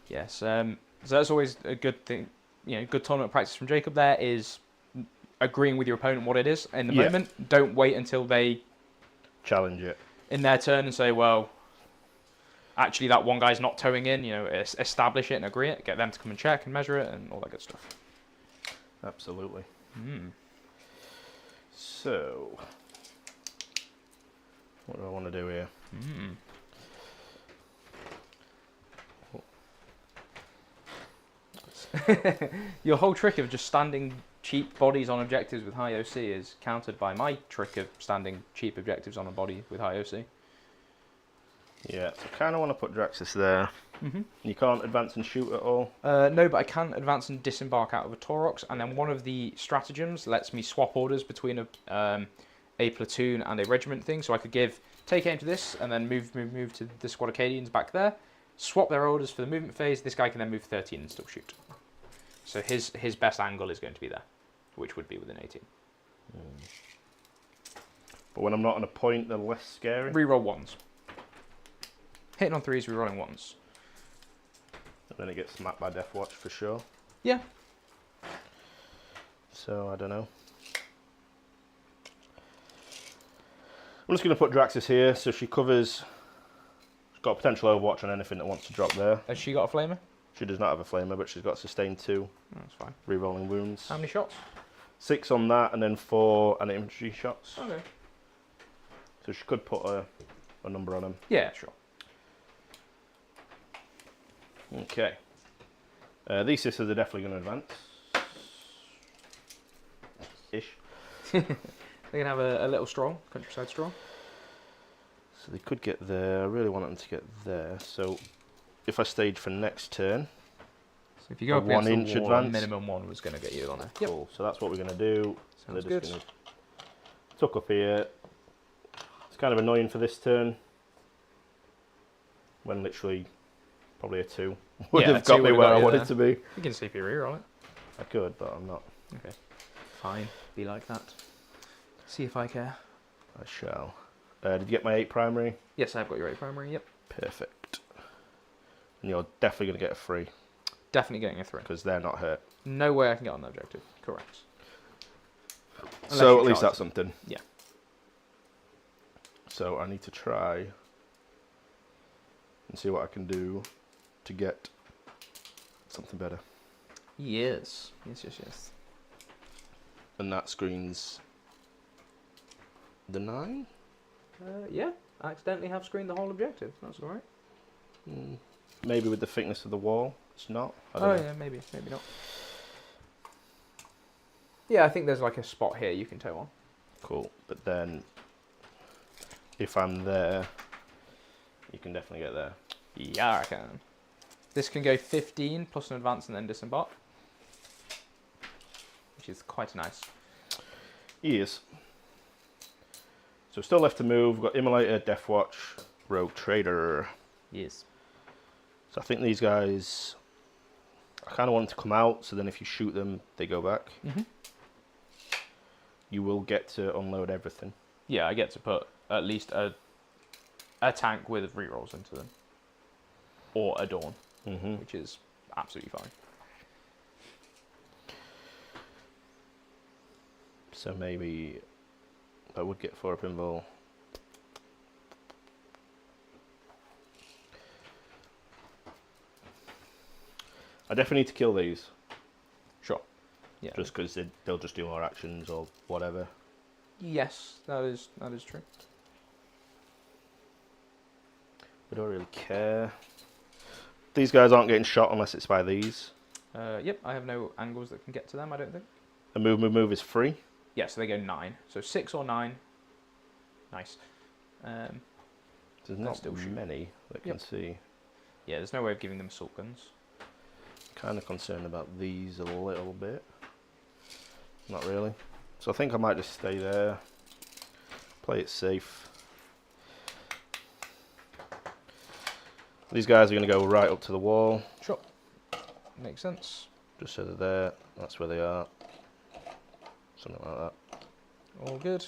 Yes. So that's always a good thing. You know, good tournament practice from Jacob there is agreeing with your opponent what it is in the moment. Don't wait until they Challenge it. in their turn and say, well, actually that one guy's not towing in. You know, establish it and agree it. Get them to come and check and measure it and all that good stuff. Absolutely. So, what do I want to do here? Your whole trick of just standing cheap bodies on objectives with high OC is countered by my trick of standing cheap objectives on a body with high OC. Yeah, so I kind of want to put Draxus there. You can't advance and shoot at all. No, but I can advance and disembark out of a Taurox, and then one of the stratagems lets me swap orders between a platoon and a regiment thing. So I could take aim to this, and then move to the squad Acadians back there, swap their orders for the movement phase. This guy can then move 13 and still shoot. So his best angle is going to be there, which would be within 18. But when I'm not on a point, they're less scary. Reroll 1s. Hitting on 3s, rerolling 1s. And then it gets smacked by Death Watch for sure. Yeah. So, I don't know. I'm just going to put Draxus here, so she covers... She's got a potential Overwatch on anything that wants to drop there. Has she got a flamer? She does not have a flamer, but she's got Sustain 2. That's fine. Rerolling wounds. How many shots? 6 on that, and then 4 anti-infantry shots. Okay. So she could put a number on them. Yeah, sure. Okay. These sisters are definitely going to advance. Ish. They can have a little strong, countryside strong. So they could get there. I really want them to get there. So if I stage for next turn, So if you go a up against 1 inch the wall, advance. minimum 1 was going to get you on there. Cool. So that's what we're going to do. Sounds They're good. just going to tuck up here. It's kind of annoying for this turn. When literally probably a 2 would Yeah, have a got 2 me would've where got I you wanted there. to be. You can CP reroll it. I could, but I'm not. Okay. Fine. Be like that. See if I care. I shall. Did you get my 8 primary? Yes, I've got your 8 primary, yep. Perfect. And you're definitely going to get a 3 Definitely getting a 3. because they're not hurt. No way I can get on the objective. Correct. Unless So you at least try that's something. Yeah. So I need to try and see what I can do to get something better. Yes. Yes. And that screens the 9? Yeah. I accidentally have screened the whole objective. That's alright. Maybe with the thickness of the wall. It's not. I don't Oh know. yeah, maybe not. Yeah, I think there's like a spot here you can tow on. Cool. But then, if I'm there, you can definitely get there. Yeah, I can. This can go 15 plus an advance and then disembark, which is quite nice. He is. So still left to move. We've got Immolator, Deathwatch, Rogue Trader. Yes. So I think these guys, I kind of want them to come out, so then if you shoot them, they go back. Mm-hmm. You will get to unload everything. Yeah, I get to put at least a tank with rerolls into them. Or a Dawn, which is absolutely fine. So maybe I would get 4 pinball. I definitely need to kill these. Sure. Yeah. Just because they'll just do more actions or whatever. Yes, that is true. We don't really care. These guys aren't getting shot unless it's by these. Yep, I have no angles that can get to them, I don't think. The move is free. Yeah, so they go 9. So 6 or 9. Nice. There's not many that can see. Yeah, there's no way of giving them assault guns. Kind of concerned about these a little bit. Not really. So I think I might just stay there. Play it safe. These guys are going to go right up to the wall. Sure. Makes sense. Just so they're there. That's where they are. Something like that. All good.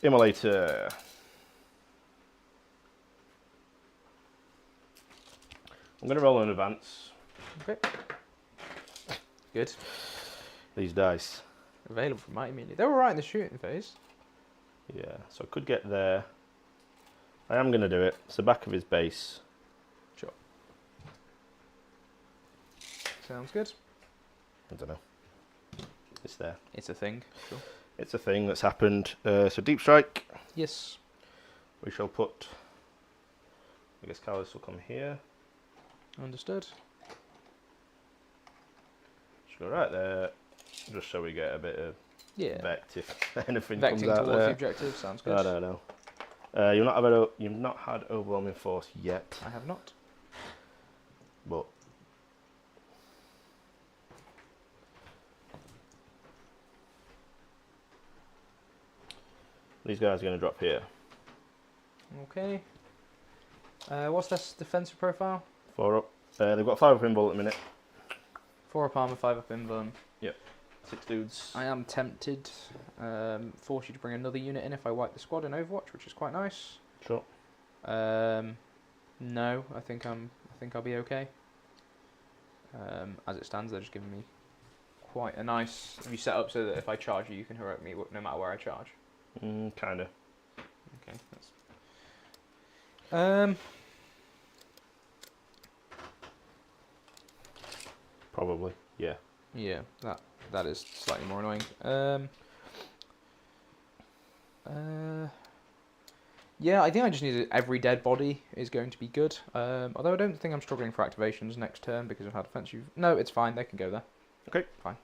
Immolator. I'm going to roll in advance. Okay. Good. These dice. Available for Mighty Melee. They were right in the shooting phase. Yeah, so I could get there. I am going to do it. It's the back of his base. Sure. Sounds good. I don't know. It's there. It's a thing. Sure. It's a thing that's happened. So deep strike. Yes. We shall put. I guess Callus will come here. Understood. Should go right there, just so we get a bit of vect if anything comes Vecting out towards there. the objective sounds good. I don't know. You've not had overwhelming force yet, I have not. but these guys are going to drop here. Okay. What's their defensive profile? 4 up. They've got 5 up in ball at the minute. 4 up armor, 5 up invuln. Yep. 6 dudes. I am tempted. Force you to bring another unit in if I wipe the squad in Overwatch, which is quite nice. Sure. No, I think I'll be okay. As it stands, they're just giving me quite a nice. Have you set up so that if I charge you, you can heroic me no matter where I charge? Kinda. Okay. That's... Probably. Yeah. Yeah, that is slightly more annoying. Yeah, I think I just need every dead body is going to be good. Although I don't think I'm struggling for activations next turn because of how defensive. No, it's fine. They can go there. Okay. Fine.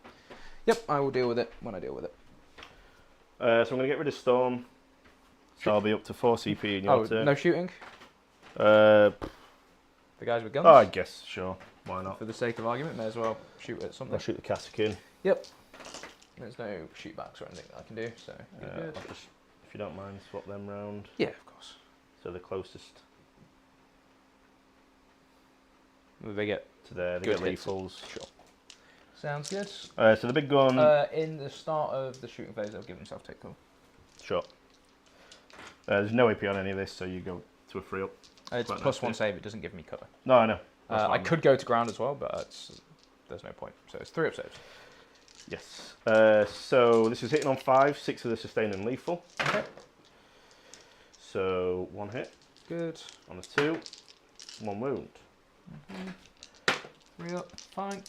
Yep, I will deal with it when I deal with it. So I'm going to get rid of Storm. So I'll be up to 4 CP in your turn. No shooting? The guys with guns? Oh, I guess, sure. Why not? For the sake of argument, may as well shoot at something. I'll shoot the Cassakin. Yep. There's no shootbacks or anything that I can do, so good. I'll just, if you don't mind, swap them round. Yeah, of course. So the closest They get to there, they good get hits. lethals. Sure. Sounds good. So the big gun. In the start of the shooting phase, they'll give themselves take cool. Sure. There's no AP on any of this, so you go to a 3 up. It's Quite plus nice, 1 yeah. save, it doesn't give me cover. No, I know. I could go to ground as well, but there's no point. So it's 3 up saves. Yes. So this is hitting on 5, 6 of the sustain and lethal. Okay. So 1 hit. Good. On a 2, 1 wound. 3 up, fine.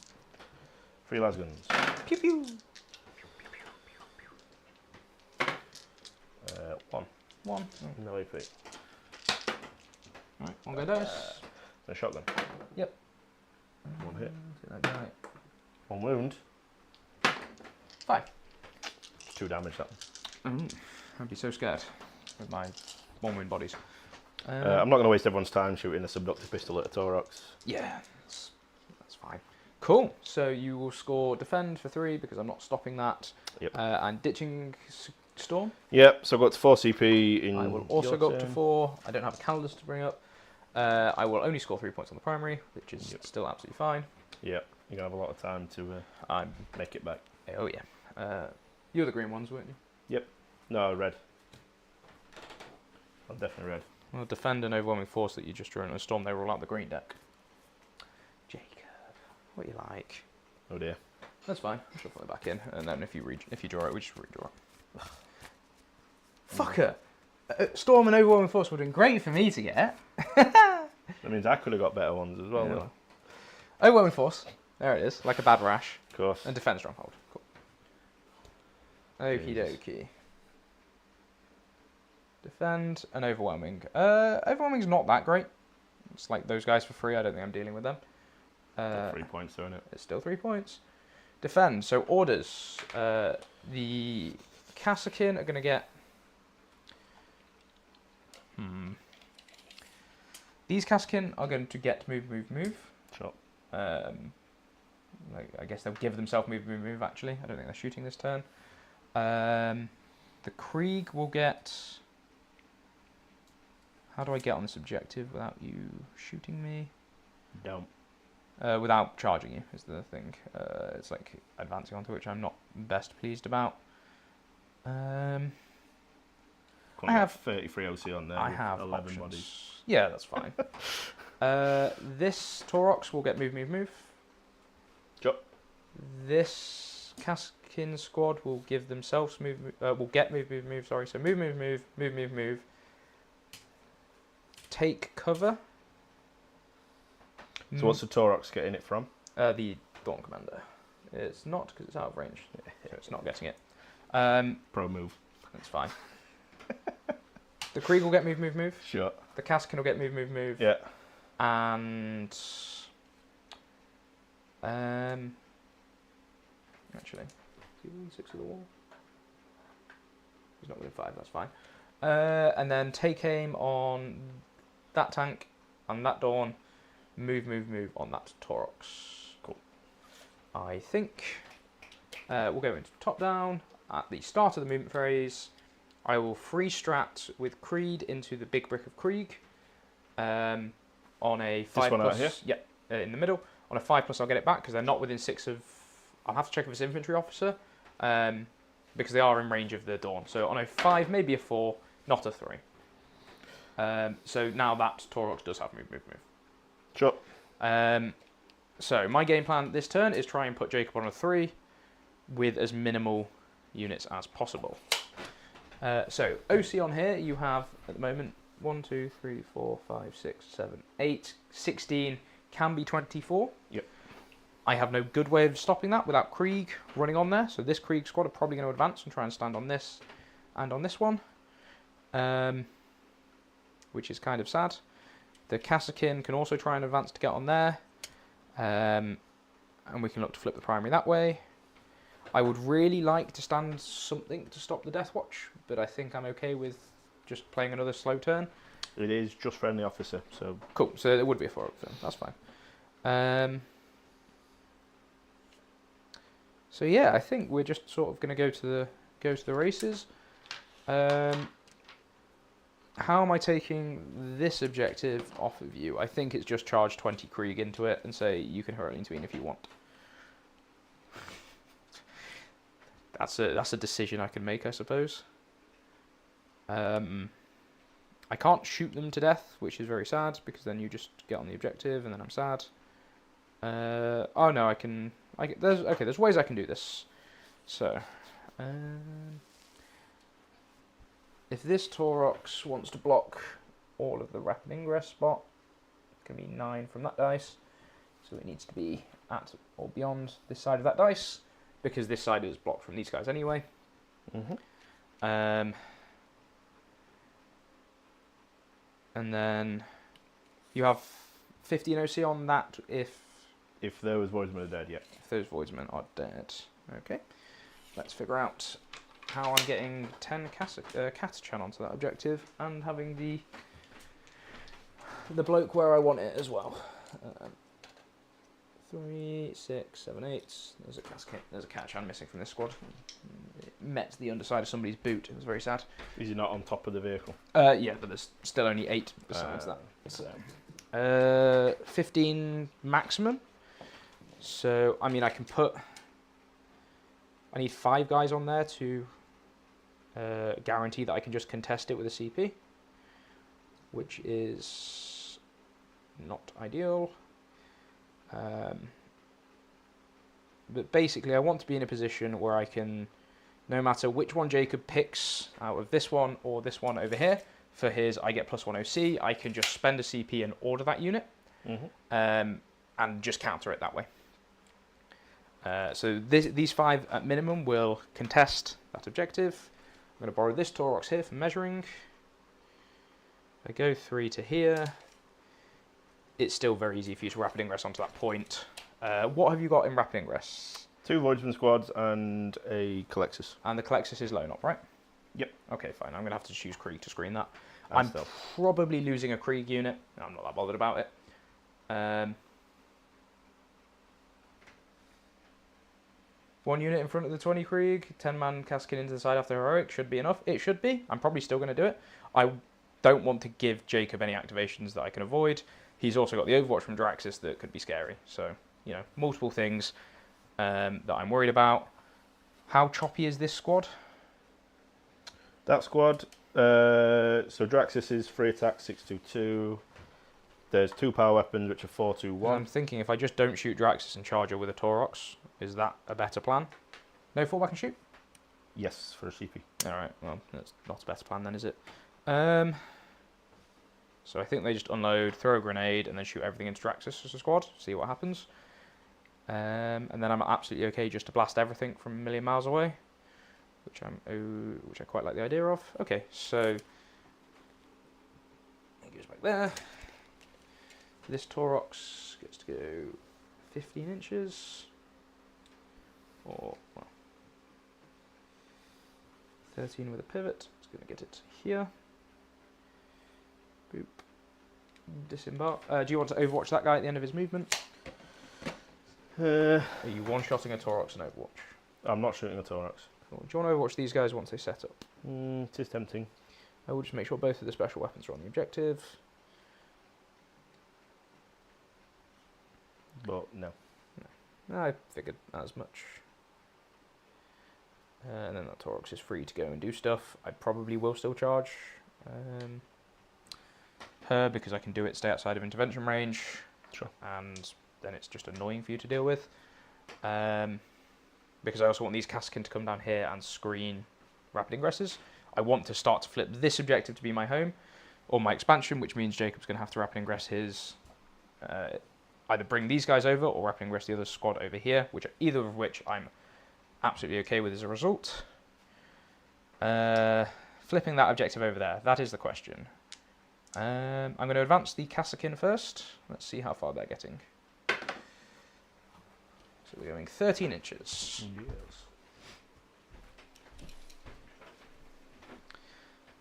3 lasguns. Pew pew. 1. 1. No AP. Right, 1 go dice. A shotgun. Yep. 1 hit. See that guy. 1 wound. 5. 2 damage that one. I'd be so scared with my one-win bodies. I'm not going to waste everyone's time shooting a subductor pistol at a Torox. Yeah, that's fine. Cool. So you will score defend for 3 because I'm not stopping that. Yep. And ditching storm. Yep. So I've got to 4 CP in. I will also your go up to turn. 4. I don't have a calendar to bring up. I will only score 3 points on the primary, which is still absolutely fine. Yep. You're going to have a lot of time to make it back. Oh yeah. You're the green ones, weren't you? Yep. No, red. I'm definitely red. Well, defend an overwhelming force that you just drew in a storm. They roll out the green deck. Jacob, what you like? Oh dear. That's fine. I shall put it back in, and then if you draw it, we just redraw it. Fucker! Storm and overwhelming force would have been great for me to get. That means I could have got better ones as well. Yeah. Though. Overwhelming force. There it is, like a bad rash. Of course. And defend stronghold. Cool. Okie dokie. Defend and overwhelming. Overwhelming's not that great. It's like those guys for free. I don't think I'm dealing with them. 3 points, though, isn't it? It's still 3 points. Defend. So orders. The Kassakin are going to get. These Kassakin are going to get move. Sure. I guess they'll give themselves move. Actually, I don't think they're shooting this turn. The Krieg will get. How do I get on this objective without you shooting me? Don't. Without charging you is the thing. It's like advancing onto which I'm not best pleased about. I have 33 OC on there. I have 11 options. bodies. Yeah, that's fine. This Torox will get move. Sure. This Kaskin squad will give themselves move. Will get move. Sorry, so move. Take cover. So what's the Torox getting it from? The Dawn Commander. It's not because it's out of range, so it's not getting it. Pro move. That's fine. The Krieg will get move. Sure. The Kaskin will get move. Yeah. And actually, is he within 6 of the wall? He's not within 5. That's fine. And then take aim on that tank and that Dawn. Move on that Torox. Cool. I think we'll go into top down at the start of the movement phase. I will free strat with Creed into the big brick of Krieg. On a 5+. This one out here? Yeah, in the middle. On a 5+, I'll get it back because they're not within 6 of. I'll have to check if it's infantry officer, because they are in range of the Dawn. So on a 5, maybe a 4, not a 3. So now that Torox does have move. Sure. So my game plan this turn is try and put Jacob on a 3 with as minimal units as possible. So OC on here, you have at the moment 1, 2, 3, 4, 5, 6, 7, 8, 16, can be 24. Yep. I have no good way of stopping that without Krieg running on there. So this Krieg squad are probably going to advance and try and stand on this and on this one, which is kind of sad. The Kassakin can also try and advance to get on there, and we can look to flip the primary that way. I would really like to stand something to stop the Death Watch, but I think I'm okay with just playing another slow turn. It is just friendly officer, so Cool, so it would be a 4-up turn, that's fine. So yeah, I think we're just sort of going to go to the races. How am I taking this objective off of you? I think it's just charge 20 Krieg into it and say you can hurl intervene if you want. That's a decision I can make, I suppose. I can't shoot them to death, which is very sad because then you just get on the objective and then I'm sad. Oh no, I can. There's ways I can do this. So, if this Torox wants to block all of the rapid ingress spot, it's going to be 9 from that dice. So it needs to be at or beyond this side of that dice, because this side is blocked from these guys anyway. And then you have 15 OC on that if those voidsmen are dead, yeah. If those voidsmen are dead. Okay. Let's figure out how I'm getting 10 Catachan onto that objective and having the bloke where I want it as well. 3, 6, 7, 8. There's a Catachan missing from this squad. It met the underside of somebody's boot. It was very sad. Is he not on top of the vehicle? Yeah, but there's still only 8 besides that. So, 15 maximum. So, I mean, I need 5 guys on there to guarantee that I can just contest it with a CP, which is not ideal. But basically, I want to be in a position where I can, no matter which one Jacob picks out of this one or this one over here, for his I get +1 OC, I can just spend a CP and order that unit, and just counter it that way. So these 5 at minimum will contest that objective. I'm going to borrow this Taurox here for measuring. I go 3 to here. It's still very easy for you to rapid ingress onto that point. What have you got in rapid ingress? 2 Voidsman squads and a Calexis. And the Calexis is lone op, right? Yep. Okay, fine. I'm going to have to choose Krieg to screen that. And I'm stealth. probably losing a Krieg unit. I'm not that bothered about it. 1 unit in front of the 20 Krieg, 10-man casking into the side after heroic should be enough. It should be. I'm probably still going to do it. I don't want to give Jacob any activations that I can avoid. He's also got the Overwatch from Draxus that could be scary. So, you know, multiple things that I'm worried about. How choppy is this squad? That squad, so Draxus is 3 attack, 622. There's 2 power weapons, which are 421. I'm thinking if I just don't shoot Draxus and charge her with a Taurox, is that a better plan? No fallback and shoot? Yes, for a CP. Alright, well, that's not a better plan then, is it? So I think they just unload, throw a grenade, and then shoot everything into Draxus as a squad, see what happens. And then I'm absolutely okay just to blast everything from a million miles away, which I quite like the idea of. Okay, so it goes back there. This Taurox gets to go 15 inches, or well, 13 with a pivot. It's going to get it here. Boop. Disembark. Do you want to overwatch that guy at the end of his movement? Are you one-shotting a Taurox in Overwatch? I'm not shooting a Taurox. Cool. Do you want to overwatch these guys once they set up? It is tempting. I will just make sure both of the special weapons are on the objective. But no. No, I figured as much. And then that Taurox is free to go and do stuff. I probably will still charge her because I can do it, stay outside of intervention range. Sure. And then it's just annoying for you to deal with. Because I also want these Kaskin to come down here and screen rapid ingresses. I want to start to flip this objective to be my home or my expansion, which means Jacob's going to have to rapid ingress his... either bring these guys over or rapid ingress the other squad over here, either of which I'm absolutely okay with as a result. Flipping that objective over there, that is the question. I'm going to advance the Kassakin first. Let's see how far they're getting. So we're going 13 inches. Yes.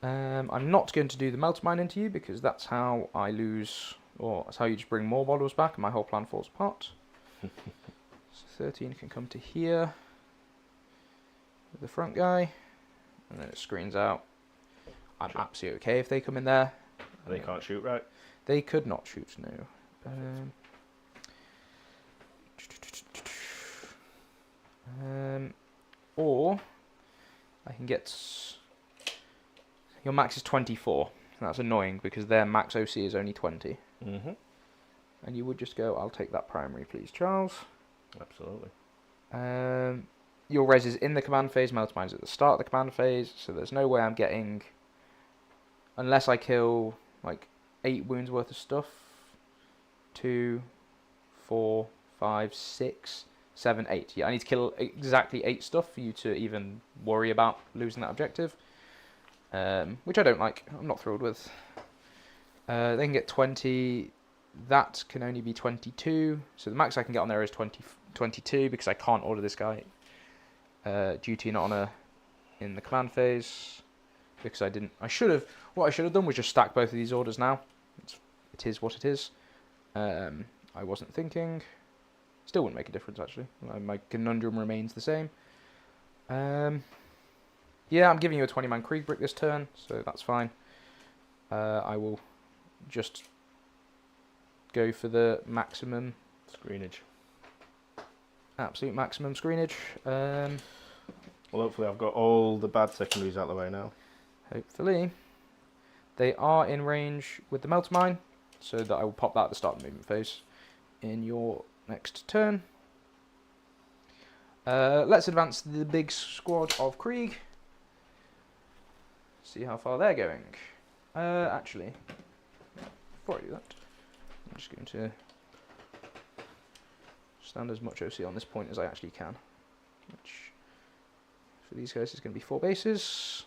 I'm not going to do the melt mine into you because that's how I lose, or that's how you just bring more models back and my whole plan falls apart. So 13 can come to here with the front guy, and then it screens out. I'm absolutely okay if they come in there. They can't shoot, right? They could not shoot, no. Or I can get... Your max is 24. That's annoying because their max OC is only 20. Mm-hmm. And you would just go, I'll take that primary, please, Charles. Absolutely. Your res is in the command phase, melt mine's at the start of the command phase, so there's no way I'm getting... Unless I kill, like, 8 wounds worth of stuff. 2, 4, 5, 6, 7, 8. Yeah, I need to kill exactly 8 stuff for you to even worry about losing that objective. Which I don't like. I'm not thrilled with. They can get 20. That can only be 22. So the max I can get on there is 22 because I can't order this guy due to not on a in the command phase because I didn't. What I should have done was just stack both of these orders now. It is what it is. I wasn't thinking. Still wouldn't make a difference actually. My conundrum remains the same. Yeah, I'm giving you a 20-man Krieg brick this turn, so that's fine. I will just go for the maximum Screenage. Absolute maximum screenage. Well, hopefully I've got all the bad secondaries out of the way now. Hopefully. They are in range with the melter mine, so that I will pop that at the start of the movement phase in your next turn. Let's advance the big squad of Krieg. See how far they're going. Actually, before I do that, I'm just going to stand as much OC on this point as I actually can. Which, for these guys, is going to be 4 bases.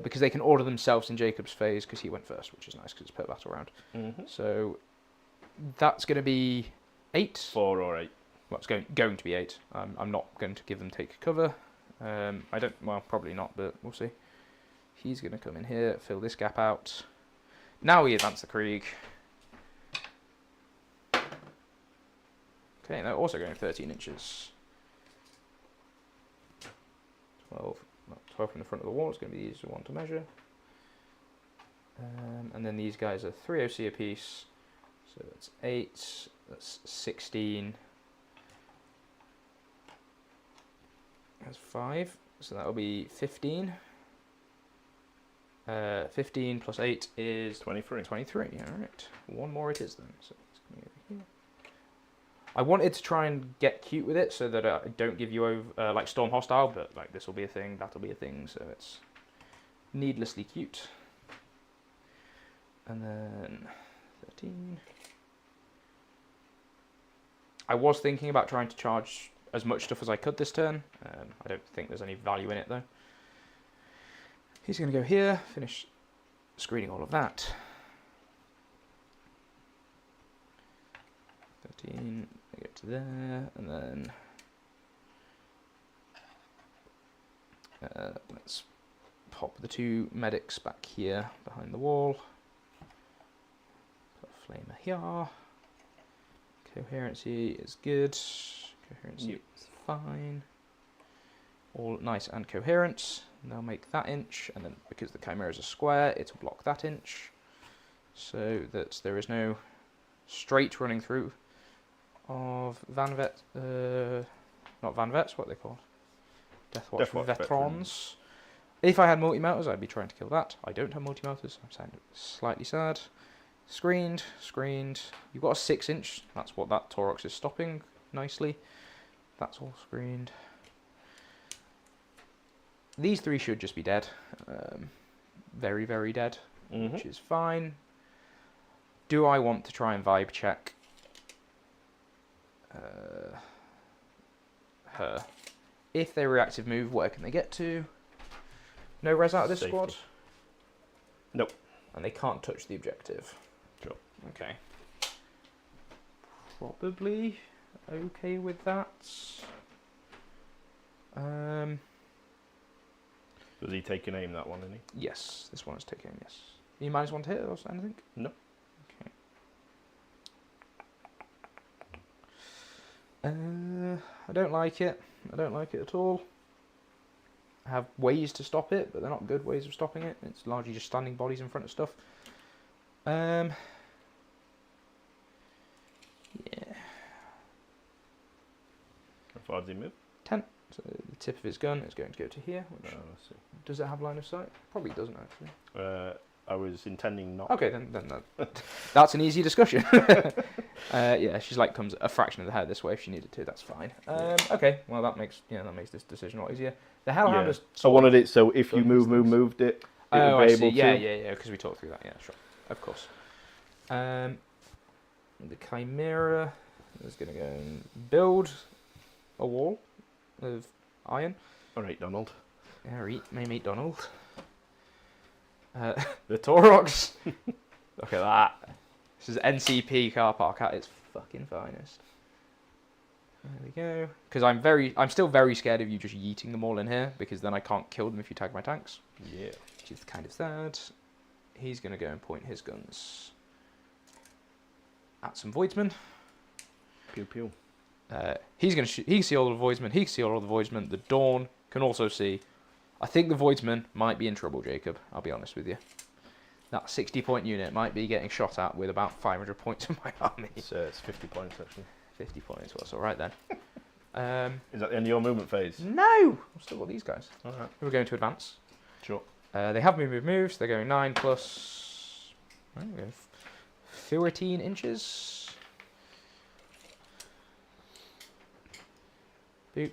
Because they can order themselves in Jacob's phase, because he went first, which is nice, because it's per battle round. So, that's going to be 8. 4 or 8. Well, it's going to be 8. I'm not going to give them take cover. I don't, well, probably not, but we'll see. He's going to come in here, fill this gap out. Now we advance the Krieg. Okay, they're also going 13 inches. 12 from the front of the wall. It's going to be the easiest one to measure. And then these guys are 3 OC apiece. So that's 8, that's 16. That's 5, so that'll be 15. 15 plus 8 is 23. 23, alright. One more it is then. So it's coming over here. I wanted to try and get cute with it so that I don't give you over, like Storm Hostile, but like this will be a thing, that'll be a thing, so it's needlessly cute. And then 13. I was thinking about trying to charge as much stuff as I could this turn. I don't think there's any value in it though. He's going to go here, finish screening all of that. 13, I get to there, and then let's pop the 2 medics back here behind the wall. Put a flamer here. Coherency is good. Coherency is fine. All nice and coherent. Now make that inch, and then because the Chimera is a square, it'll block that inch, so that there is no straight running through of Van Vet, not Van Vets, what are they called? Deathwatch Veterans. If I had multi-melters, I'd be trying to kill that. I don't have multi-melters, I'm sounding slightly sad. Screened, screened. You've got a 6 inch, that's what that Taurox is stopping nicely. That's all screened. These 3 should just be dead. Very, very dead, which is fine. Do I want to try and vibe check her? If they reactive move, where can they get to? No res out of this squad? Nope. And they can't touch the objective? Sure. Okay. Probably okay with that. Does he take an aim, that one, isn't he? Yes, this one is taking, yes. You -1 to hit or anything? No. Okay. I don't like it. I don't like it at all. I have ways to stop it, but they're not good ways of stopping it. It's largely just standing bodies in front of stuff. Yeah. How far does he move? 10. So the tip of his gun is going to go to here. Which I see. Does it have line of sight? Probably doesn't actually. I was intending not. Okay, then that's an easy discussion. Yeah, she's like comes a fraction of the head this way if she needed to. That's fine. Okay, well that makes this decision a lot easier. The Hellhound is. I wanted it so if you moved it. Oh, I see. Yeah. Because we talked through that. Yeah, sure, of course. The Chimera is going to go and build a wall of iron. All right, Donald. Yeah, meet Donald. The Taurox. Look at that. This is NCP car park at its fucking finest. There we go. Because I'm still very scared of you just yeeting them all in here, because then I can't kill them if you tag my tanks. Yeah. Which is kind of sad. He's going to go and point his guns at some voidsmen. Pew pew. He's going to shoot. He can see all the voidsmen. He can see all the voidsmen. The Dawn can also see. I think the voidsman might be in trouble, Jacob. I'll be honest with you. That 60-point unit might be getting shot at with about 500 points in my army. It's 50 points actually. 50 points. Well, that's all right then. Is that the end of your movement phase? No, I've still got these guys. All right. Who are going to advance. Sure. They have moves. They're going 9 plus 13 inches. Boop.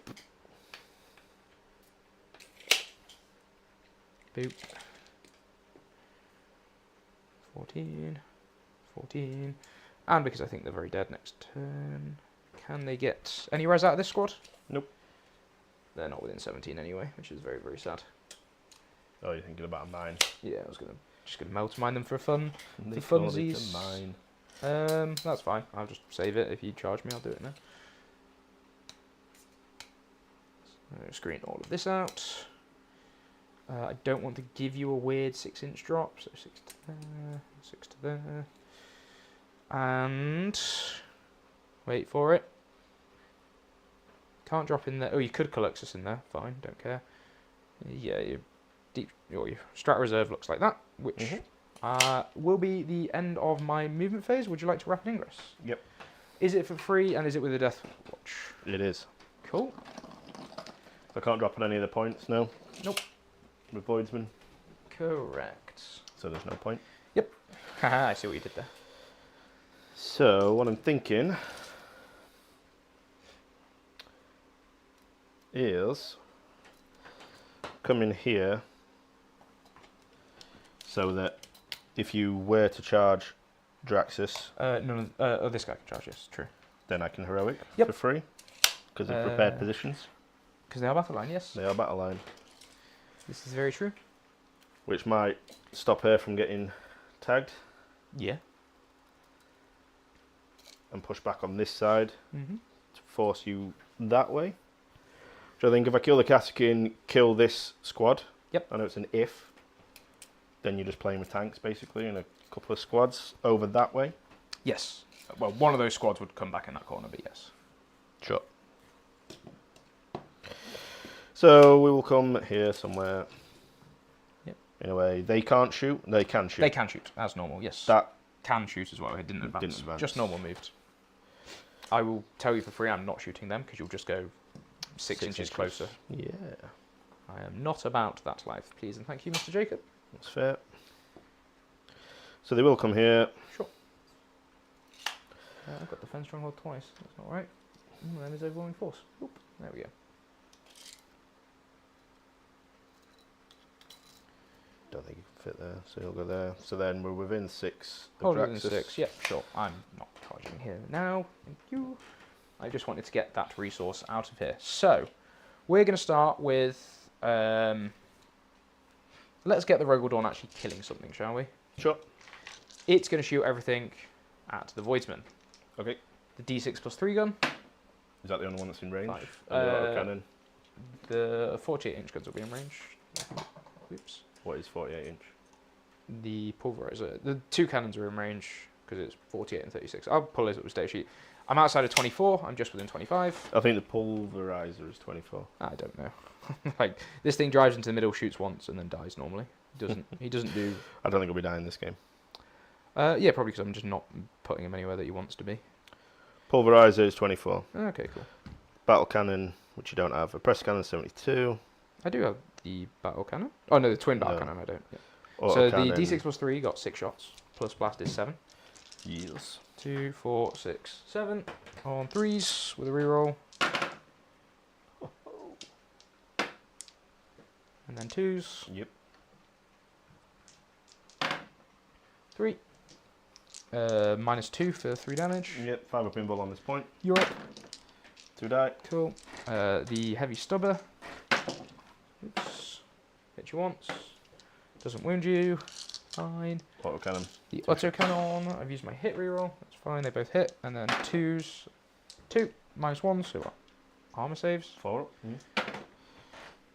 Boop. 14. And because I think they're very dead next turn, can they get any res out of this squad? Nope. They're not within 17 anyway, which is very, very sad. Oh, you're thinking about a mine? Yeah, I was just gonna melt mine them for fun. They For call it a funsies. mine. That's fine. I'll just save it. If you charge me, I'll do it now. So, screen all of this out. I don't want to give you a weird 6-inch drop, so 6 to there, 6 to there. And wait for it. Can't drop in there. Oh, you could Calyxus in there. Fine, don't care. Yeah, your strat reserve looks like that, which will be the end of my movement phase. Would you like to rapid ingress? Yep. Is it for free and is it with a death watch? It is. Cool. I can't drop on any of the points, no? Nope. With Voidsman, Correct. so there's no point. Yep. Haha, I see what you did there. So, what I'm thinking is come in here so that if you were to charge Draxus, This guy can charge, yes, true. then I can heroic Yep. for free because of prepared positions. Because they are battle line, yes. They are battle line, This is very true. which might stop her from getting tagged Yeah. and push back on this side Mm-hmm. to force you that way. Which I think if I kill the Kassakin, kill this squad. Yep. I know it's an if. Then you're just playing with tanks basically and a couple of squads over that way. Yes. Well, one of those squads would come back in that corner, but yes. Sure. So we will come here somewhere. Yep. In a way, they can't shoot. They can shoot. They can shoot, as normal, yes. That Can shoot as well, it didn't advance. Didn't advance. Just normal moved. I will tell you for free I'm not shooting them, because you'll just go 6 inches closer. Yeah, I am not about that life, please and thank you, Mr. Jacob. that's fair. So they will come here. Sure. I've got defense stronghold twice, that's not right. That is overwhelming force. Oop. There we go. Don't think you can fit there, so you'll go there. So then we're within 6 of Hold it in Draxus. 6, yep, sure. I'm not charging here now, thank you. I just wanted to get that resource out of here. So, we're going to start with... let's get the Rogal Dawn actually killing something, shall we? Sure. It's going to shoot everything at the Voidsman. Okay. The D6 plus 3 gun. Is that the only one that's in range? 5. And the autocannon. The 48-inch guns will be in range. Oops. What is 48 inch? The pulverizer. The 2 cannons are in range because it's 48 and 36. I'll pull it up with data sheet. I'm outside of 24. I'm just within 25. I think the pulverizer is 24. I don't know. Like this thing drives into the middle, shoots once, and then dies normally. He doesn't do. I don't think he'll be dying this game. Yeah, probably because I'm just not putting him anywhere that he wants to be. Pulverizer is 24. Okay, cool. Battle cannon, which you don't have. A press cannon 72. I do have the battle cannon. Oh no, the twin battle No. cannon. I don't. Yeah. Auto So cannon. the D6 plus 3 got 6 shots. Plus blast is 7. Yes. 2, 4, 6, 7 on 3s with a reroll. And then 2s. Yep. 3. -2 for 3 damage. Yep. 5 up invul on this point. You're up. 2 die. Cool. The heavy stubber. Oops. Hit you once. Doesn't wound you. Fine. Auto cannon. The auto cannon. I've used my hit reroll. That's fine. They both hit. And then 2s. 2. -1, so armor saves. 4 up.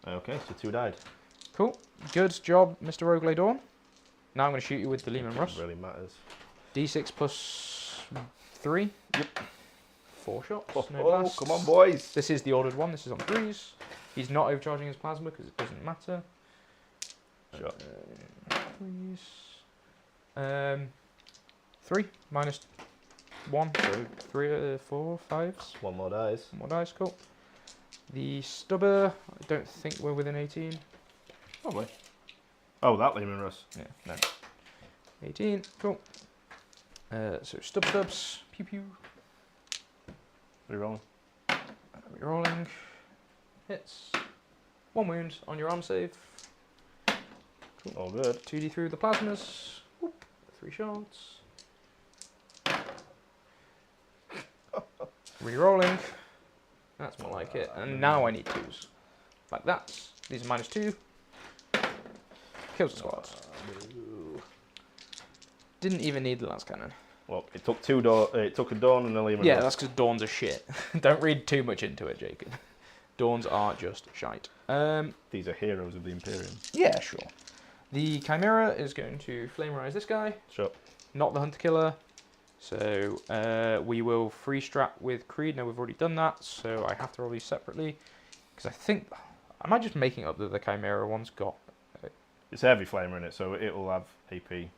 Okay, so 2 died. Cool. Good job, Mr. Roguelay Dawn. Now I'm going to shoot you with the Lehman Russ. Really matters. D6 plus 3. Yep. 4 shots. Oh, No blasts. come on, boys. This is the ordered one. This is on 3s. He's not overcharging his plasma because it doesn't matter. Shot. 3s. 3 -1, so 3, 4, 5s. 1 more dies. 1 more dice, cool. The stubber, I don't think we're within 18. Probably. Oh, that Lehman Russ. Yeah, no. 18, cool. So stubs, pew pew. Rerolling. Rerolling. Hits. 1 wound on your arm save. Cool. All good. 2d3 with the plasmas. Whoop. 3 shots. Rerolling. That's more like it. And now I need 2s. Like that. These are -2. Kills the squad. Didn't even need the lance cannon. Well, it took it took a Dawn and a Lehman Yeah, Russ. that's because Dawns are shit. Don't read too much into it, Jacob. Dawns are just shite. These are heroes of the Imperium. Yeah, sure. The Chimera is going to flame rise this guy. Sure. Not the Hunter Killer. So we will free strap with Creed. No, we've already done that, so I have to roll these separately. Because I think... Am I just making up that the Chimera one's got... It's a heavy flamer in it, so it'll have AP.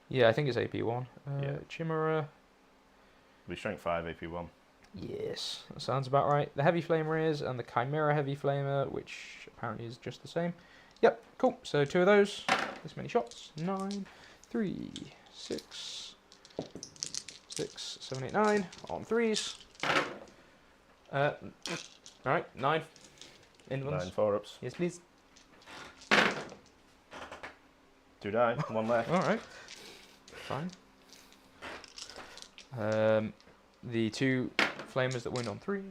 Yeah, I think it's AP1. Yeah. Chimera... It'll be strength 5, AP1. Yes, that sounds about right. The Heavy Flamer is, and the Chimera Heavy Flamer, which apparently is just the same. Yep, cool. So 2 of those. This many shots. 9, 3, 6, 6, 7, 8, 9. On 3s. Alright, 9. In ones. 9 4-ups. Yes, please. 2 die. 1 left. Alright. Fine. The 2 flamers that win on 3s.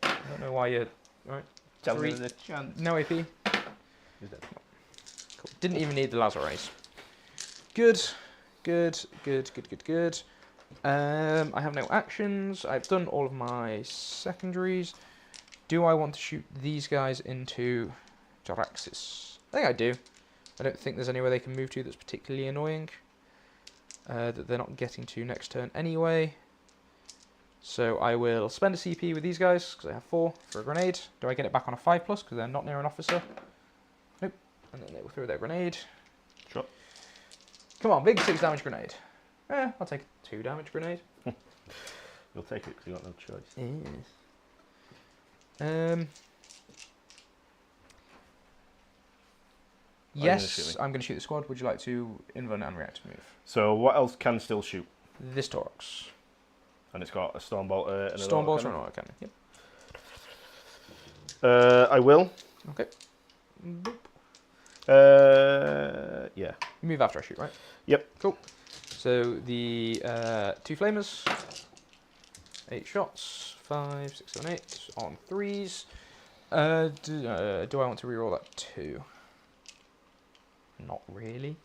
I don't know why you're... Alright. Tell me 3. there's a chance. No AP. He's dead. Cool. Didn't even need the laser rays. Good. Good, good, good, good, good. I have no actions. I've done all of my secondaries. Do I want to shoot these guys into Jaraxxus? I think I do. I don't think there's anywhere they can move to that's particularly annoying. That they're not getting to next turn anyway. So I will spend a CP with these guys, because I have 4 for a grenade. Do I get it back on a 5+, because they're not near an officer? Nope. And then they will throw their grenade. Sure. Come on, big 6 damage grenade. I'll take a 2 damage grenade. You'll take it because you've got no choice. Yes, I'm going to shoot the squad. Would you like to invuln and reactive move? So what else can still shoot? This Torox. And it's got a Stormbolter and Stormbolter and auto cannon. Yep. I will. Okay. Boop. Yeah. You move after I shoot, right? Yep. Cool. So the 2 flamers. 8 shots. 5, 6, 7, 8 on 3s. Do I want to reroll that 2? Not really.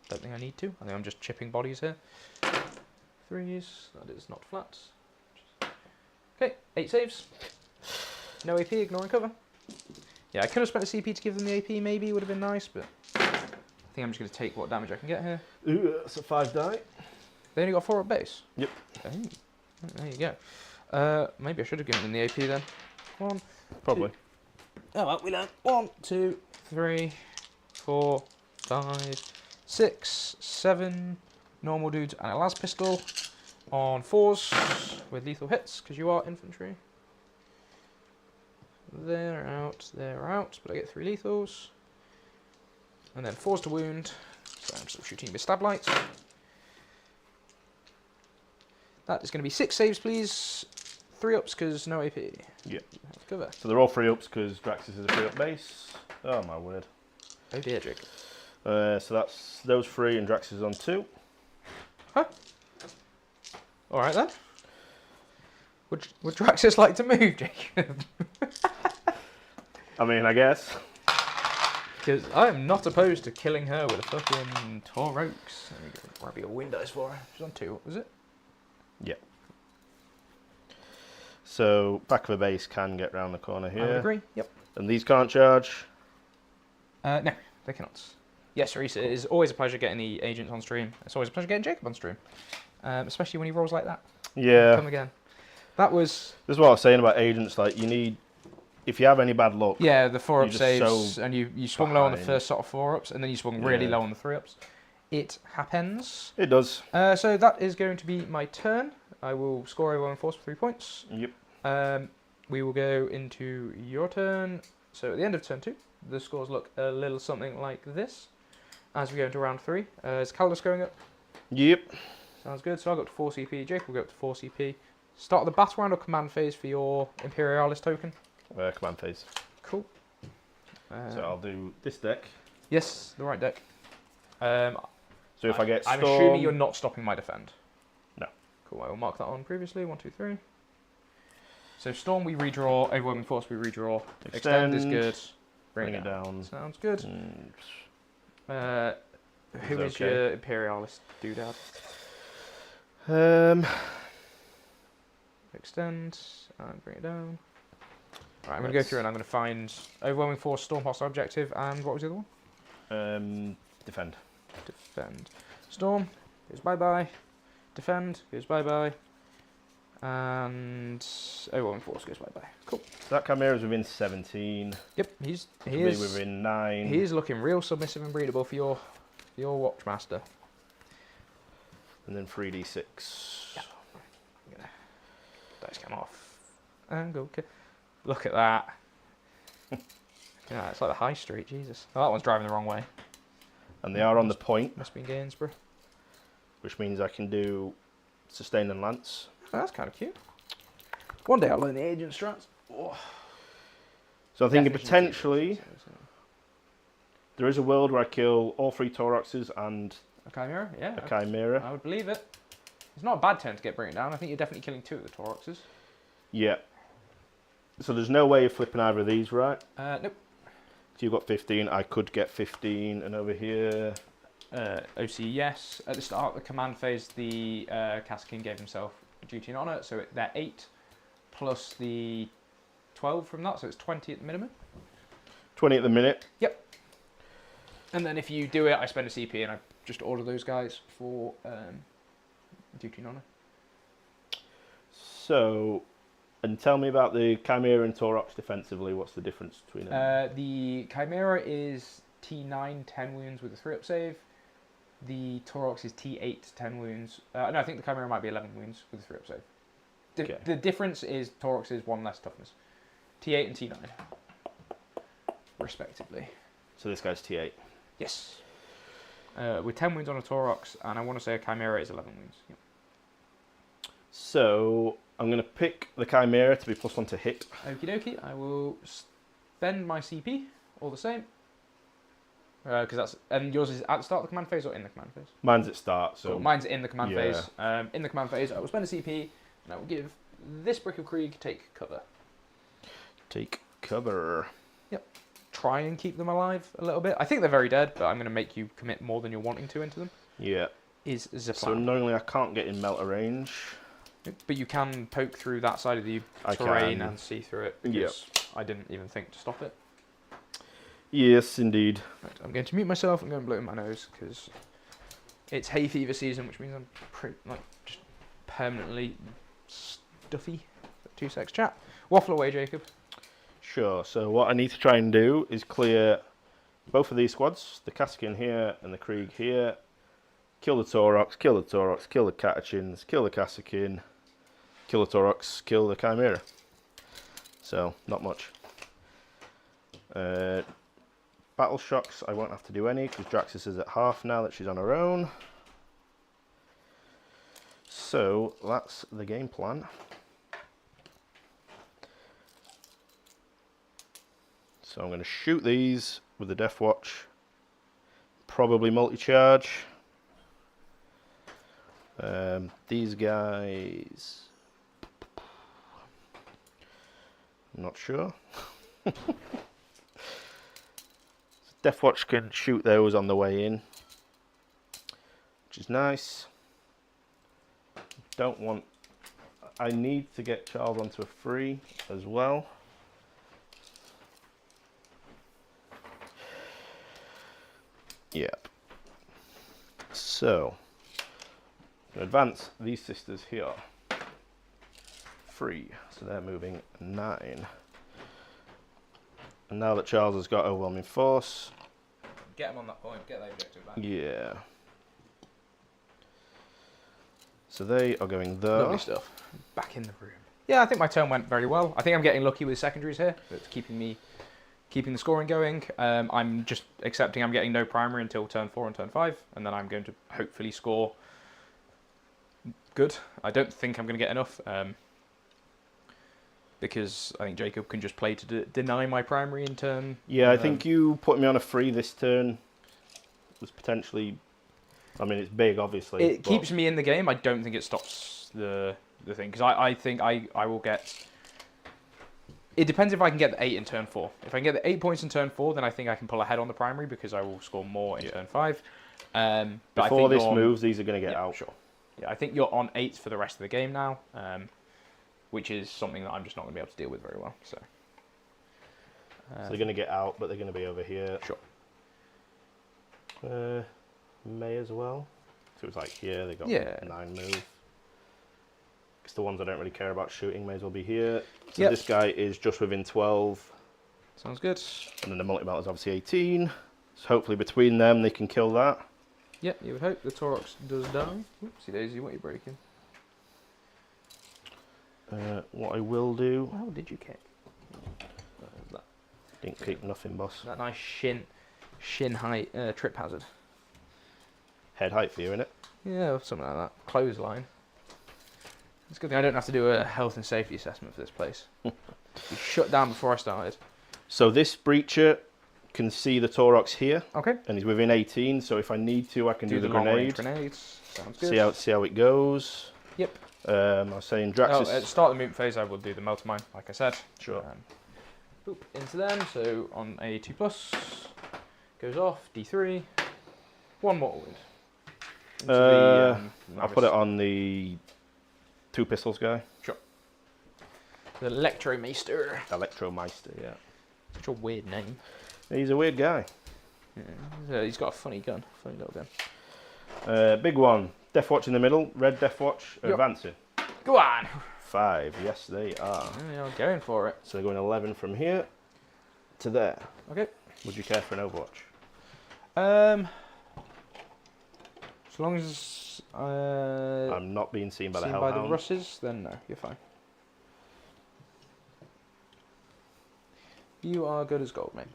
Don't think I need to. I think I'm just chipping bodies here. 3s. That is not flat. Okay, 8 saves. No AP, ignoring cover. Yeah, I could have spent a CP to give them the AP, maybe. Would have been nice, but I think I'm just going to take what damage I can get here. Ooh, that's a 5 die. They only got 4 at base? Yep. Oh, there you go. Maybe I should have given them the AP then. 1, Probably. 2. Oh, well, we learned. 1, 2, 3, 4, 5, 6, 7 normal dudes and a las pistol on 4s with lethal hits, because you are infantry. They're out, but I get 3 lethals. And then 4s to wound, so I'm still shooting with stab lights. That is going to be 6 saves, please. 3 ups, because no AP. Yeah. Cover. So they're all 3 ups because Draxus is a 3 up base. Oh my word. Oh dear, Jake. So that's those 3 and Draxus is on 2. Huh? Alright then. Would Draxus like to move, Jacob? I mean, I guess. Because I am not opposed to killing her with a fucking Torox. Let me grab your wind dice for her. She's on 2, was it? Yeah. So back of a base can get round the corner I would here. agree. Yep. And these can't charge. No, they cannot. Yes, Reese, it is always a pleasure getting the agents on stream. It's always a pleasure getting Jacob on stream, especially when he rolls like that. Yeah. Come again. That was. This is what I was saying about agents. Like, you need, if you have any bad luck. Yeah, the 4-up just saves, so and you swung low on the behind. first sort of 4-ups, and then you swung really Yeah. low on the 3-ups. It happens. It does. So that is going to be my turn. I will score over on force for 3 points. Yep. We will go into your turn. So at the end of turn 2, the scores look a little something like this. As we go into round 3, is Caldas going up? Yep. Sounds good. So I'll go up to 4 CP. Jake will go up to 4 CP. Start of the battle round or command phase for your Imperialis token? Command phase. Cool. So I'll do this deck. Yes, the right deck. So if I get I'm Storm... assuming you're not stopping my defend. No. Cool, I will mark that on previously. 1, 2, 3. So Storm we redraw, Overwhelming Force we redraw. Extend is good. Bring it down. Sounds good. Who is okay. your Imperialist doodad? Extend and bring it down. Right, I'm going to go through and I'm going to find Overwhelming Force, Storm Hostile Objective, and what was the other one? Defend. Defend. Storm goes bye-bye. Defend goes bye-bye. And Overwhelming Force goes bye-bye. Cool. So that Chimera's within 17. Yep, he Be is within 9. He is looking real submissive and breedable for your Watchmaster. And then 3d6. Yeah. I'm gonna dice come off and go. Okay. Look at that. Yeah, it's like the high street. Jesus. Oh, that one's driving the wrong way. And they are on the point, Must be in Gainsborough. which means I can do Sustain and Lance. Oh, that's kind of cute. One day I'll learn the agent strats. Oh. So I'm thinking Definition potentially so. there is a world where I kill all 3 Tauroxes and A Chimera? Yeah. a Chimera. I would believe it. It's not a bad turn to get bring it down. I think you're definitely killing 2 of the Tauroxes. Yeah. So there's no way of flipping either of these, right? Nope. So you've got 15. I could get 15, and over here. OC, yes. At the start of the command phase, the Kassakin gave himself a duty and honour, so they're 8 plus the 12 from that, so it's 20 at the minimum. 20 at the minute. Yep. And then if you do it, I spend a CP and I just order those guys for duty and honour. So, and tell me about the Chimera and Taurox defensively. What's the difference between them? The Chimera is T9, 10 wounds with a 3-up save. The Taurox is T8, 10 wounds. No, I think the Chimera might be 11 wounds with a 3-up save. Okay. The difference is Taurox is 1 less toughness. T8 and T9, respectively. So this guy's T8. Yes. With 10 wounds on a Taurox, and I want to say a Chimera is 11 wounds. Yep. So I'm going to pick the Chimera to be +1 to hit. Okie dokie, I will spend my CP, all the same. Because that's, and yours is at the start of the command phase or in the command phase? Mine's at start, so... Cool. Mine's in the command Yeah. phase. In the command phase, I will spend a CP, and I will give this Brick of Krieg take cover. Take cover. Try and keep them alive a little bit. I think they're very dead, but I'm going to make you commit more than you're wanting to into them. Yeah. Is the So plan. normally I can't get in melter range. But you can poke through that side of the I terrain can. and see through it, because I didn't even think to stop it. Yes, indeed. Right, I'm going to mute myself and go and blow in my nose, because it's hay fever season, which means I'm just permanently stuffy. 2 secs chat. Waffle away, Jacob. Sure, so what I need to try and do is clear both of these squads, the Kassakin here and the Krieg here, kill the Taurox, kill the Taurox, kill the Catachins, kill the Kassakin, kill the Taurox, kill the Chimera. So, not much. Battle Shocks, I won't have to do any because Draxus is at half now that she's on her own. So, that's the game plan. So I'm going to shoot these with the Death Watch, probably multi-charge. These guys, I'm not sure. Death Watch can shoot those on the way in, which is nice. Don't want I need to get Charles onto a free as well. Yep. So, advance these sisters here. 3, so they're moving 9. And now that Charles has got overwhelming force, Get him on that point. Get that objective back. yeah. So they are going there. Lovely stuff. Back in the room. Yeah, I think my turn went very well. I think I'm getting lucky with secondaries here. It's keeping the scoring going. I'm just accepting I'm getting no primary until turn 4 and turn 5, and then I'm going to hopefully score good. I don't think I'm going to get enough, because I think Jacob can just play to deny my primary in turn. Yeah, I think you put me on a free this turn was potentially... I mean, it's big, obviously. It keeps me in the game. I don't think it stops the thing, because I think I will get... It depends if I can get the 8 in turn 4. If I can get the 8 points in turn 4, then I think I can pull ahead on the primary, because I will score more in turn 5. But before this moves, these are going to get out. Sure. Yeah, I think you're on 8 for the rest of the game now, which is something that I'm just not going to be able to deal with very well. So they're going to get out, but they're going to be over here. Sure. May as well. So it's like here, they got 9 move. Because the ones I don't really care about shooting may as well be here. So this guy is just within 12. Sounds good. And then the multi-melt is obviously 18. So hopefully between them they can kill that. Yep, you would hope. The Taurox does die. Oopsie daisy, what are you breaking? What I will do... How did you kick? That? Didn't kick nothing, boss. That nice shin height trip hazard. Head height for you, innit? Yeah, something like that. Clothesline. It's a good thing I don't have to do a health and safety assessment for this place. You shut down before I started. So this breacher can see the Taurox here. Okay. And he's within 18, so if I need to, I can do the long-range grenade. grenades. Sounds good. See how it goes. Yep. I was saying Draxus... at the start of the movement phase, I will do the melter mine, like I said. Sure. Boop, into them, so on a 2+, goes off, D3, 1 mortal wound. I'll put it on the 2 pistols guy. Sure. The Electromeister. Electromeister, yeah. Such a weird name. He's a weird guy. Yeah. He's got a funny gun, funny little gun. Big one. Death Watch in the middle. Red Death Watch advancing. Go on! 5, yes they are. They are going for it. So they're going 11 from here to there. Okay. Would you care for an Overwatch? As long as I'm not being seen by the Hellhound. By the Russes, then no, you're fine. You are good as gold, mate.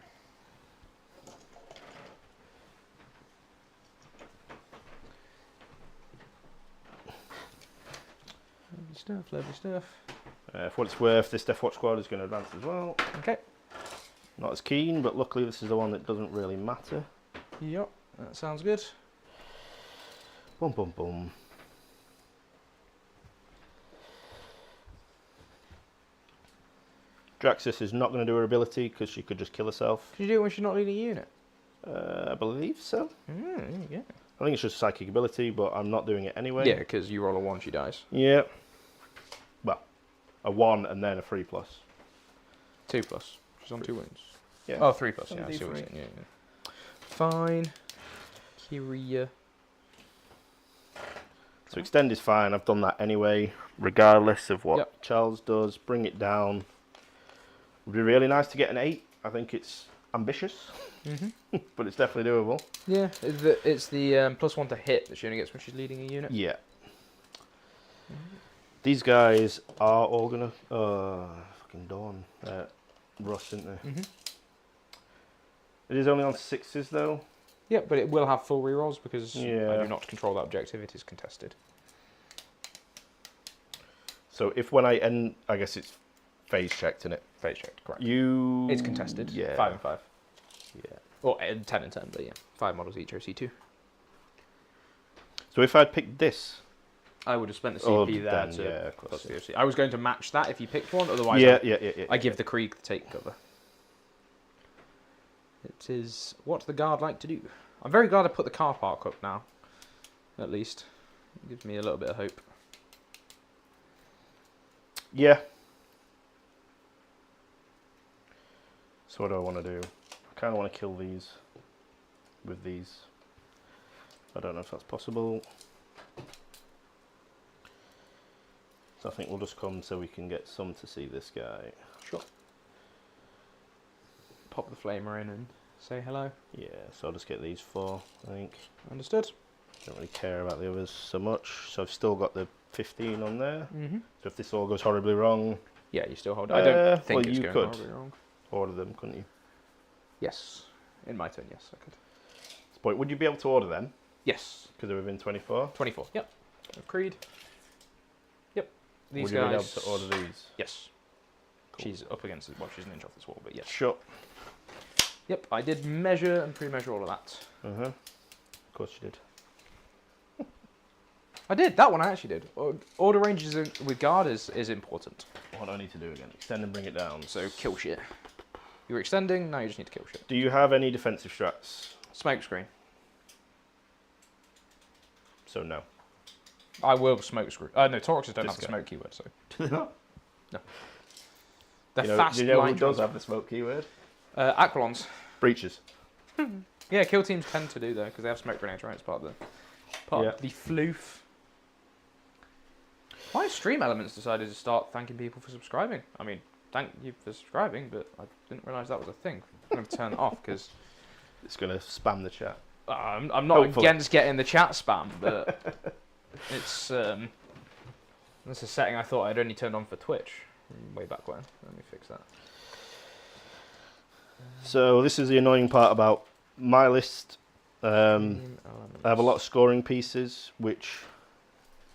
Lovely stuff. For what it's worth, this Death Watch squad is going to advance as well. Okay. Not as keen, but luckily this is the one that doesn't really matter. Yep, that sounds good. Boom, boom, boom. Draxus is not going to do her ability because she could just kill herself. Can you do it when she's not leading a unit? I believe so. Yeah. I think it's just psychic ability, but I'm not doing it anyway. Yeah, because you roll a 1, she dies. Yeah. Well, a 1 and then a 3+. 2+. She's on 2 wounds. Yeah. Oh, 3+. Yeah, I D3. see what you're saying. Yeah. Fine. Kyria. So extend is fine. I've done that anyway, regardless of what Charles does. Bring it down. Would be really nice to get an 8. I think it's ambitious, but it's definitely doable. Yeah, it's the +1 to hit that she only gets when she's leading a unit. Yeah. These guys are all gonna fucking dawn. Rush, isn't they? It is only on 6s though. Yeah, but it will have full rerolls because I Yeah. do not control that objective. It is contested. So if when I end, I guess it's phase checked, innit? Phase checked, correct. It's contested. Yeah. 5 and 5. Yeah. Or 10 and 10, but yeah. 5 models each OC2. So if I'd picked this, I would have spent the CP there then, to yeah, of course, plus the OC. I was going to match that if you picked one, otherwise yeah. I give the Krieg the take cover. It is what the guard like to do. I'm very glad I put the car park up now, at least. It gives me a little bit of hope. Yeah. So what do I want to do? I kind of want to kill these with these. I don't know if that's possible. So I think we'll just come so we can get some to see this guy. Sure. Pop the flamer in and say hello. Yeah, so I'll just get these 4, I think. Understood. Don't really care about the others so much. So I've still got the 15 on there. Mm-hmm. So if this all goes horribly wrong, Yeah, you still hold. I don't think well, it's you going could. horribly wrong. order them, couldn't you? Yes. In my turn, yes, I could. But would you be able to order them? Yes. Because they're within 24? 24. Yep. Creed. Yep. These would guys. you be able to order these? Yes. Cool. She's up against it. Well, she's an inch off this wall, but yes. Sure. Yep, I did measure and pre-measure all of that. Uh-huh. Of course you did. I did. That one I actually did. Order ranges with guard is important. What do I need to do again? Extend and bring it down. So kill shit. You were extending, now you just need to kill shit. Do you have any defensive strats? Smoke screen. So no. I will smoke screen. No, Tauruxes don't This have the guy. smoke keyword, so. Do they not? No. They're Do fast you know line who does trans- have the smoke keyword? Aquilons. Breaches. Yeah, kill teams tend to do though, because they have smoke grenades, right? It's part of the floof. Why have Stream Elements decided to start thanking people for subscribing? I mean, thank you for subscribing, but I didn't realise that was a thing. I'm going to turn it off because It's going to spam the chat. I'm not Hopefully. against getting the chat spam, but it's that's a setting I thought I'd only turned on for Twitch way back when. Let me fix that. So this is the annoying part about my list. I have a lot of scoring pieces, which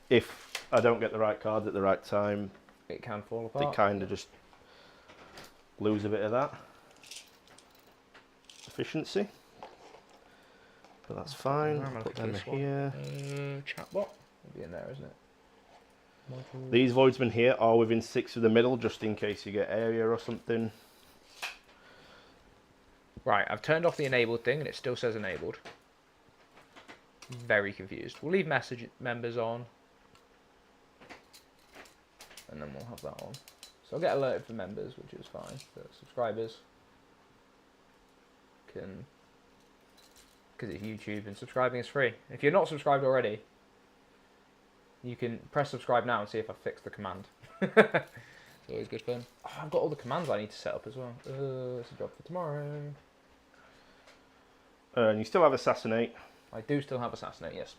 if I don't get the right cards at the right time, It can fall they apart. kind of just lose a bit of that efficiency. But that's fine. I'm gonna Put pick them this one. here. Chatbot will be in there, isn't it? These voidsmen here are within 6 of the middle, just in case you get area or something. Right, I've turned off the enabled thing and it still says enabled. Very confused. We'll leave message members on. And then we'll have that on. So I'll get alerted for members, which is fine. But subscribers can... Because it's YouTube and subscribing is free. If you're not subscribed already, you can press subscribe now and see if I fixed the command. It's always good fun. Oh, I've got all the commands I need to set up as well. It's a job for tomorrow. And you still have Assassinate, I do still have Assassinate, yes.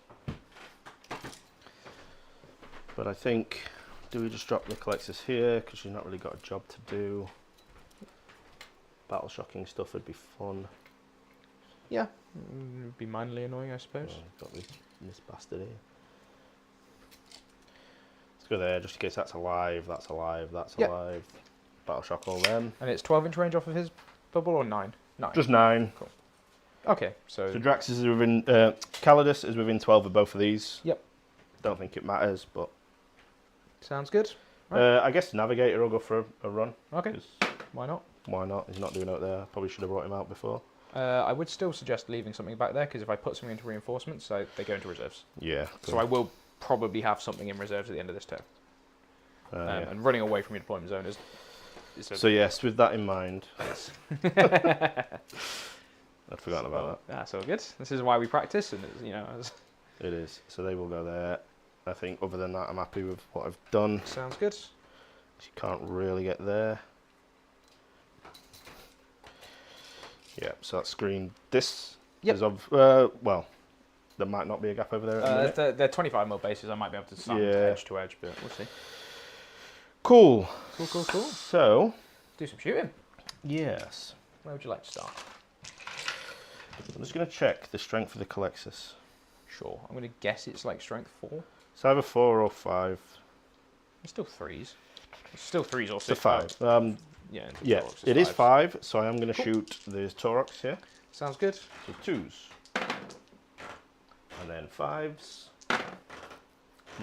but I think, do we just drop the Colexus here, because she's not really got a job to do. Battle shocking stuff would be fun. Yeah. It'd be mildly annoying, I suppose. Got this bastard here. Let's go there, just in case that's alive, that's alive, that's Yep. alive. Battle shock all them. And it's 12-inch range off of his bubble or 9? 9. Just 9. Okay, so... So Drax is within, Calidus is within 12 of both of these. Yep. Don't think it matters, but... Sounds good. Right. I guess Navigator will go for a run. Okay, 'Cause why not? why not? He's not doing it there. Probably should have brought him out before. I would still suggest leaving something back there, because if I put something into reinforcements, they go into reserves. Yeah. So I will probably have something in reserves at the end of this turn. Yeah. And running away from your deployment zone is So yes, with that in mind, yes. I'd forgotten about That's all good. This is why we practice, and it's, that. It is. So they will go there. I think other than that, I'm happy with what I've done. sounds good. You can't really get there. Yeah, so that screen. This Yep. is of well, there might not be a gap over there. At the minute. They're 25mm bases. I might be able to stand Yeah. edge to edge, but we'll see. Cool. Cool. So Do some shooting. yes, Where would you like to start? I'm just going to check the strength of the Colexus. Sure. I'm going to guess it's like strength 4. It's either 4 or 5. It's still 3s. It's still 3s or It's a 6. 5. Yeah, Yeah, Tauruxes it is 5s. 5. So I am going to Cool. shoot the Taurox here. Sounds good. So 2s. And then 5s.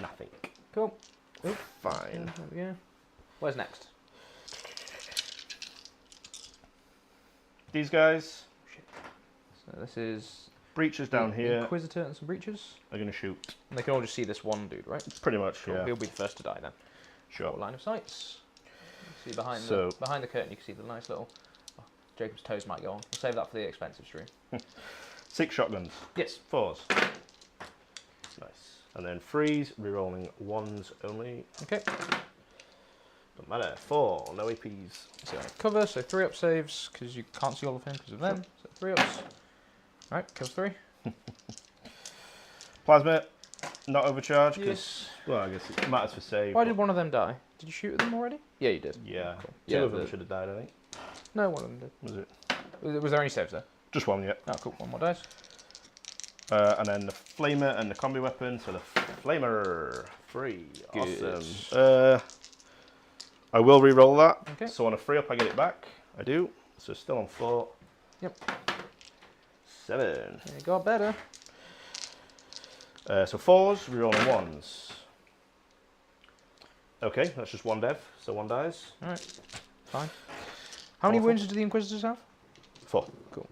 Nothing. Cool. Fine. There we go. Where's next? These guys, So this is breaches down here, Inquisitor and some breaches. are going to shoot. And they can all just see this one dude, right? Pretty much, Cool. yeah. He'll be the first to die then. Sure. Or line of sights. See behind So- behind the curtain, you can see the nice little. Oh, Jacob's toes might go on. We'll save that for the expensive stream. 6 shotguns. Yes. 4s. Nice. And then 3s, rerolling 1s only. Okay. Don't matter. 4, no APs. So cover, so 3 up saves, because you can't see all of him because of them. So 3 ups. Alright, kills 3. Plasma, not overcharged, because, Yes. well, I guess it matters for save. Why but- did one of them die? Did you shoot at them already? Yeah, you did. Yeah. Cool. 2 Yeah, of them the- should have died, I think. No, one of them did. Was it? Was there any saves there? Just 1, yeah. Oh, cool. One more dice. And then the flamer and the combi weapon. So the flamer, 3. Good. Awesome. I will re-roll that. Okay. So on a 3 up, I get it back. I do. So still on 4. Yep. 7. It got better. So 4s, re-rolling 1s. Okay, that's just 1 dev. So 1 dies. Alright. Fine. How many Awful. wounds do the Inquisitors have? 4. Cool.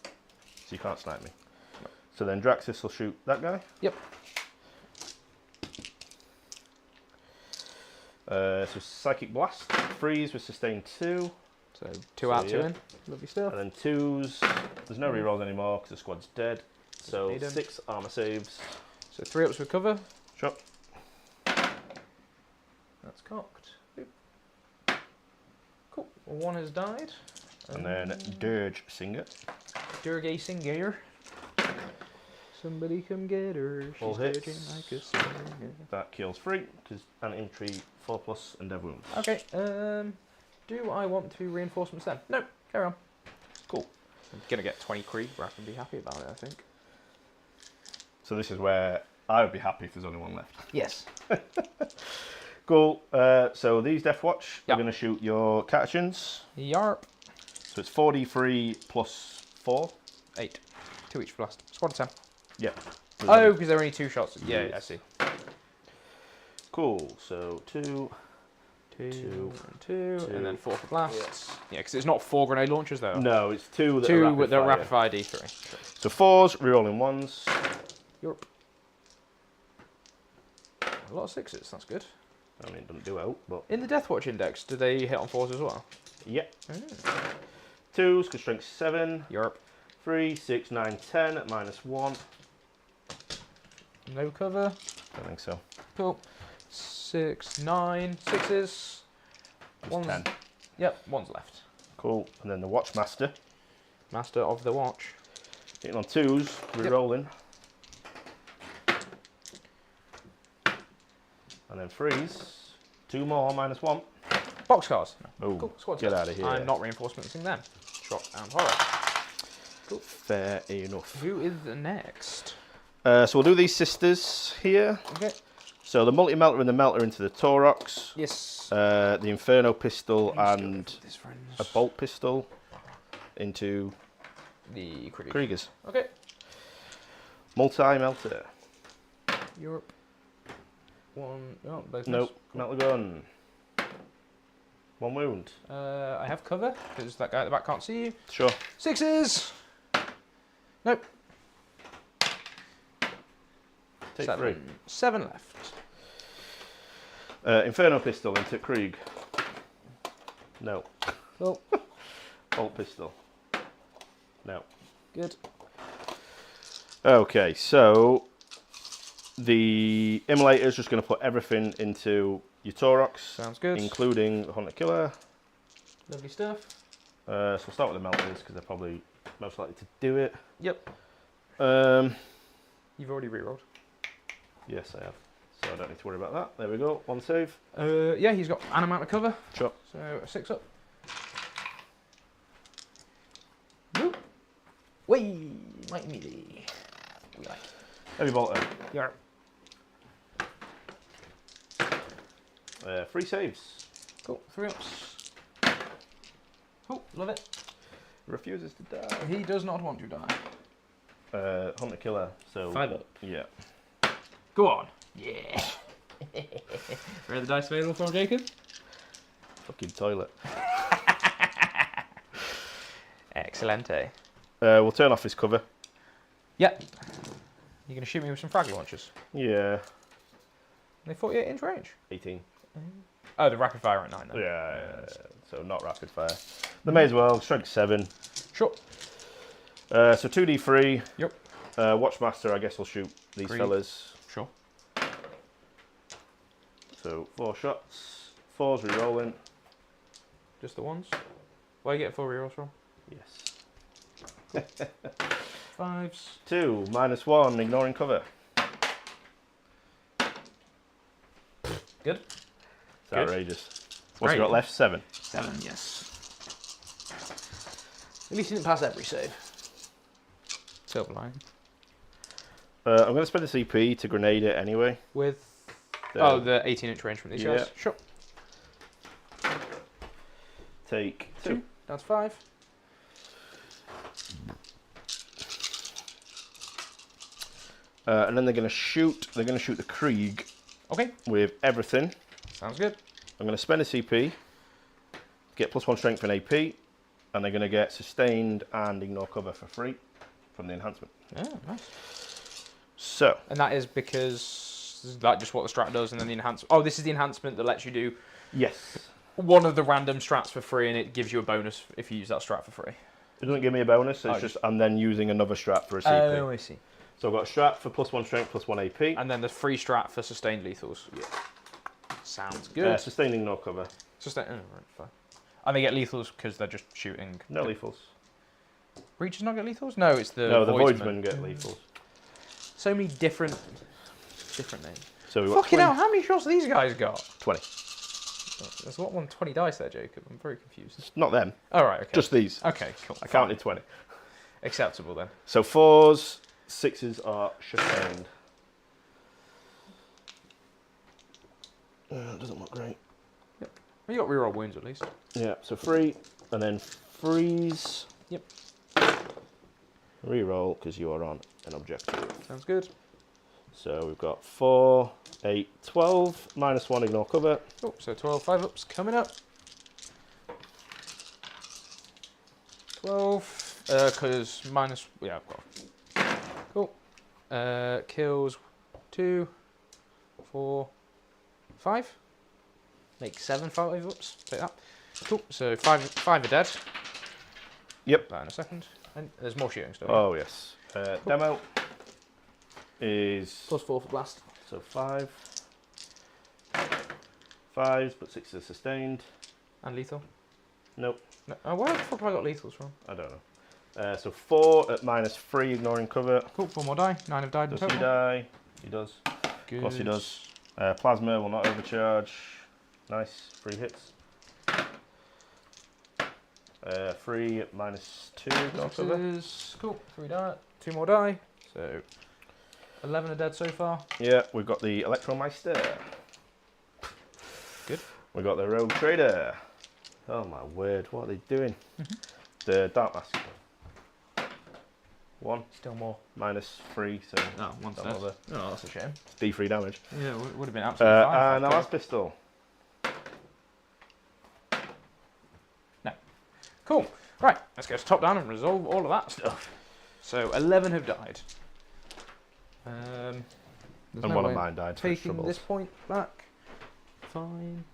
So you can't snipe me. So then Draxus will shoot that guy. Yep. So Psychic Blast, freeze with sustain 2. So 2 out, 2 yeah. in. Lovely stuff. And then 2s. There's no rerolls anymore because the squad's dead. So Need 'em. 6 armor saves. So 3 ups with cover. Sure. That's cocked. Boop. Cool. 1 has died. And then Dirge Singer. Durgay Singer. Somebody come get her. She's All hits. dirging like a singer. That kills 3 because anti-infantry 4+ and dev wounds. Okay. Do I want to reinforcements then? No. Carry on. Cool. I'm gonna get 20 creep. Where I can be happy about it. I think. So this is where I would be happy if there's only 1 left. Yes. Cool. So these Death Watch are Yep. going to shoot your catechins. Yarp. So it's 4d3 plus 4. 8. 2 each blast. Squad of 10. Yep. Oh, because there are only 2 shots. Yeah, Yes. I see. Cool. So 2. 2 and 2, two. and then 4 for blasts. Yeah, because it's not 4 grenade launchers though. No, it's 2 that 2 are with the fire. rapid fire D3. So 4s, rerolling 1s. Europe. A lot of 6s. That's good. I mean, it doesn't do out, but In the Deathwatch index, do they hit on 4s as well? yeah. Oh. 2s, because strength 7. Europe. 3, 6, 9, 10 at -1. No cover. I think so. Cool. 6, 9, 6s. Just 10. Yep, 1's left. Cool. And then the Watchmaster. Master of the Watch. Hitting on 2s, rerolling. And then 3s. 2 more, -1. Boxcars. Oh, Cool. Squad get sets. out of here. I'm not reinforcementing them. Shock and horror. Fair enough. Who is the next? So we'll do these sisters here. Okay. So the multi-melter and the melter into the Torox. Yes. The Inferno pistol and This friends. a bolt pistol into The Krieg. Kriegers. Okay. Multi-melter. Europe. 1. Oh, both. Nope. miss. Cool. Melter gun. 1 wound. I have cover because that guy at the back can't see you. Sure. 6s. Nope. Take 7. 3. 7 left. Inferno pistol into Krieg. No. Cool. Bolt pistol. No. Good. Okay, so the immolator is just going to put everything into your Torox, Sounds good. including the Hunter Killer. Lovely stuff. So we'll start with the melters because they're probably most likely to do it. Yep. Um, You've already rerolled. yes, I have. So I don't need to worry about that. There we go. 1 save. Yeah, he's got an amount of cover. Sure. So a 6 up. Whoop. Whee! Mighty melee. We like. Heavy bolter. Yeah. 3 saves. Cool. 3 ups. Cool. Love it. Refuses to die. He does not want to die. Hunter Killer. So 5 up. yeah. Go on. Yeah. Where are the dice available from, Jacob? Fucking toilet. Excellente. We'll turn off his cover. Yep. You're going to shoot me with some frag launchers? Yeah. They 48-inch range. 18. Oh, the rapid fire at 9 then. Yeah, so not rapid fire. They may as well. Strength 7. Sure. So 2d3. Yep. Watchmaster, I guess, will shoot these 3. fellas. Sure. So 4 shots. 4's re-rolling. Just the ones. Where you get 4 rerolls from? Yes. 5s. 2, -1, ignoring cover. Good. It's Good. outrageous. What's Great. he got left? 7. 7, yes. At least he didn't pass every save. Silver line. I'm going to spend a CP to grenade it anyway. With... the 18-inch range from these guys. Yeah. Sure. Take 2. 2. That's 5. And then they're going to shoot. They're going to shoot the Krieg Okay. with everything. Sounds good. I'm going to spend a CP, get +1 strength and AP, and they're going to get sustained and ignore cover for free from the enhancement. Yeah, nice. So, And that is because... Is that just what the strat does and then the enhancement... Oh, this is the enhancement that lets you do yes, one of the random strats for free and it gives you a bonus if you use that strat for free. it doesn't give me a bonus. It's just I'm then using another strat for a CP. Oh, I see. So I've got a strat for +1 strength, +1 AP. And then the free strat for sustained lethals. Yeah. Sounds good. Sustained ignore cover. Sustain. Oh, right, fine. And they get lethals because they're just shooting. No lethals. Breaches not get lethals? No, it's the No, the voidsmen. voidsmen get lethals. So many different names. So we've got Fucking hell, how many shots have these guys got? 20. There's what, 20 dice there, Jacob. I'm very confused. It's not them. All right, okay. Just these. Okay, cool. I counted 20. Acceptable then. So 4s, 6s are sustained. Doesn't look great. Well, you got reroll wounds at least. Yeah, so 3, and then freeze. Yep. Reroll because you are on an objective. Sounds good. So we've got 4, 8, 12, -1 ignore cover. Oh, so 12 5-ups coming up. 12, because minus... Yeah, I've got... Cool. Kills 2, 4, 5. Make 7 5-ups. Take that. Cool. So 5 are dead. Yep. That in a second. And there's more shooting still. Oh, yes. Demo is... +4 for blast. So 5. 5s, but 6 are sustained. And lethal. Nope, No. Oh, where the fuck have I got lethals from? I don't know. So 4 at -3, ignoring cover. Cool. 4 more die. 9 have died in Does he total. die? He does. Good. Of course he does. Plasma will not overcharge. Nice. 3 hits. 3 at -2, ignore cover. Sixes. Cool. 3 die. 2 more die. So 11 are dead so far. Yeah, we've got the Electromeister. Good. We've got the Rogue Trader. Oh my word, what are they doing? The Dark Mask. 1, Still more. -3, so No, one's don't dead. bother. Oh, that's a shame. D3 damage. Yeah, it would have been absolutely fine. And our last pistol. No. Cool. Right, let's go to top down and resolve all of that stuff. So 11 have died. And one of mine died for his taking troubles. this point back. Fine.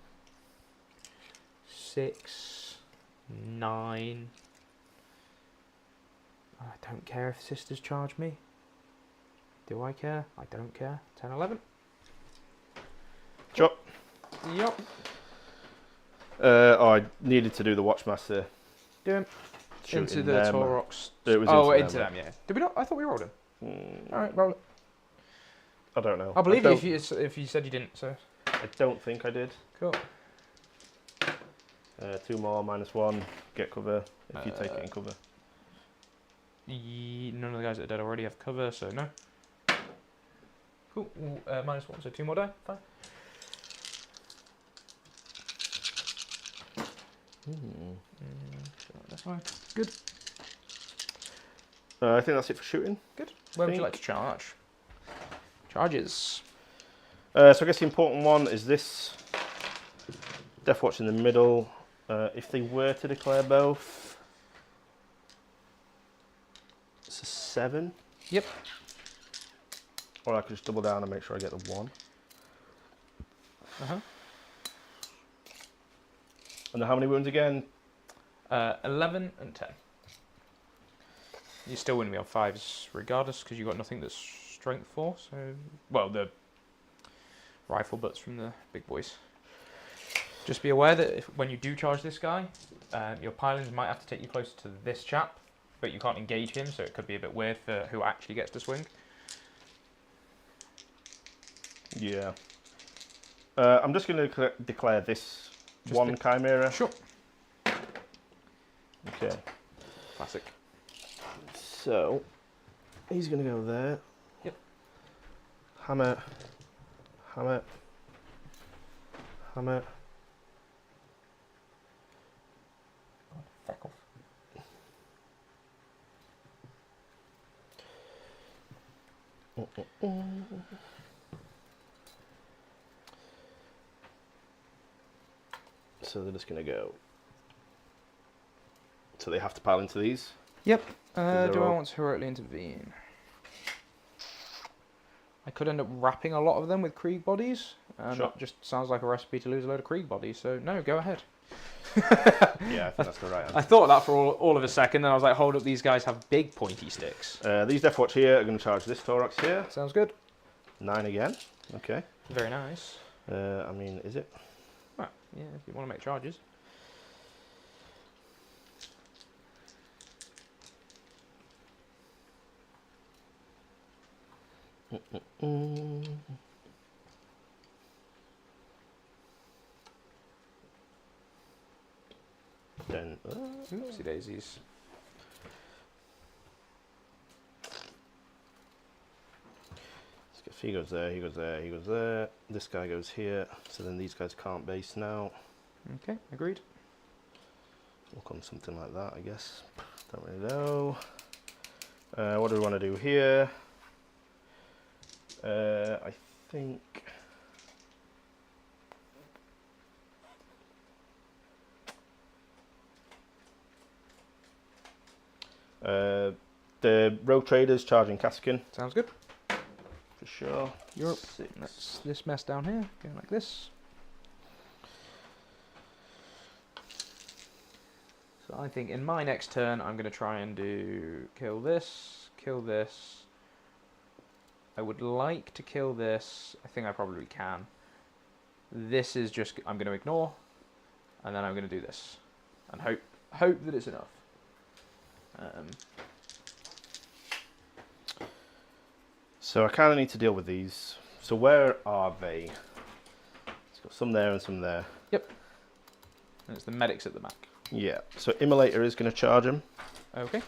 6, 9. I don't care if sisters charge me. Do I care? I don't care. 10, 11. Chop. Yup. I needed to do the Watchmaster. Doing Shooting into the them. Taurox. It was into them, yeah. Did we not? I thought we rolled them. Alright, roll it. I don't know. I believe you if you said you didn't, so. I don't think I did. Cool. 2 more, -1. Get cover if you take it in cover. None of the guys that are dead already have cover, so no. Cool. -1, so 2 more die. Fine. That's fine. Good. I think that's it for shooting. Good. Where would you like to charge? Charges. So I guess the important one is this. Death Watch in the middle. If they were to declare both, it's a 7. Yep. Or I could just double down and make sure I get the 1. And how many wounds again? 11 and 10. You still win me on 5s regardless, because you've got nothing that's strength 4. So, well, the rifle butts from the big boys. Just be aware that when you do charge this guy, your pilings might have to take you closer to this chap, but you can't engage him, so it could be a bit weird for who actually gets to swing. Yeah. I'm just going to declare this one Chimera. Sure. Okay. Classic. So, he's going to go there. Yep. Hammer. Hammer. Hammer. Fuck off. So they're just going to go. So they have to pile into these. Yep. Do I want to heroically intervene? I could end up wrapping a lot of them with Krieg bodies. And Sure. that just sounds like a recipe to lose a load of Krieg bodies. So no, go ahead. Yeah, I think that's the right answer. I thought that for all of a second, then I was like, hold up, these guys have big pointy sticks. These Death Watch here are going to charge this Thorax here. Sounds good. 9 again. Okay. Very nice. I mean, is it? Right, yeah, if you want to make charges. Then, Oopsie daisies. if he goes there, he goes there, he goes there. This guy goes here. So then these guys can't base now. Okay, agreed. Look on something like that, I guess. Don't really know. What do we want to do here? I think... the rogue traders charging Kaskin. Sounds good. For sure. You're up. 6. That's this mess down here, going like this. So I think in my next turn, I'm going to try and do kill this, kill this. I would like to kill this. I think I probably can. This is just, I'm going to ignore, and then I'm going to do this, and hope that it's enough. So I kind of need to deal with these. So where are they? It's got some there and some there. Yep. And it's the medics at the back. Yeah. So Immolator is going to charge him. Okay.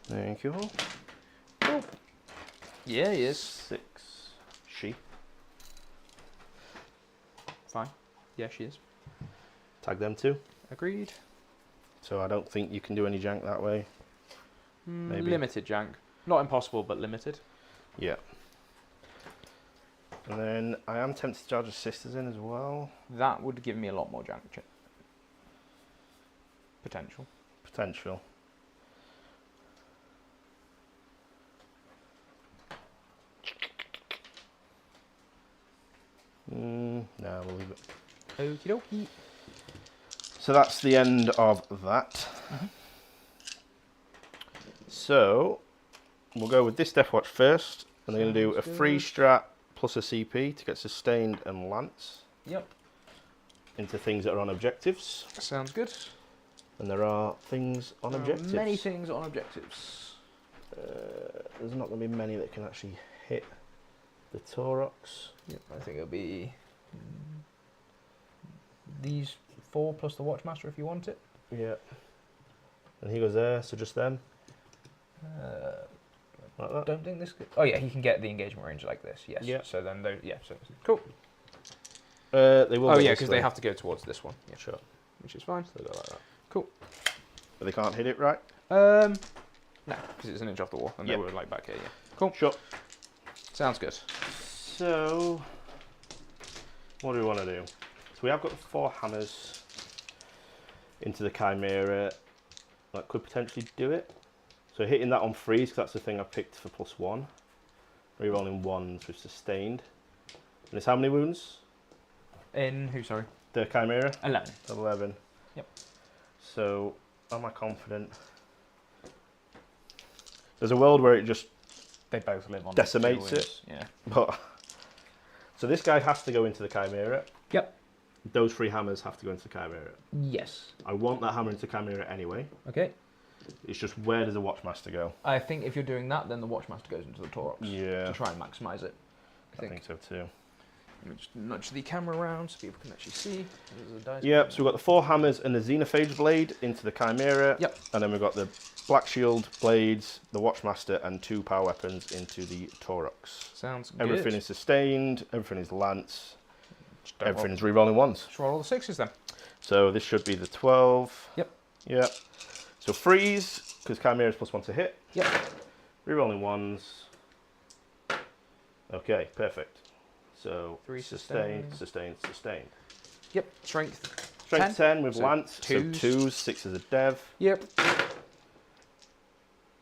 Thank you. Cool. Yeah, he is. 6. She. Fine. Yeah, she is. Tag them too. Agreed. So I don't think you can do any jank that way. Maybe. Limited jank. Not impossible, but limited. Yeah. And then I am tempted to charge the sisters in as well. That would give me a lot more jank potential. Potential. No, we'll leave it. Okie dokie. So that's the end of that. So we'll go with this Death Watch first, and they're going to do a free strat plus a CP to get sustained and lance. Yep. Into things that are on objectives. Sounds good. And there are things on objectives. Many things on objectives. There's not going to be many that can actually hit the Taurox. Yep, I think it'll be these 4 plus the Watchmaster if you want it. Yeah. And he goes there, so just them. Like that. Don't think this. Oh yeah, he can get the engagement range like this. Yes. Yeah. So then, yeah. So cool. They will. Oh go yeah, this because way. they have to go towards this one. Yeah. Sure. Which is fine. So they go like that. Cool. But they can't hit it, right? No, because it's an inch off the wall, and Yep. they were like back here. Yeah. Cool. Sure. Sounds good. So, what do we want to do? So we have got 4 hammers into the Chimera. That could potentially do it. So hitting that on freeze, because that's the thing I picked for +1. Rerolling 1s with sustained. And it's how many wounds? In who, sorry? The Chimera? 11. 11. Yep. So, am I confident? There's a world where it just They both live on decimates 2 it. wounds. Yeah. But so this guy has to go into the Chimera. Yep. Those 3 hammers have to go into the Chimera. Yes. I want that hammer into Chimera anyway. Okay. It's just where does the Watchmaster go? I think if you're doing that, then the Watchmaster goes into the Taurox. Yeah. To try and maximise it. I think so too. Let me just nudge the camera around so people can actually see. There's a dice. Yep, so we've got the 4 hammers and the Xenophage blade into the Chimera. Yep. And then we've got the Black Shield blades, the Watchmaster, and 2 power weapons into the Taurox. Sounds good. Everything is sustained, everything is lance, Just don't everything is rerolling 1s. Just roll all the 6s then. So this should be the 12. Yep. Yep. So freeze, because Chimera is +1 to hit. Yep. Rerolling 1s. Okay, perfect. So 3 sustained, sustain. sustained. Yep. Strength. Strength 10 with So lance. twos. So 2s, 6 is a dev. Yep.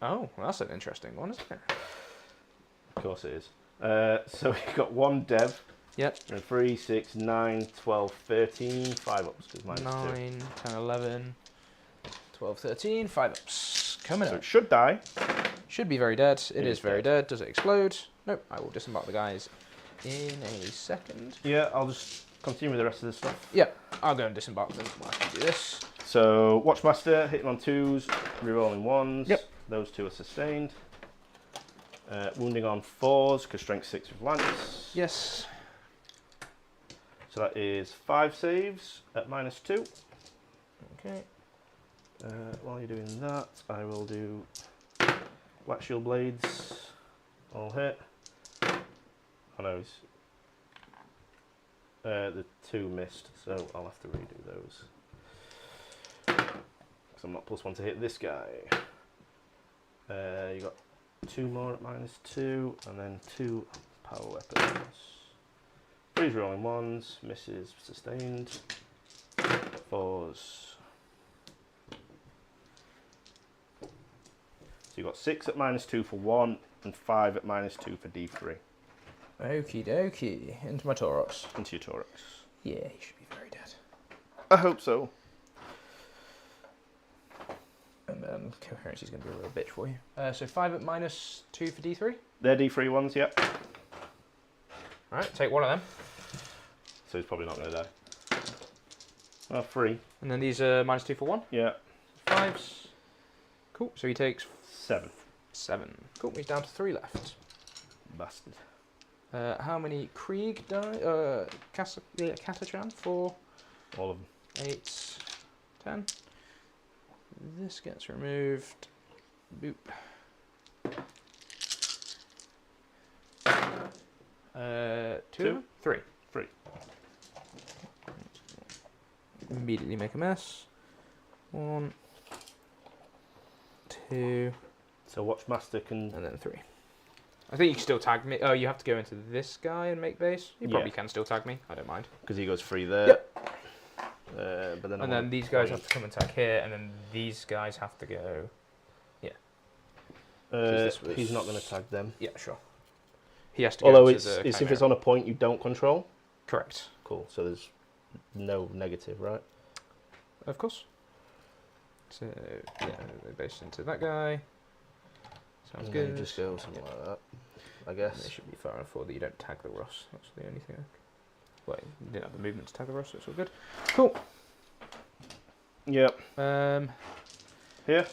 Oh, well, that's an interesting one, isn't it? Of course it is. So we've got 1 dev. Yep. And 3, 6, 9, 12, 13, 5 ups because minus 9, 10, 11, 12, 13, 5 ups. 2. Coming So up. it should die. Should be very dead. It It is is very dead. dead. Does it explode? Nope. I will disembark the guys in a second. Yeah, I'll just continue with the rest of the stuff. Yeah, I'll go and disembark them while I do this. So Watchmaster, hitting on 2s, rerolling 1s. Yep. Those 2 are sustained. Wounding on 4s because strength 6 with lance. Yes. So that is 5 saves at -2. Okay. While you're doing that, I will do Black Shield blades. All hit. Oh no, the 2 missed, so I'll have to redo those. Because I'm not +1 to hit this guy. You got 2 more at -2, and then 2 power weapons. 3's rolling 1s, misses, sustained. 4s. So you got 6 at -2 for 1, and 5 at -2 for D3. Okie dokie. Into my Taurox. Into your Taurox. Yeah, he should be very dead. I hope so. And then coherency is going to be a real bitch for you. So 5 at -2 for D3. They're D3 ones, yep. Alright, take one of them. So he's probably not going to die. Oh, 3. And then these are -2 for 1. Yeah. 5s. Cool. So he takes 7. 7. Cool. He's down to 3 left. Bastard. How many Krieg die? Katachan? 4, All of them. 8, 10. This gets removed. Boop. 2? 3. 3. Immediately make a mess. 1, 2, So Watchmaster can... and then 3. I think you can still tag me. Oh, you have to go into this guy and make base. You probably Yeah. can still tag me. I don't mind. Because he goes free there. Yep. But then And then these guys have to come and tag here, and then these guys have to go. this was- He's not going to tag them. Yeah, sure. He has to. Although go it's to the if Chimera. it's on a point you don't control. Correct. Cool. So there's no negative, right? Of course. So yeah, they base into that guy. Sounds And good. then you just go something like that, I And guess. they should be far enough forward that you don't tag the Ross. That's the only thing. Well, you didn't have the movement to tag the Ross, so it's all good. Cool. Yep. Here?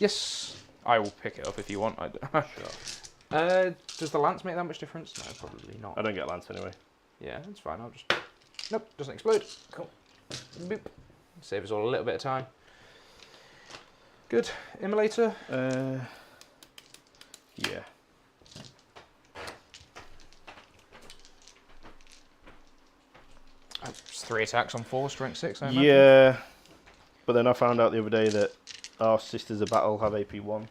Yes. I will pick it up if you want. Sure. Does the lance make that much difference? No, probably not. I don't get lance anyway. Yeah, that's fine. I'll just. Nope, doesn't explode. Cool. Boop. Save us all a little bit of time. Good. Immolator. Yeah. It's 3 attacks on 4, strength 6. I imagine. Yeah. But then I found out the other day that our Sisters of Battle have AP 1.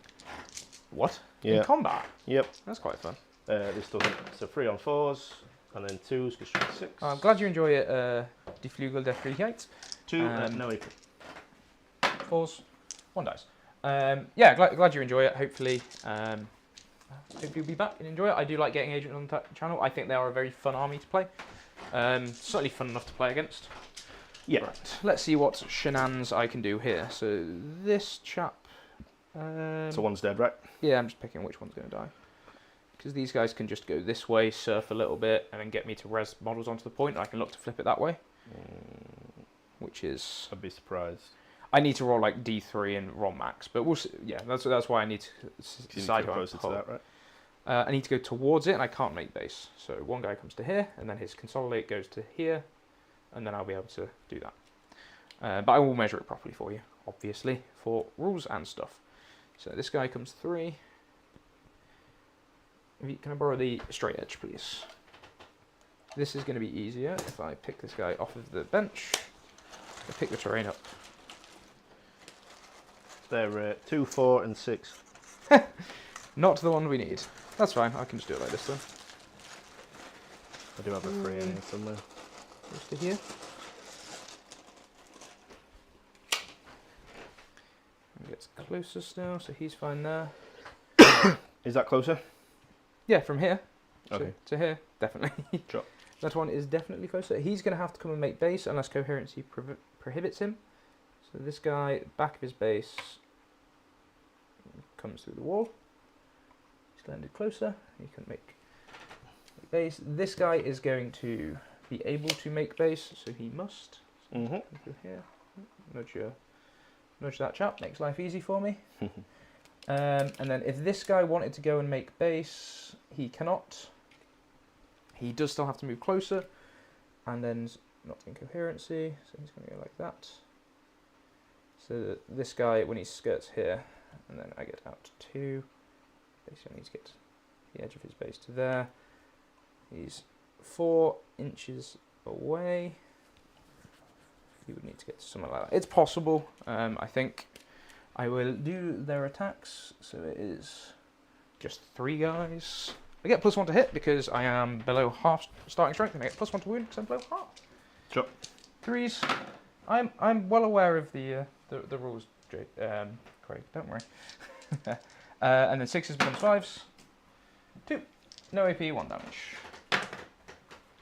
What? Yeah. In combat? Yep. That's quite fun. This doesn't. So 3 on 4s, and then 2s because strength 6. I'm glad you enjoy it. Die Flügel der Freiheit. 2, no AP. 4s, 1 dice. Yeah, glad you enjoy it. Hopefully, hope you'll be back and enjoy it. I do like getting agents on the channel. I think they are a very fun army to play. Certainly fun enough to play against. Yeah. Right, let's see what shenanigans I can do here. So this chap... so one's dead, right? Yeah, I'm just picking which one's going to die. Because these guys can just go this way, surf a little bit, and then get me to res models onto the point. I can look to flip it that way. Which is... I'd be surprised. I need to roll like D3 and roll max, but we'll see. Yeah, that's why I need to decide who I'm closer to that, right? I need to go towards it, and I can't make base. So one guy comes to here, and then his consolidate goes to here, and then I'll be able to do that. But I will measure it properly for you, obviously, for rules and stuff. So this guy comes 3. Can I borrow the straight edge, please? This is going to be easier if I pick this guy off of the bench. I pick the terrain up. They're 2, 4, and 6. Not the one we need. That's fine. I can just do it like this then. I do have a 3 in here somewhere. Just to here. And gets closer still, so he's fine there. Is that closer? Yeah, from here Okay. to here, definitely. Sure. That one is definitely closer. He's going to have to come and make base unless coherency prohibits him. So this guy, back of his base, comes through the wall. He's landed closer. He can make base. This guy is going to be able to make base, so he must. So come through here. Nudge that chap. Makes life easy for me. And then if this guy wanted to go and make base, he cannot. He does still have to move closer, and then not in coherency, so he's going to go like that. So that this guy, when he skirts here, and then I get out to 2, basically I need to get the edge of his base to there. He's 4 inches away. He would need to get to somewhere like that. It's possible, I think. I will do their attacks, so it is just 3 guys. I get +1 to hit because I am below half starting strength, and I get +1 to wound because I'm below half. Sure. 3s. I'm well aware of the rules, Craig. Don't worry. And then 6s becomes 5s. 2. No AP, 1 damage.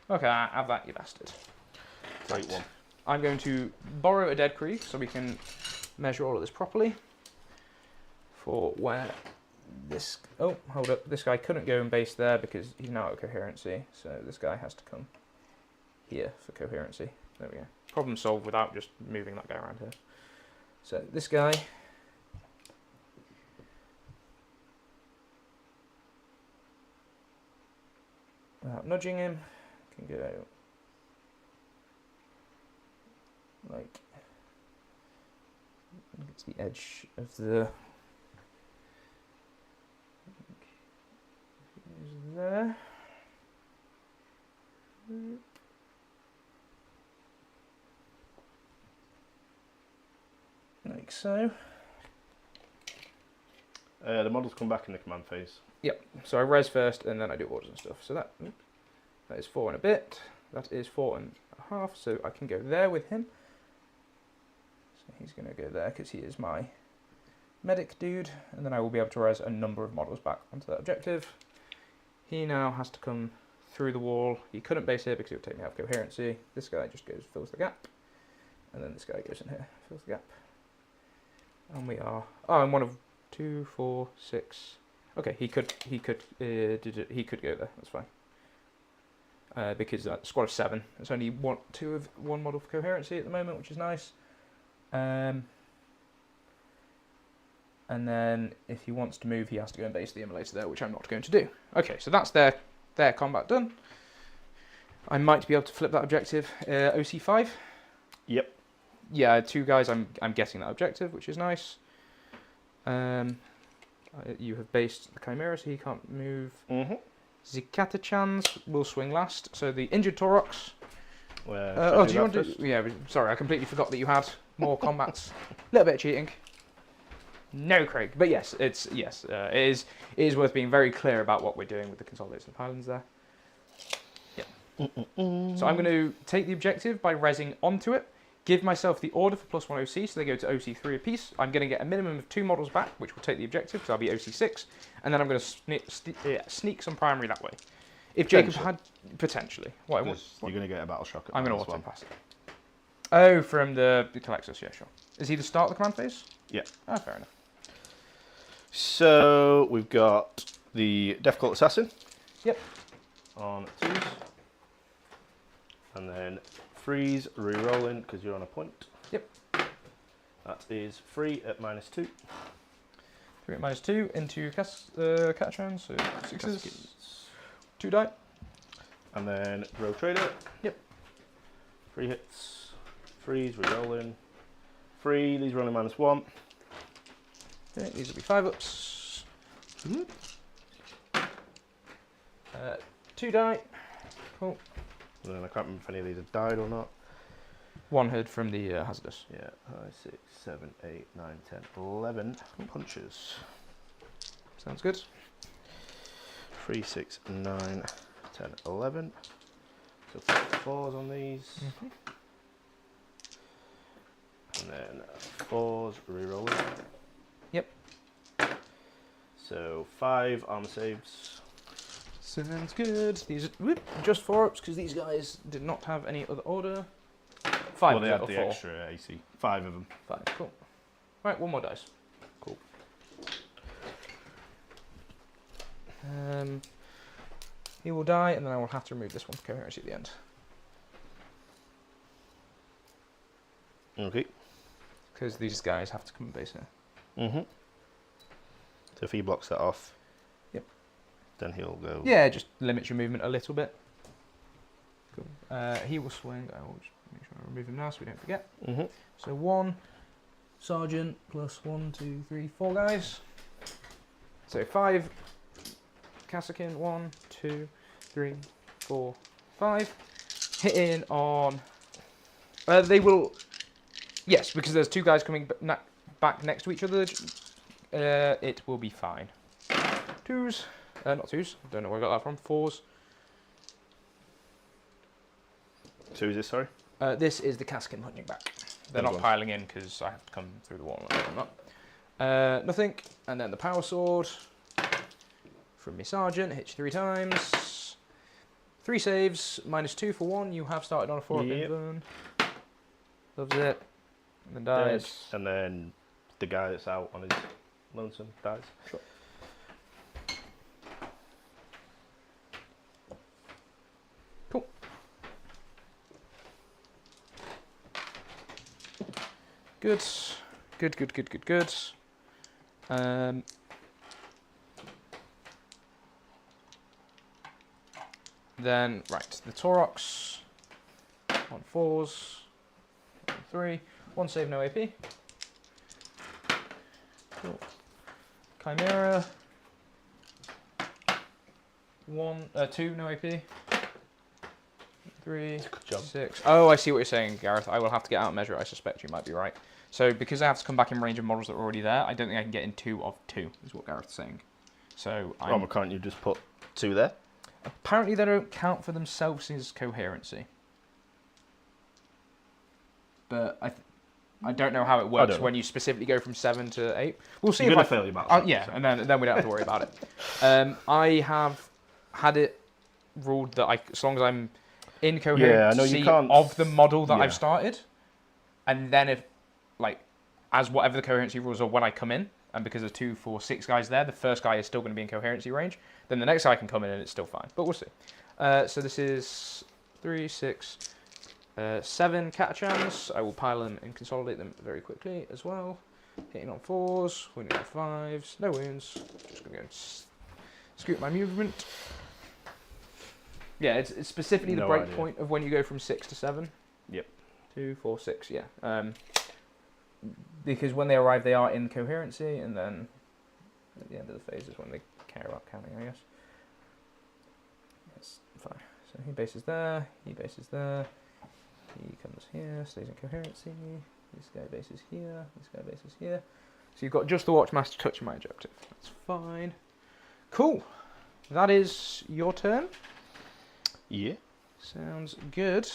Okay, have that, you bastard. Right. 1. I'm going to borrow a dead Krieg so we can measure all of this properly. For where this... Oh, hold up. This guy couldn't go and base there because he's now at coherency. So this guy has to come here for coherency. There we go. Problem solved without just moving that guy around here. So this guy... Without nudging him, can go... like... It's the edge of the... There. Like so. The models come back in the command phase. Yep. So I res first, and then I do orders and stuff. So that is 4 and a bit. That is 4 and a half. So I can go there with him. So he's going to go there because he is my medic dude, and then I will be able to res a number of models back onto that objective. He now has to come through the wall. He couldn't base here because it would take me out of coherency. This guy just goes, fills the gap. And then this guy goes in here, fills the gap. And we are... Oh, I'm 1 of 2, 4, 6. Okay, he could go there, that's fine. Because squad of 7. There's only 1 model for coherency at the moment, which is nice. And then if he wants to move, he has to go and base the immolator there, which I'm not going to do. Okay, so that's their combat done. I might be able to flip that objective. OC5? Yep. Yeah, 2 guys, I'm getting that objective, which is nice. You have based the Chimera, so he can't move. Zikatachans will swing last. So the injured Taurox. Do you want to... Yeah, sorry, I completely forgot that you had more combats. A little bit of cheating. No, Craig. But yes, it is worth being very clear about what we're doing with the Consolidates and Pylons there. Yeah. So I'm going to take the objective by rezzing onto it, give myself the order for +1 OC, so they go to OC3 apiece. I'm going to get a minimum of 2 models back, which will take the objective, so I'll be OC6, and then I'm going to sneak some primary that way. If Jacob had... Potentially. What? You're going to get a battle shock. I'm going to auto pass it. Oh, from the Nexus, yeah, sure. Is he the start of the command phase? Yeah. Oh, fair enough. So we've got the Difficult Assassin. Yep. On 2s. And then freeze, re-rolling because you're on a point. Yep. That is 3 at -2. 3 at -2 into Catachans, so 6s. 2 die. And then Row Trader. Yep. 3 hits. Freeze, re-rolling. 3, these are only -1. Okay, these will be 5-ups. 2 die. Cool. And then I can't remember if any of these have died or not. 1 hit from the hazardous. Yeah, 5, 6, 7, 8, 9, 10, 11 punches. Sounds good. 3, 6, 9, 10, 11. So 4s on these. And then 4s re-rolling. Yep. So 5 armor saves. Sounds good. These are just 4-ups because these guys did not have any other order. 5 Well, they had or the 4? extra AC. 5 of them. 5, cool. Right, 1 more dice. Cool. He will die, and then I will have to remove this one for coherency at the end. Okay. Because these guys have to come and base here. So if he blocks that off, yep, then he'll go. Yeah, just limits your movement a little bit. Cool. He will swing. I will just make sure I remove him now so we don't forget. So 1 sergeant plus 1, 2, 3, 4 guys. So 5 Kassakin. 1, 2, 3, 4, 5. Hitting on. They will. Yes, because there's 2 guys coming back next to each other. It will be fine. 2s. Not 2s. Don't know where I got that from. 4s. So is this, sorry? This is the Kassakin punching back. They're not piling in because I have to come through the wall. I'm not. Nothing. And then the power sword from me sergeant. Hits you 3 times. 3 saves. -2 for 1. You have started on a 4-up burn. Loves it. And then dies. Dead. And then the guy that's out on his lonesome dies. Sure. Cool. Good. Good. Then, right, the Taurox on 4s, 3, 1 save, no AP. Cool. Chimera, 2, no AP. 3, 6. Oh, I see what you're saying, Gareth. I will have to get out measure. I suspect you might be right. So because I have to come back in range of models that are already there, I don't think I can get in 2 of 2, is what Gareth's saying. So Well, can't you just put 2 there? Apparently they don't count for themselves as coherency. But I don't know how it works when you specifically go from 7 to 8. We'll see. You're if gonna fail your battle. Yeah, and then we don't have to worry about it. I have had it ruled that as long as I'm in coherency of the model that I've started, and then if as whatever the coherency rules are when I come in, and because there's 2, 4, 6 guys there, the first guy is still going to be in coherency range. Then the next guy can come in and it's still fine. But we'll see. So this is 3, 6, 7 Catachans. I will pile them and consolidate them very quickly as well. Hitting on 4s, winning on 5s, no wounds. Just going to go and scoot my movement. Yeah, it's specifically the break point of when you go from 6 to 7. Yep. 2, 4, 6, yeah. Because when they arrive, they are in coherency, and then at the end of the phase is when they care about counting, I guess. That's fine. So he bases there, he bases there, he comes here, stays in coherency, this guy bases here, this guy bases here. So you've got just the Watchmaster touching my objective. That's fine. Cool. That is your turn. Yeah. Sounds good.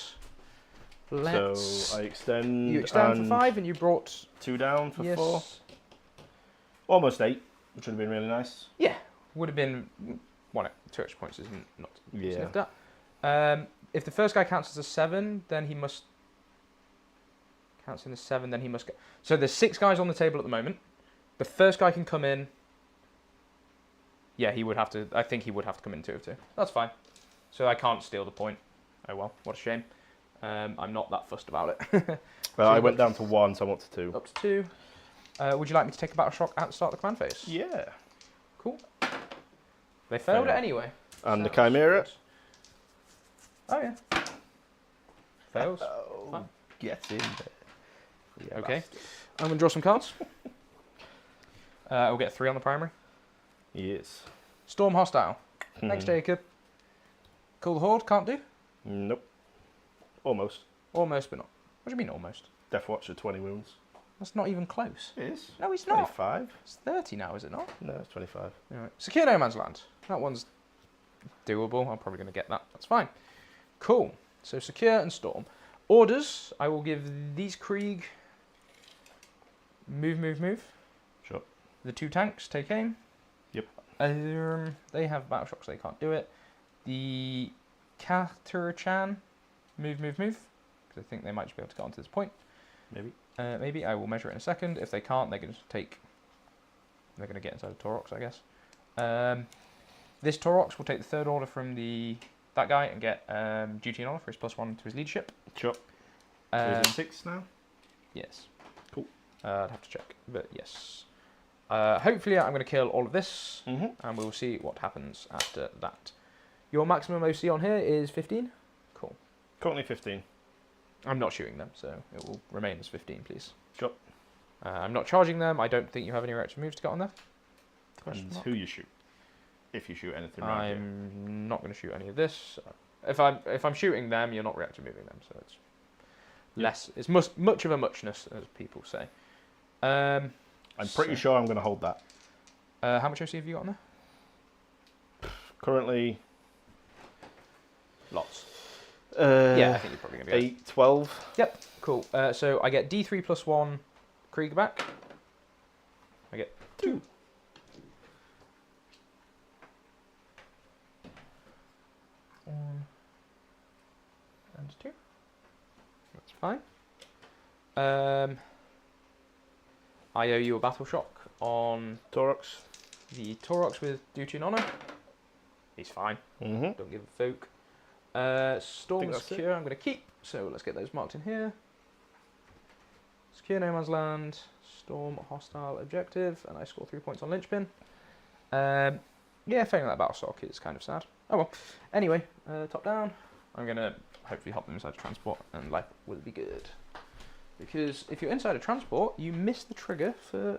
Let's. So I extend. You extend for and 5 and you brought. 2 down for Yes. 4. Almost 8, which would have been really nice. Yeah, would have been 2 extra points is not Yeah. sniffed at. If the first guy counts as a 7, then he must counts in a 7. Then he must go. So there's 6 guys on the table at the moment. The first guy can come in. Yeah, he would have to. I think he would have to come in 2 of 2. That's fine. So I can't steal the point. Oh well, what a shame. I'm not that fussed about it. Well, So I went down to 1, so I'm up to 2. Up to 2. Would you like me to take a battle shock at the start of the command phase? Yeah. Cool. They failed it Fail. anyway. And the Sounds Chimera. good. Oh yeah. Fails. Oh, Fine. get in there. Yeah, Okay. bastard. I'm gonna draw some cards. We'll get 3 on the primary. Yes. Storm hostile. Thanks, Mhm. Jacob. Cool the horde. Can't do. Nope. Almost. Almost, but not. What do you mean almost? Death Watch at 20 wounds. That's not even close. It is. No, it's not. 25? It's 30 now, is it not? No, it's 25. Alright. Secure no man's land. That one's doable. I'm probably going to get that. That's fine. Cool. So secure and storm. Orders. I will give these Krieg. Move. Sure. The 2 tanks take aim. Yep. They have battle shocks. They can't do it. The Katurchan. Move. Because I think they might just be able to get onto this point. Maybe. Maybe I will measure it in a second. If they can't, they're going to take. They're going to get inside the Taurox, I guess. This Taurox will take the 3rd order from that guy and get duty and honor for his +1 to his leadership. Sure. So is it 6 now? Yes. Cool. I'd have to check, but yes. Hopefully, I'm going to kill all of this, Mm-hmm. and we'll see what happens after that. Your maximum OC on here is 15. Cool. Currently 15. I'm not shooting them, so it will remain as 15, please. Sure. I'm not charging them. I don't think you have any reaction moves to get on there. Depends who you shoot. If you shoot anything around here. I'm not going to shoot any of this. If I'm shooting them, you're not reactive moving them, so it's less. It's much of a muchness, as people say. I'm pretty sure I'm going to hold that. How much OC have you got on there? Currently, Lots. Yeah, I think you're probably going to get 8, 12. Yep, cool. So I get D3 +1 Krieg back. I get 2. One and 2. That's fine. I owe you a battle shock on Taurox. the Taurox with duty and honor. He's fine. Mm-hmm. Don't give a folk. Storm Think and that's secure. I'm going to keep. So let's get those marked in here. Secure no man's land. Storm hostile objective, and I score 3 points on linchpin. Yeah, failing that battle shock is kind of sad. Oh well. Anyway, top down. I'm going to hopefully hop them inside a transport, and life will be good. Because if you're inside a transport, you miss the trigger for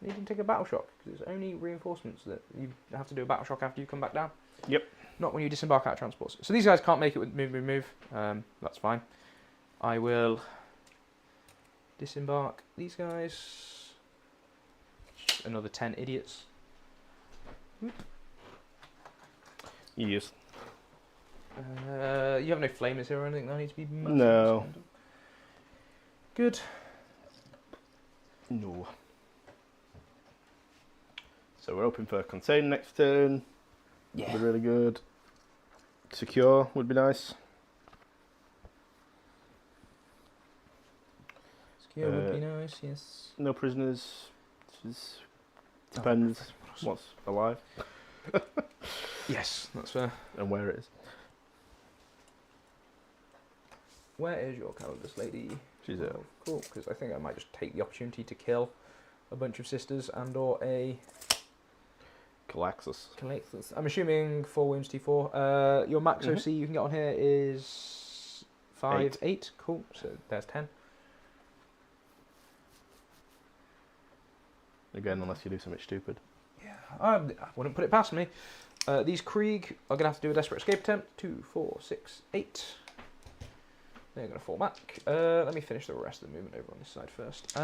needing to take a battle shock. Because it's only reinforcements that you have to do a battle shock after you come back down. Yep. Not when you disembark out of transports. So these guys can't make it with move. That's fine. I will disembark these guys. Another 10 idiots. Yes. You have no flamers here or anything that need to be massive? No. Good. No. So we're hoping for contain next turn. Yeah. Would be really good. Secure would be nice. Secure would be nice, yes. No prisoners. Depends what's alive Yes, that's fair. and where it is. Where is your colourless lady? She's Oh, cool, because I think I might just take the opportunity to kill a bunch of sisters and or a Calaxus. Calaxus. I'm assuming 4 wounds T4. Your max Mhm. OC you can get on here is 5, 8. Cool, so there's 10. Again, unless you do something stupid. Yeah, I wouldn't put it past me. These Krieg are going to have to do a desperate escape attempt. 2, 4, 6, 8. They're going to fall back. Let me finish the rest of the movement over on this side first.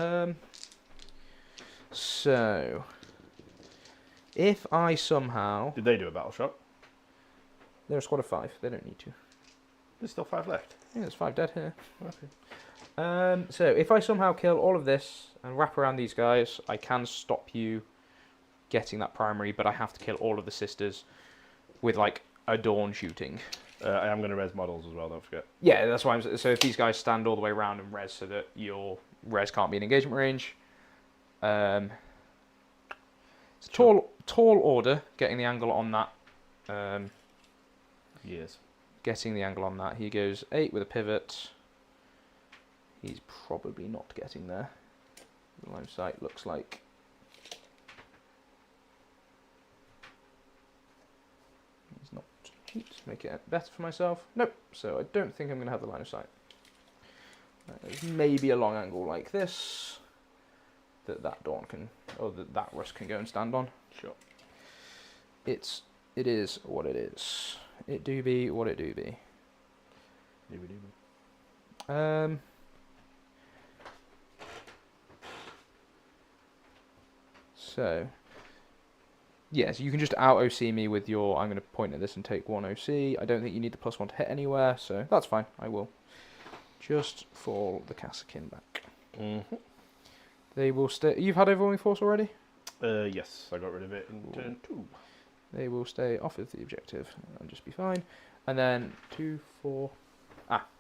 So, if I somehow... Did they do a battle shock? They're a squad of 5. They don't need to. There's still 5 left. Yeah, there's 5 dead here. Okay. So if I somehow kill all of this and wrap around these guys, I can stop you getting that primary, but I have to kill all of the sisters with like a dawn shooting. I am going to res models as well, don't forget. Yeah, that's why so if these guys stand all the way around and res so that your res can't be in engagement range. It's tall order, getting the angle on that. Yes. Getting the angle on that. He goes 8 with a pivot. He's probably not getting there. The line of sight looks like. He's not cheap. Just make it better for myself. Nope. So I don't think I'm going to have the line of sight. There's maybe a long angle like this that dawn can, or that rust can go and stand on. Sure. It is what it is. It do be what it do be. So, yes, you can just out OC me with your. I'm going to point at this and take 1 OC. I don't think you need the +1 to hit anywhere, so that's fine. I will just fall the Kassakin back. Mm-hmm. They will stay. You've had overwhelming force already? Yes, I got rid of it in turn 2. They will stay off of the objective and just be fine. And then 2, 4.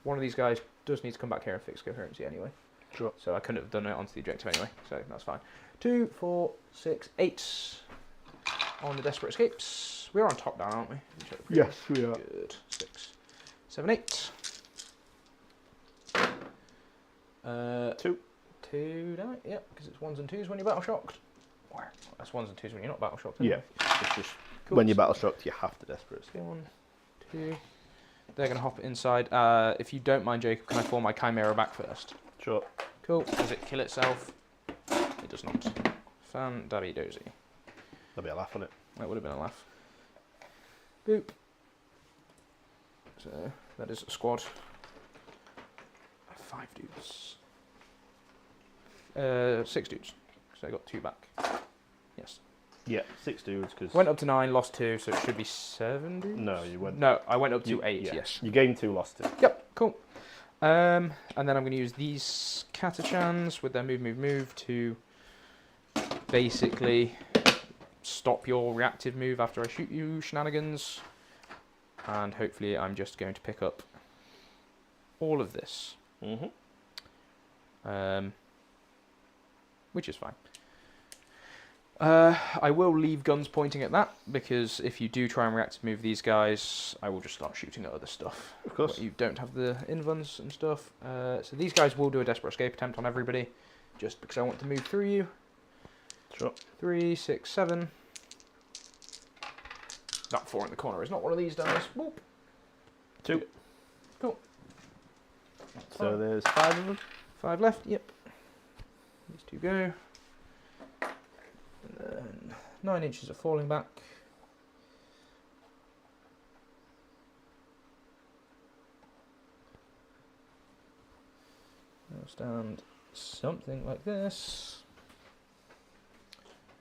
One of these guys does need to come back here and fix coherency anyway. Sure. So I couldn't have done it onto the objective anyway, so that's fine. 2, 4, 6, 8 on the desperate escapes. We're on top down, aren't we? Yes, we are. Good. 6, 7, 8. 2 die, yep, because it's 1s and 2s when you're battle shocked. Wow, that's 1s and 2s when you're not battle shocked. Yeah, it's just cool. When you're battle shocked, you have to desperate escape. 1, 2. They're going to hop inside. If you don't mind, Jacob, can I form my Chimera back first? Sure. Cool. Does it kill itself? It does not. Fan-dabby dozy. There'll be a laugh on it. That would have been a laugh. Boop. So, that is a squad. 5 dudes. 6 dudes. So I got 2 back. Yes. Yeah, 6 dudes, because... Went up to 9, lost 2, so it should be 7 dudes? No, you went... No, I went up to 8, yeah. yes. You gained 2, lost 2. Yep, cool. And then I'm going to use these Catachans with their move to basically stop your reactive move after I shoot you shenanigans. And hopefully I'm just going to pick up all of this. Mm-hmm. Which is fine. I will leave guns pointing at that, because if you do try and reactive move these guys, I will just start shooting at other stuff. Of course. But you don't have the invulns and stuff. So these guys will do a desperate escape attempt on everybody, just because I want to move through you. Sure. 3, 6, 7. That 4 in the corner is not one of these dice. Boop. 2. Cool. So there's 5 of them. 5 left, yep. These 2 go. And then 9 inches of falling back. I'll stand something like this.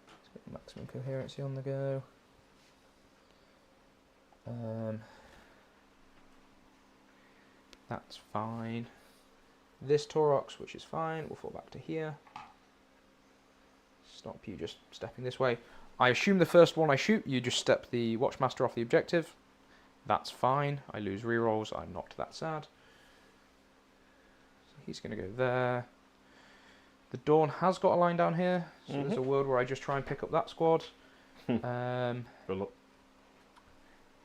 Let's get maximum coherency on the go. That's fine. This Taurox, which is fine, will fall back to here. Stop you just stepping this way. I assume the first one I shoot, you just step the Watchmaster off the objective. That's fine. I lose rerolls. I'm not that sad. So he's going to go there. The Dawn has got a line down here, so there's a world where I just try and pick up that squad. Good luck.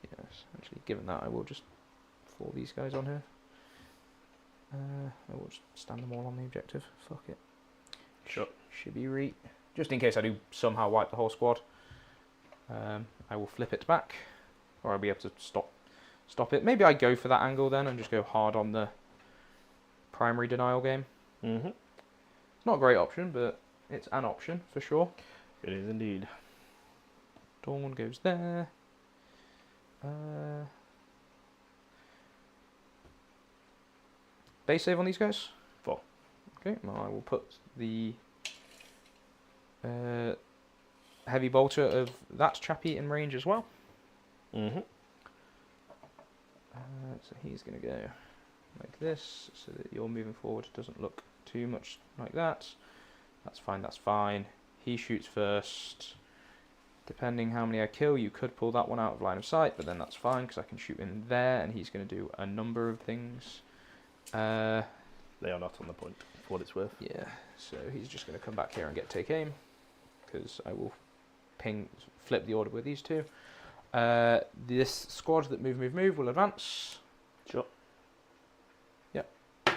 Yes, actually, given that, I will just fall these guys on here. I will just stand them all on the objective. Fuck it. Sure. Shibiri. Just in case I do somehow wipe the whole squad, I will flip it back, or I'll be able to stop it. Maybe I go for that angle then and just go hard on the primary denial game. Mm-hmm. It's not a great option, but it's an option for sure. It is indeed. Dawn goes there. Base save on these guys? 4. Okay, well, I will put the heavy bolter of that chappie in range as well. Mm-hmm. So he's going to go like this, so that your moving forward doesn't look too much like that. That's fine, that's fine. He shoots first. Depending how many I kill, you could pull that one out of line of sight, but then that's fine, because I can shoot in there, and he's going to do a number of things. They are not on the point, for what it's worth. Yeah, so he's just going to come back here and get take aim, because I will flip the order with these two. This squad that move will advance. Sure. Yep. I'm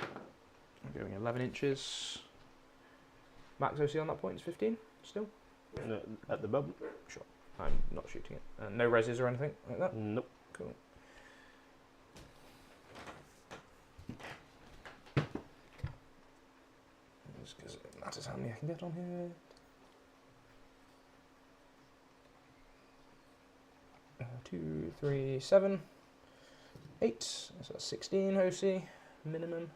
going 11 inches. Max OC on that point is 15 still? No, at the moment. Sure. I'm not shooting it. No reses or anything like that? Nope. Cool. Just because it matters how many I can get on here. 2, 3, 7, 8. So that's 16 OC minimum.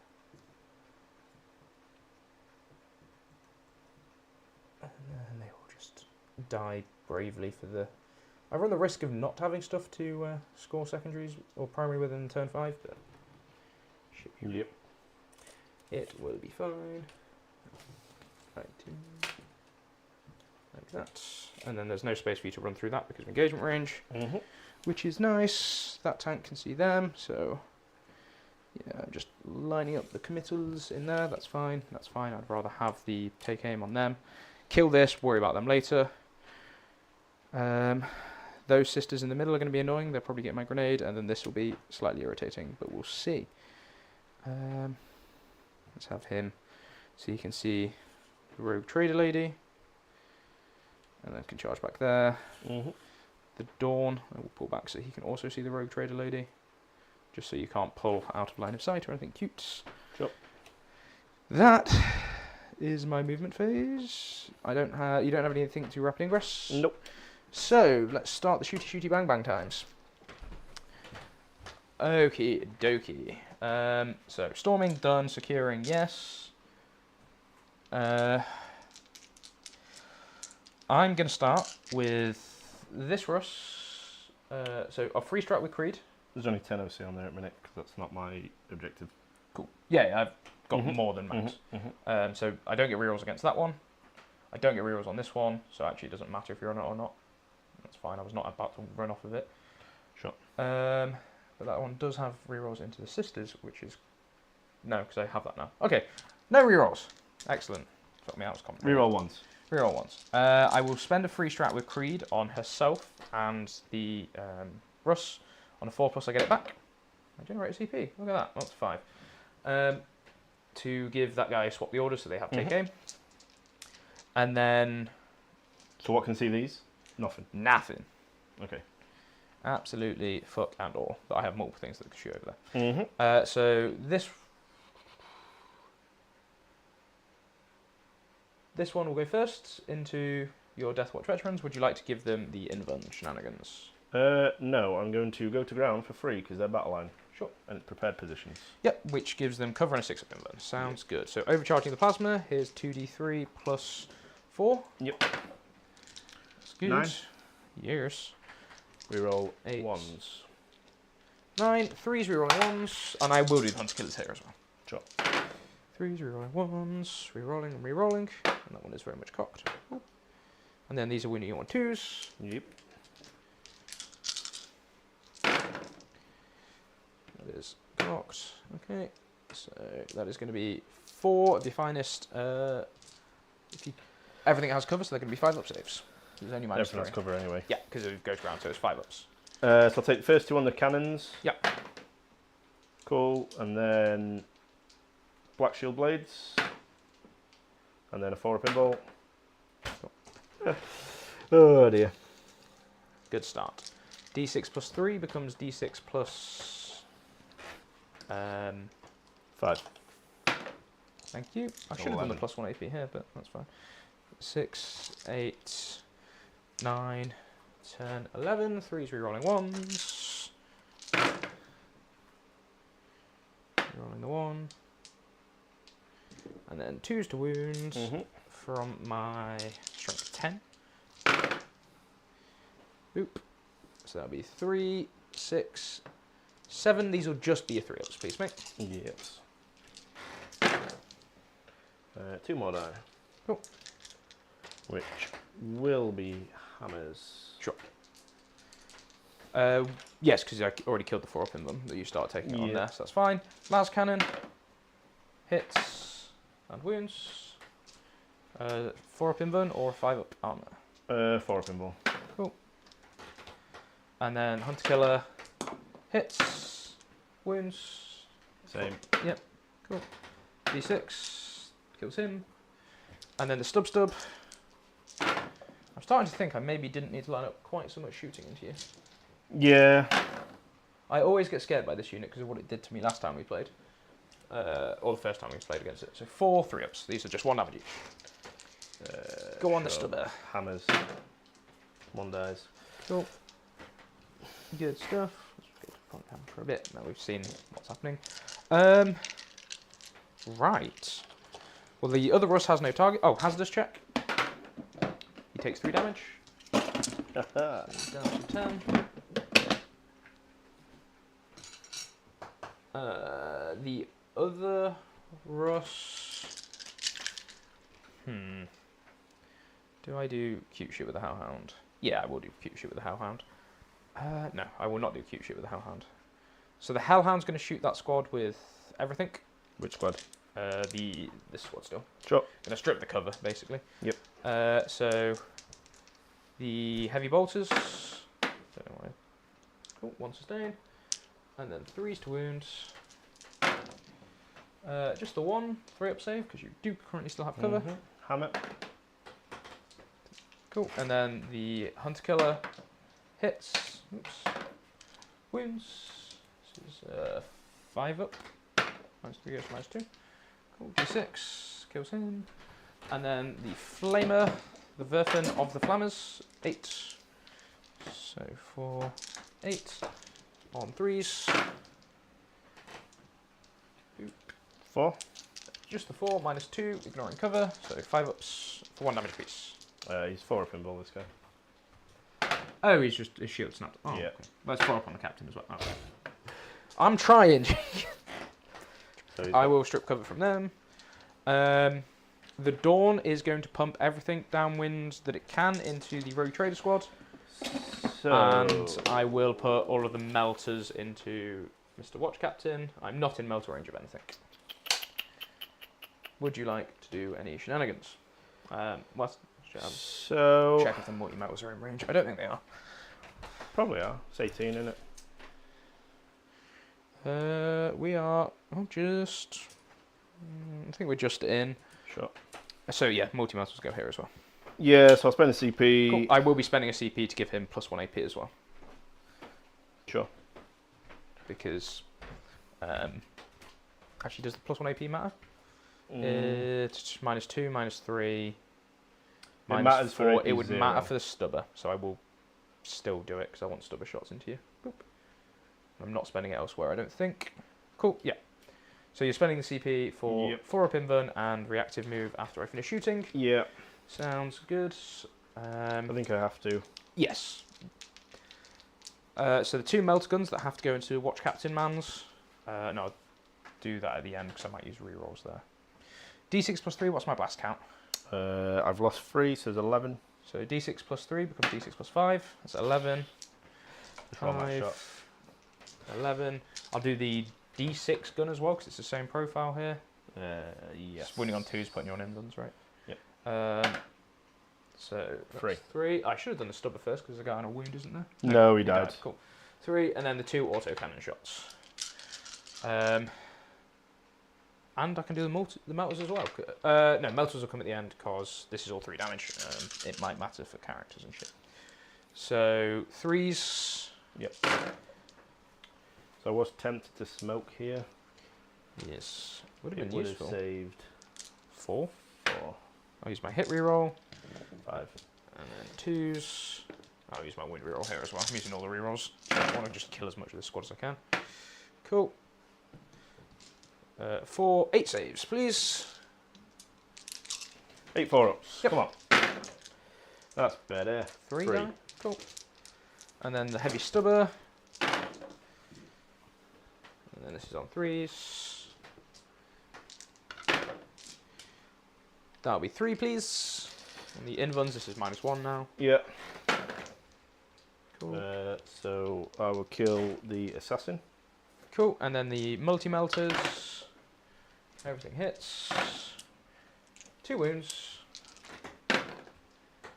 And then they will just die bravely for the. I run the risk of not having stuff to score secondaries or primary within turn 5, but Yep. it will be fine. Right, like that. And then there's no space for you to run through that because of engagement range, which is nice. That tank can see them, so yeah, I'm just lining up the committals in there. That's fine. That's fine. I'd rather have the take aim on them. Kill this, worry about them later. Those sisters in the middle are going to be annoying. They'll probably get my grenade, and then this will be slightly irritating, but we'll see. Let's have him so you can see the rogue trader lady, and then can charge back there. The Dawn, I will pull back so he can also see the rogue trader lady, just so you can't pull out of line of sight or anything cute. Sure. That is my movement phase. You don't have anything to rapid ingress? Nope. So let's start the shooty bang bang times. Okie dokie. So storming done, securing yes. I'm going to start with this Russ. So a free strat with Creed. There's only 10 OC on there at a minute, because that's not my objective. Cool. Yeah, I've got more than max. So I don't get rerolls against that one. I don't get rerolls on this one, so actually it doesn't matter if you're on it or not. That's fine, I was not about to run off of it. Sure. But that one does have rerolls into the sisters, which is... No, because I have that now. Okay, no rerolls. Excellent. Fuck me out, it's complicated. Reroll once. Reroll once. I will spend a free strat with Creed on herself and the Russ. On a 4+, I get it back. I generate a CP. Look at that. That's 5. To give that guy swap the order so they have take aim. And then... So what can see these? Nothing. Nothing. Okay. Absolutely fuck and all. But I have multiple things that can shoot over there. So this one will go first into your Deathwatch veterans. Would you like to give them the invuln shenanigans? No, I'm going to go to ground for free because they're battle line. Sure. And it's prepared positions. Yep, which gives them cover and a 6 up invuln. Sounds good. So overcharging the plasma, here's 2d3 plus 4. Yep. That's good. 9. Yes. Reroll 8. 1s. 9. 3's rerolling 1s. And I will do the Hunter Killers here as well. Sure. 3's rerolling 1s. Rerolling and rerolling. And that one is very much cocked. Ooh. And then these are winning on 2s. Yep. That is cocked. Okay. So that is going to be 4 of the finest. Everything has cover, so they're going to be 5 up saves. There's only minus Everything has cover anyway. Yeah, because it goes round, so it's 5 ups. So I'll take the first 2 on the cannons. Yep. Cool. And then black shield blades. And then a 4 up invul. Oh dear. Good start. D6 plus 3 becomes D6 plus... 5. Thank you. I should have done the plus 1 AP here, but that's fine. 6, 8, 9, 10, 11. 3's rerolling 1s. Rerolling the 1. And then 2's to wound from my strength 10. Boop. So that'll be 3, 6, 7. These will just be your 3-ups, please, mate. Yes. 2 more die. Cool. Which will be hammers. Sure. Yes, because I already killed the 4-up in them that you start taking it on there, so that's fine. Las cannon. Hits and wounds. 4-up invuln or 5-up armor? 4-up invuln. Cool. And then hunter killer. Hits. Wounds. Same. Yep. Cool. D6. Kills him. And then the stub. I'm starting to think I maybe didn't need to line up quite so much shooting into you. Yeah. I always get scared by this unit because of what it did to me last time we played. Or the first time we played against it. So 4 3-ups. These are just 1 damage each. Go on the stubber. Hammers. 1 dies. Cool. Good stuff. Let's go to front hand for a bit. Now we've seen what's happening. Right. Well, the other Russ has no target. Oh, hazardous check. He takes 3 damage. Down to 10. The other Russ. Do I do cute shit with the Hellhound? Yeah, I will do cute shit with the Hellhound. No, I will not do cute shit with the Hellhound. So the Hellhound's going to shoot that squad with everything. Which squad? This squad still. Sure. Going to strip the cover, basically. Yep. So the heavy bolters. Don't know why. Cool, 1 sustain. And then 3s to wound. Just the 1 3-up save, because you do currently still have cover. Hammer. Cool. And then the hunter killer hits. Oops. Wounds. This is 5-up. -3 goes to -2. Cool. D6 kills him. And then the flamer, the Verfin of the Flammers, 8. So 4, 8 on 3s. 4. Just the 4 -2, ignoring cover. So 5-ups for 1 damage apiece. He's 4-up invuln, this guy. Oh, he's just his shield snapped. Oh, Yeah. okay. That's 4-up on the captain as well. Oh. I'm trying. So I will strip cover from them. The Dawn is going to pump everything downwind that it can into the Rogue Trader squad. So, And I will put all of the melters into Mr. Watch Captain. I'm not in melter range of anything. Would you like to do any shenanigans? so Check if the multi-metals are in range. I don't think they are. probably are. It's 18, isn't it? We are just... I think we're just in. Sure. So yeah, multi-metals go here as well. Yeah, so I'll spend a CP. Cool. I will be spending a CP to give him +1 AP as well. Sure. Because... actually, does the +1 AP matter? It's -2, -3, matters for -4. AP It would 0. matter for the stubber, so I will still do it because I want stubber shots into you. Boop. I'm not spending it elsewhere, I don't think. Cool, yeah. So you're spending the CP for 4-up invuln and reactive move after I finish shooting. Yeah. Sounds good. I think I have to. Yes. So the 2 melter guns that have to go into Watch Captain Man's. No, I'll do that at the end because I might use rerolls there. D6 +3, what's my blast count? I've lost 3, so there's 11. So D6 +3 becomes D6 +5. That's 11. Just roll my shot. 11. I'll do the D6 gun as well because it's the same profile here. Yes. Just winning on 2s, putting you on invulns, right? Yep. So 3. 3. I should have done the stubber first because there's a guy on a wound, isn't there? No, he died. Cool. 3, and then the 2 autocannon shots. And I can do the melters as well. No, melters will come at the end because this is all 3 damage. It might matter for characters and shit. So 3s. Yep. So I was tempted to smoke here. Yes. Would have It been would have useful. saved 4. 4. I'll use my hit reroll. 5. And then 2s. I'll use my wind reroll here as well. I'm using all the rerolls. I want to just kill as much of this squad as I can. Cool. 4, 8 saves, please. 8 4-ups. Yep. Come on. That's better. 3. Cool. And then the heavy stubber. then this is on 3s. That'll be 3, please. On the invulns, this is -1 now. Yeah. Cool. So I will kill the assassin. Cool, and then the multi-melters. Everything hits. 2 wounds.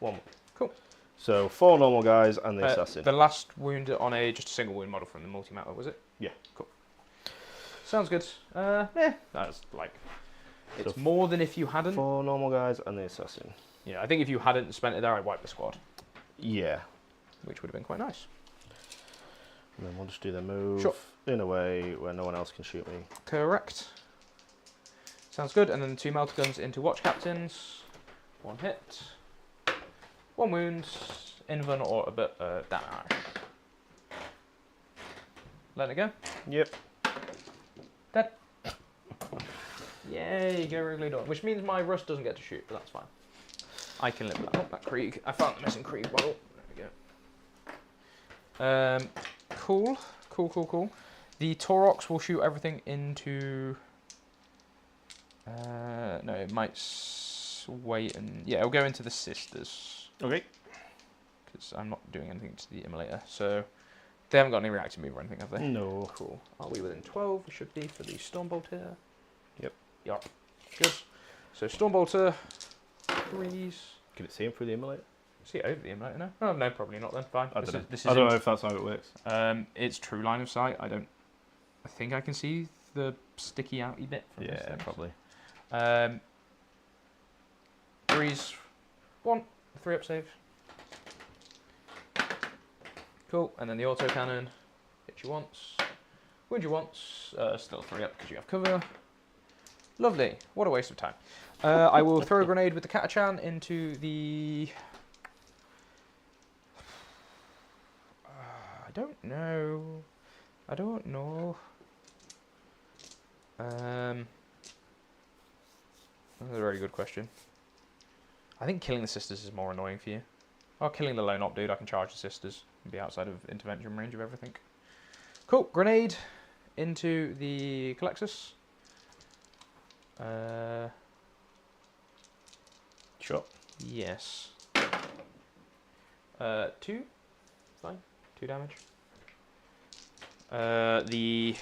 1. Cool. So 4 normal guys and the assassin. The last wound on just a single wound model from the multi-melter, was it? Yeah. Cool. Sounds good. That's like... It's more than if you hadn't. 4 normal guys and the assassin. Yeah, I think if you hadn't spent it there, I'd wipe the squad. Yeah. Which would have been quite nice. And then we'll just do the move Sure. in a way where no one else can shoot me. Correct. Sounds good. And then 2 melter guns into watch captains. 1 hit. 1 wound. Invuln or a bit damage. Let it go. Yep. Dead. Yay, go regularly done. Which means my Rust doesn't get to shoot, but that's fine. I can live with that. Oh, that Krieg. I found the missing Krieg model. There we go. Cool. Cool. The Taurox will shoot everything into... no, it might wait and... Yeah, it'll go into the sisters. Okay. Because I'm not doing anything to the immolator. So, they haven't got any reactive move or anything, have they? No. Cool. Are we within 12? We should be for the Stormbolt here. Yep. Yup. Good. So, Stormbolter. 3s. Can it see him through the immolator? See it over the immolator now? Oh, no, probably not then. Fine. I don't know. This is I don't know if that's how it works. It's true line of sight. I think I can see the sticky outy bit from this Yeah, thing. probably. 3s. 1. 3 up save. Cool. And then the autocannon. Hit you once. Wound you once. Still 3 up because you have cover. Lovely. What a waste of time. I will throw a grenade with the Katachan into the... I don't know. That's a very good question. I think killing the sisters is more annoying for you. Or killing the lone op dude, I can charge the sisters and be outside of intervention range of everything. Cool. Grenade into the Colexus. Sure. Yes. 2. Fine. 2 damage. The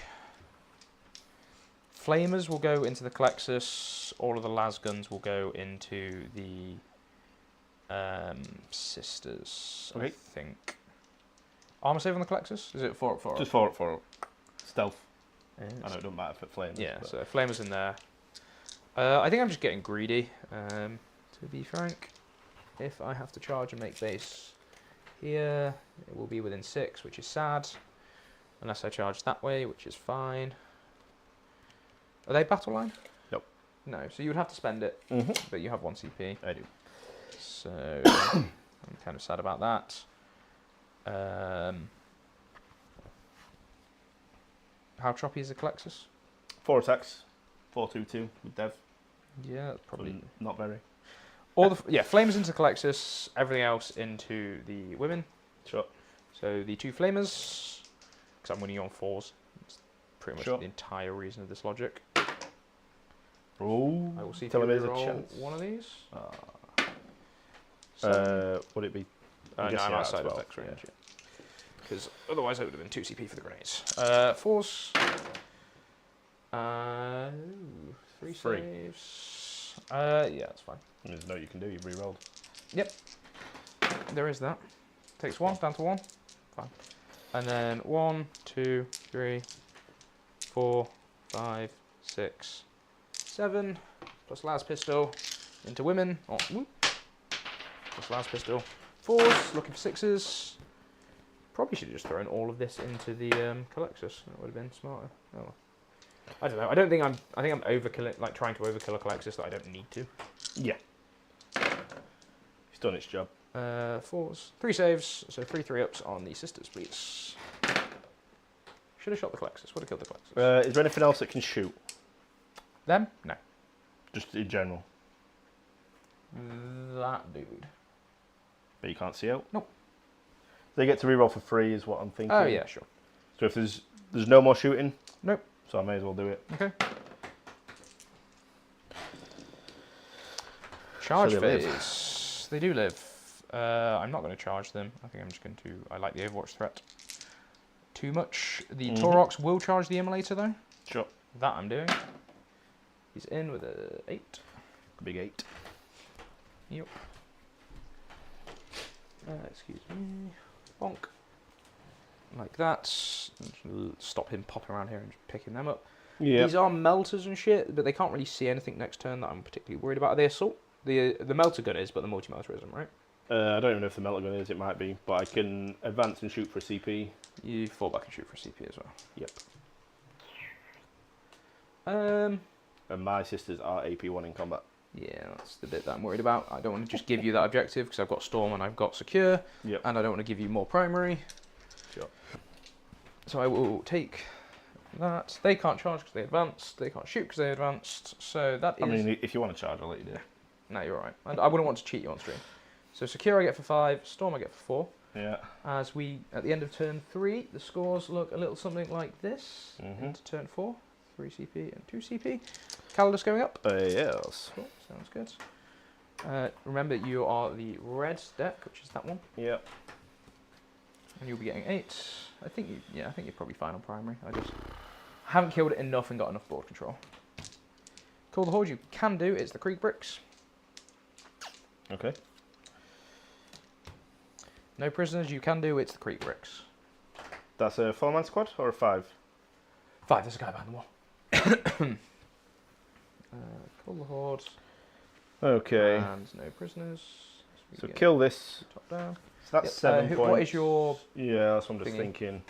Flamers will go into the Colexus. All of the las guns will go into the sisters. Okay. I think. Armor save on the Colexus? Is it 4 up 4 up? Just 4 up 4 up. Stealth. Yeah, I know it doesn't matter if it flames. yeah, but... so Flamers in there. I think I'm just getting greedy, to be frank. If I have to charge and make base here, it will be within 6, which is sad. Unless I charge that way, which is fine. Are they battle line? Nope. No, so you would have to spend it, but you have 1 CP. I do. So I'm kind of sad about that. How choppy is the Colexus? 4 attacks. 4-2-2 with Dev. Yeah, that's probably... So not very. All the flamers into Colexus, everything else into the women. Sure. So the 2 flamers, because I'm winning you on 4s. That's pretty much Sure. the entire reason of this logic. Oh. I will see if Tell you him there's a roll chance. one of these. Would it be? No, I'm guessing outside of 12, X range. yeah. Because otherwise it would have been 2 CP for the grenades. 4s. 3 Free. saves. Yeah, that's fine. There's no you can do. You've re-rolled. Yep. There is that. Takes 1, down to 1. Fine. And then 1, 2, 3, 4, 5, 6, 7. Plus las pistol into women. Oh, whoop. Plus las pistol. 4s, looking for 6s. Probably should have just thrown all of this into the Colexus. That would have been smarter. Oh well. I don't know. I think I'm overkilling, like trying to overkill a Colexus that I don't need to. Yeah. It's done its job. 4s, 3 saves, so 3 3-ups on the sisters, please. Should have shot the Colexus. Would have killed the Colexus. Is there anything else that can shoot? Them? No. Just in general. That dude. But you can't see out? Nope. They get to reroll for free is what I'm thinking. Oh yeah, sure. So if there's no more shooting? Nope. so I may as well do it. Okay. Charge So they phase. They do live. I'm not going to charge them. I think I'm just going to... I like the Overwatch threat too much. The Taurox will charge the Immolator, though. Sure. That I'm doing. He's in with a 8. Big 8. Yep. Excuse me. Bonk. Like that. Stop him popping around here and just picking them up. Yeah. These are melters and shit, but they can't really see anything next turn that I'm particularly worried about. Are they assault? The melter gun is, but the multi-melter isn't, right? I don't even know if the melter gun is. It might be, but I can advance and shoot for a CP. You fall back and shoot for a CP as well. Yep. And my sisters are AP1 in combat. Yeah, that's the bit that I'm worried about. I don't want to just give you that objective because I've got Storm and I've got Secure. Yep. And I don't want to give you more primary. Sure. So I will take that. They can't charge because they advanced. They can't shoot because they advanced. So that is... I mean, if you want to charge, I'll let you do it. No, you're right. I wouldn't want to cheat you on stream. So Secure I get for 5. Storm I get for 4. Yeah. As we, at the end of turn 3, the scores look a little something like this. Mm-hmm. Into turn 4. 3 CP and 2 CP. Calidus going up. Yes. Cool, sounds good. Remember, you are the red deck, which is that one, Yep. and you'll be getting 8. I think you're probably fine on primary. I just haven't killed it enough and got enough board control. Call the Horde you can do. It's the Krieg bricks. Okay. No prisoners you can do. It's the Krieg bricks. That's a 4-man squad or a 5? 5. There's a guy behind the wall. Call the Horde. Okay. And no prisoners. So kill this. Top down. So that's 7 points. What is your... Yeah, that's what I'm just thingy? thinking.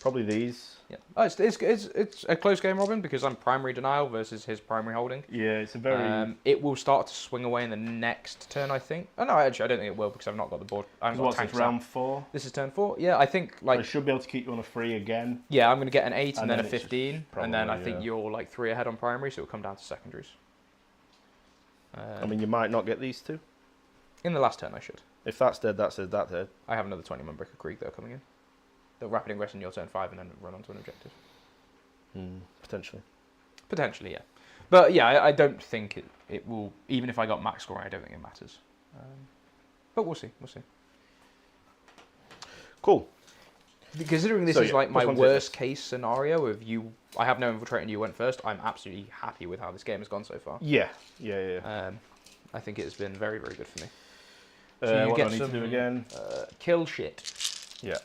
Probably these. Yeah. Oh, it's a close game, Robin, because I'm primary denial versus his primary holding. Yeah, it's a very... It will start to swing away in the next turn, I think. Oh, no, actually, I don't think it will because I've not got the board. I've got what's tanks this, round out. 4? This is turn 4. Yeah, I think, like... I should be able to keep you on a 3 again. Yeah, I'm going to get an 8 and then a then it's 15. probably, And then I think yeah. you're, like, 3 ahead on primary, so it'll come down to secondaries. I mean, you might not get these two. In the last turn, I should. If that's dead, that's dead, that's dead. I have another 20-man Brick of Krieg, though, coming in. They'll rapid ingress in your turn 5 and then run onto an objective. Potentially. Potentially, yeah. But yeah, I don't think it will. Even if I got max scoring, I don't think it matters. But we'll see. We'll see. Cool. Considering this So, is yeah, like my which one's worst case scenario of you, I have no infiltrate and you went first. I'm absolutely happy with how this game has gone so far. Yeah. Yeah. I think it has been very, very good for me. What do I need to do again? Kill shit. Yeah.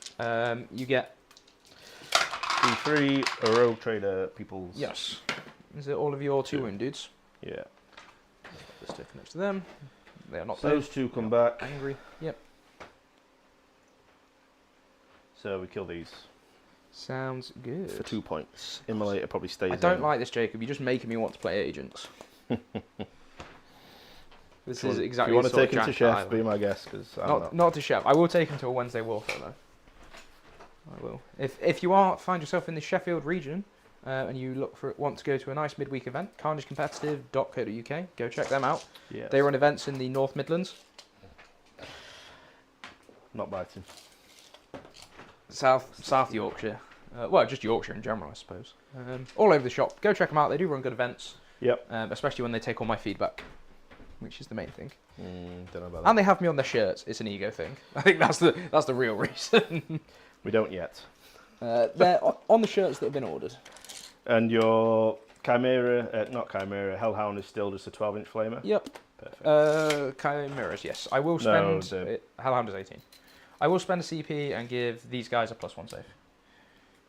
You get. D3, a rogue trader, people's. Yes. Is it all of your 2 wound dudes? Yeah. This stick next to them. They are not So those 2 come back. angry. Yep. So we kill these. Sounds good. For 2 points. Immolator probably stays I don't in. like this, Jacob. You're just making me want to play agents. This is exactly. If you want to take him to Jack chef, Island. be my guest, because Not to chef. I will take him to a Wednesday warfare though. I will. If you find yourself in the Sheffield region and you want to go to a nice midweek event, carnagecompetitive.co.uk, go check them out. Yes. They run events in the North Midlands, Not biting. South Yorkshire. Well, just Yorkshire in general, I suppose. All over the shop. Go check them out. They do run good events. Yep. Especially when they take all my feedback, which is the main thing. Don't know about that. And they have me on their shirts. It's an ego thing. I think that's the real reason. We don't yet. They're on the shirts that have been ordered. And your Chimera, not Chimera, Hellhound is still just a 12-inch flamer? Yep. Perfect. Chimeras, yes. I will spend... No, Hellhound is 18. I will spend a CP and give these guys a +1 save. I'm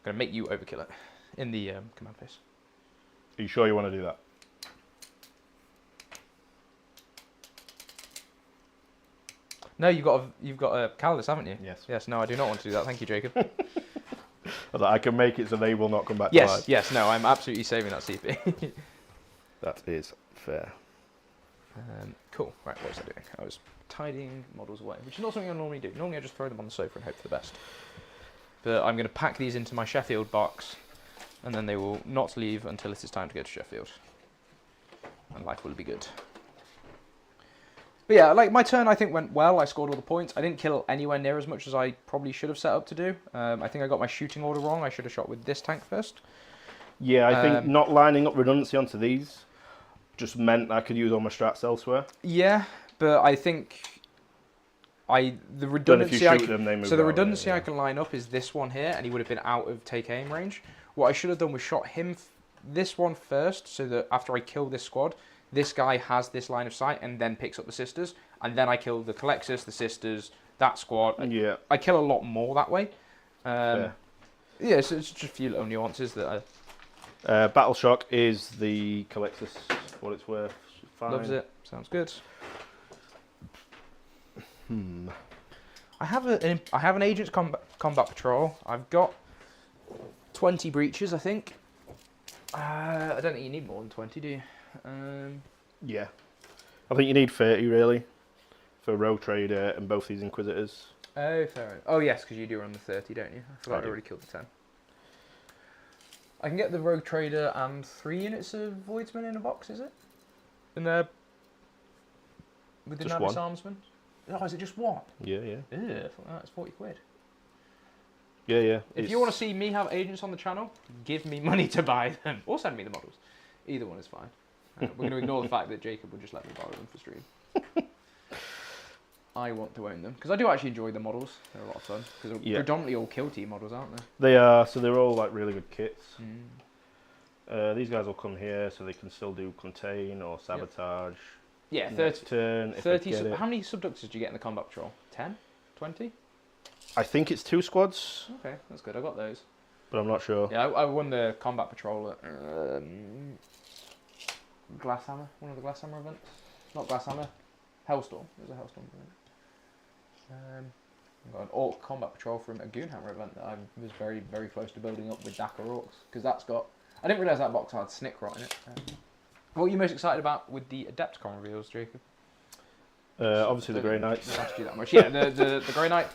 going to make you overkill it in the command phase. Are you sure you want to do that? No, you've got a Calidus, haven't you? Yes. Yes, no, I do not want to do that. Thank you, Jacob. I can make it so they will not come back to life. Yes, no, I'm absolutely saving that CP. That is fair. Cool. Right, what was I doing? I was tidying models away, which is not something I normally do. Normally I just throw them on the sofa and hope for the best. But I'm going to pack these into my Sheffield box, and then they will not leave until it is time to go to Sheffield. And life will be good. But yeah, like my turn, I think went well. I scored all the points. I didn't kill anywhere near as much as I probably should have set up to do. I think I got my shooting order wrong. I should have shot with this tank first. Yeah, I think not lining up redundancy onto these just meant I could use all my strats elsewhere. Yeah, but I think the Then if redundancy. you shoot them, they move So the out, redundancy yeah. I can line up is this one here, and he would have been out of take aim range. What I should have done was shot him this one first, so that after I kill this squad, this guy has this line of sight and then picks up the sisters, and then I kill the Colexus, the sisters, that squad. Yeah. I kill a lot more that way. Fair. Yeah, so it's just a few little nuances that Battle Shock is the Colexus, what it's worth. Fine. loves it. Sounds good. Hmm. I have an agent's combat patrol. I've got 20 breaches, I think. I don't think you need more than 20, do you? Yeah. I think you need 30 really for Rogue Trader and both these Inquisitors. Oh, fair enough. Oh, yes, because you do run the 30, don't you? I forgot I do. already killed the 10. I can get the Rogue Trader and 3 units of Voidsman in a box, is it? In there with the Just Navis one. Armsman? Oh, is it just one? Yeah, yeah. Ugh, that's 40 quid. Yeah, yeah. If you want to see me have agents on the channel, give me money to buy them. Or send me the models. Either one is fine. We're going to ignore the fact that Jacob would just let me borrow them for stream. I want to own them. Because I do actually enjoy the models. They're a lot of fun. Because they're predominantly all kill team models, aren't they? They are, so they're all like really good kits. Mm. These guys will come here so they can still do contain or sabotage. Yeah, Next 30. turn, if 30 I get it. how many subductors do you get in the combat patrol? 10? 20? I think it's 2 squads, Okay, that's good. I got those. but I'm not sure. Yeah, I won the combat patrol at Glasshammer, one of the Glasshammer events. Not Glasshammer, Hellstorm. It was a Hellstorm event. I got an Orc combat patrol from a Goonhammer event that I was very, very close to building up with Dakar Orcs. Because that's got... I didn't realise that box had Snick Rot in it. What are you most excited about with the Adepticon reveals, Jacob? Obviously the Grey Knights. Didn't ask you that much. Yeah, the Grey Knight.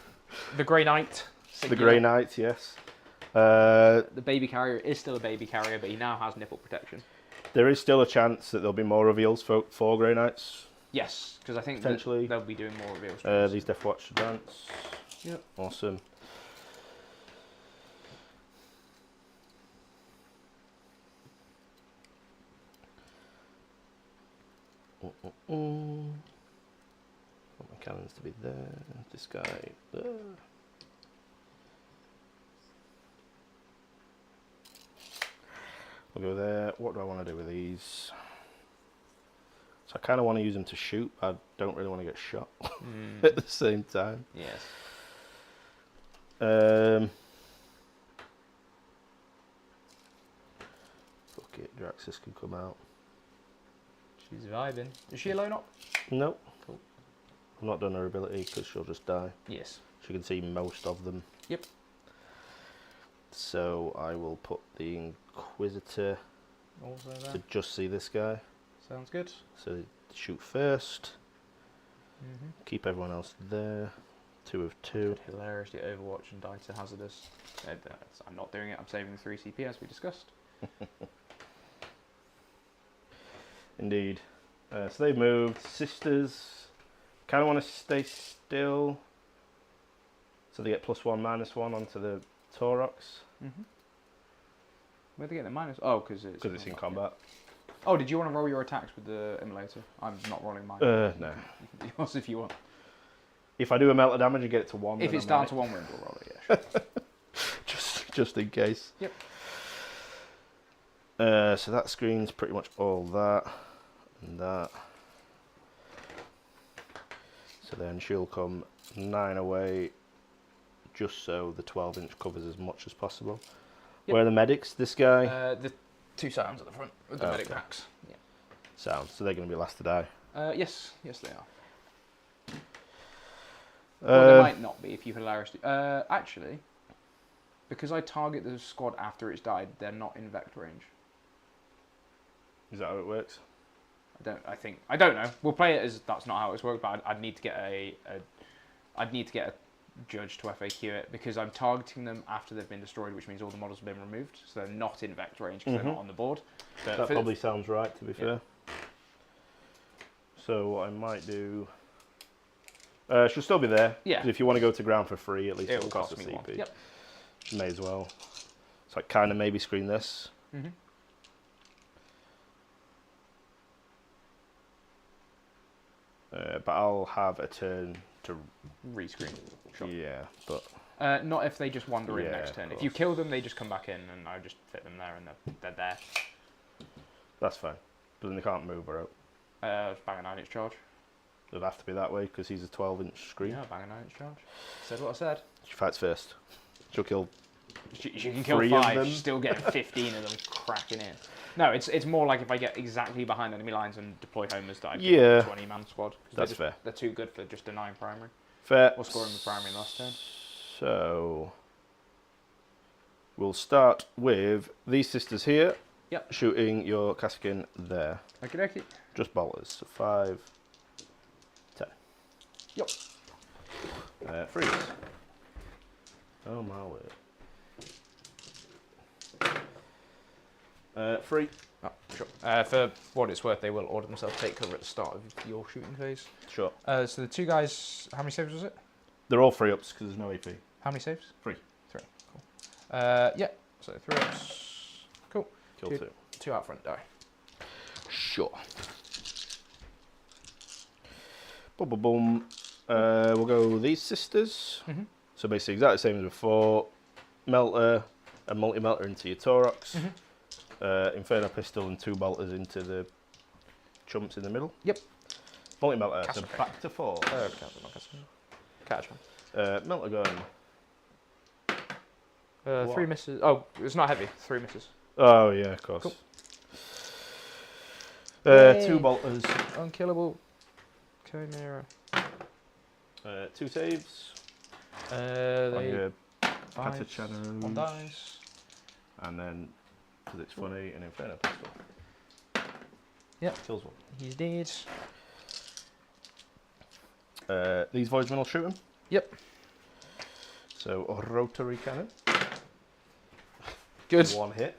The Grey Knight. The Grey Knights, yes. The baby carrier is still a baby carrier, but he now has nipple protection. There is still a chance that there'll be more reveals for Grey Knights. Yes, because I think Potentially. they'll be doing more reveals. These Death Watch Advance. Yep. Awesome. Want my cannons to be there. This guy there. We'll go there. What do I want to do with these? So I kind of want to use them to shoot. I don't really want to get shot at the same time. Yes. Fuck it, Draxus can come out. She's vibing. Is she alone up? Nope. Cool. I've not done her ability because she'll just die. Yes. She can see most of them. Yep. So I will put the Inquisitor Also there. to just see this guy. Sounds good. So shoot first. Mm-hmm. Keep everyone else there. 2 of 2. Hilariously Overwatch and die to hazardous. I'm not doing it. I'm saving the 3 CP as we discussed. Indeed. So they've moved. Sisters kind of want to stay still. So they get +1, -1 onto the Taurox. Mm-hmm. Where'd they get the minus? Oh, because Because it's in combat. Oh, did you want to roll your attacks with the Immolator? I'm not rolling mine. No. You can do yours if you want. If I do a melt of damage and get it to 1, If then it's I'm down in to 1 win, we'll roll it, yeah. Sure. just in case. Yep. So that screen's pretty much all that and that. So then she'll come 9 away, just so the 12-inch covers as much as possible. Yep. Where are the medics? This guy? The 2 sounds at the front with the medic Okay. packs. Yeah. Sound. So they're going to be last to die. Yes, they are. Well, they might not be if you hilariously. Actually, because I target the squad after it's died, they're not in vect range. Is that how it works? I don't know. We'll play it as that's not how it's worked, but I'd need to get I'd need to get a judge to FAQ it because I'm targeting them after they've been destroyed, which means all the models have been removed, so they're not in vect range because they're not on the board. But That probably sounds right, to be fair. So what I might do She'll still be there. Yeah. 'Cause if you want to go to ground for free, at least It it'll will cost a cost me CP. one. Yep. May as well. So I kind of maybe screen this. Mm-hmm. But I'll have a turn to... Rescreen. Sure. Yeah, but... Not if they just wander in Yeah, next of turn. If course. you kill them, they just come back in, and I just fit them there, and they're there. That's fine. But then they can't move her out. Bang a 9-inch charge. It'll have to be that way, because he's a 12-inch screen. Yeah, bang a 9-inch charge. Said what I said. She fights first. She'll kill... She can kill 3 of 5, them. she's still getting 15 of them cracking in. No, it's more like if I get exactly behind enemy lines and deploy homers that I kill Yeah. a 20-man squad. That's fair. They're too good for just a 9 primary. Fair. Or scoring the primary last turn. So... We'll start with these sisters here. Yep. Shooting your Kaskin there. Okie dokie. Just bolters. So 5, 10. Yep. Freeze. Oh my word. 3. Oh, sure. For what it's worth, they will order themselves take cover at the start of your shooting phase. Sure. So the 2 guys, how many saves was it? They're all 3 ups because there's no AP. How many saves? 3. 3. Cool. Yeah. So 3 ups. Cool. Kill 2. 2 out front die. Sure. Boom, boom, boom. We'll go these sisters. Mm-hmm. So basically exactly the same as before. Melter, a multi-melter into your Torox. Mm-hmm. Inferno pistol and 2 bolters into the chumps in the middle. Yep. Multi-melter, so Castle. back to 4. Catch one. Melter gun. 3 misses. Oh, it's not heavy. 3 misses. Oh yeah, of course. Cool. 2 bolters. Unkillable. Chimera. 2 saves. On They your 5 Patachano. on dice. And then, because it's funny, an Inferno pistol. Yep. Kills 1. He's dead. These voidsmen will shoot him. Yep. So, a rotary cannon. Good. 1 hit.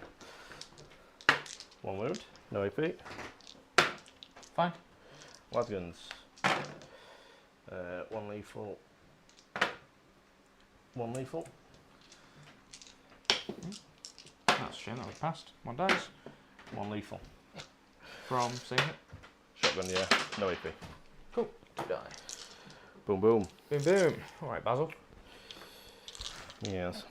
1 wound. No AP. Fine. Lasguns. 1 lethal. 1 lethal. That's a shame that was passed. 1 dice. 1 lethal. From same hit. Shotgun, yeah. No AP. Cool. 2 die. Boom, boom. Boom, boom. Alright, Basil. Yes.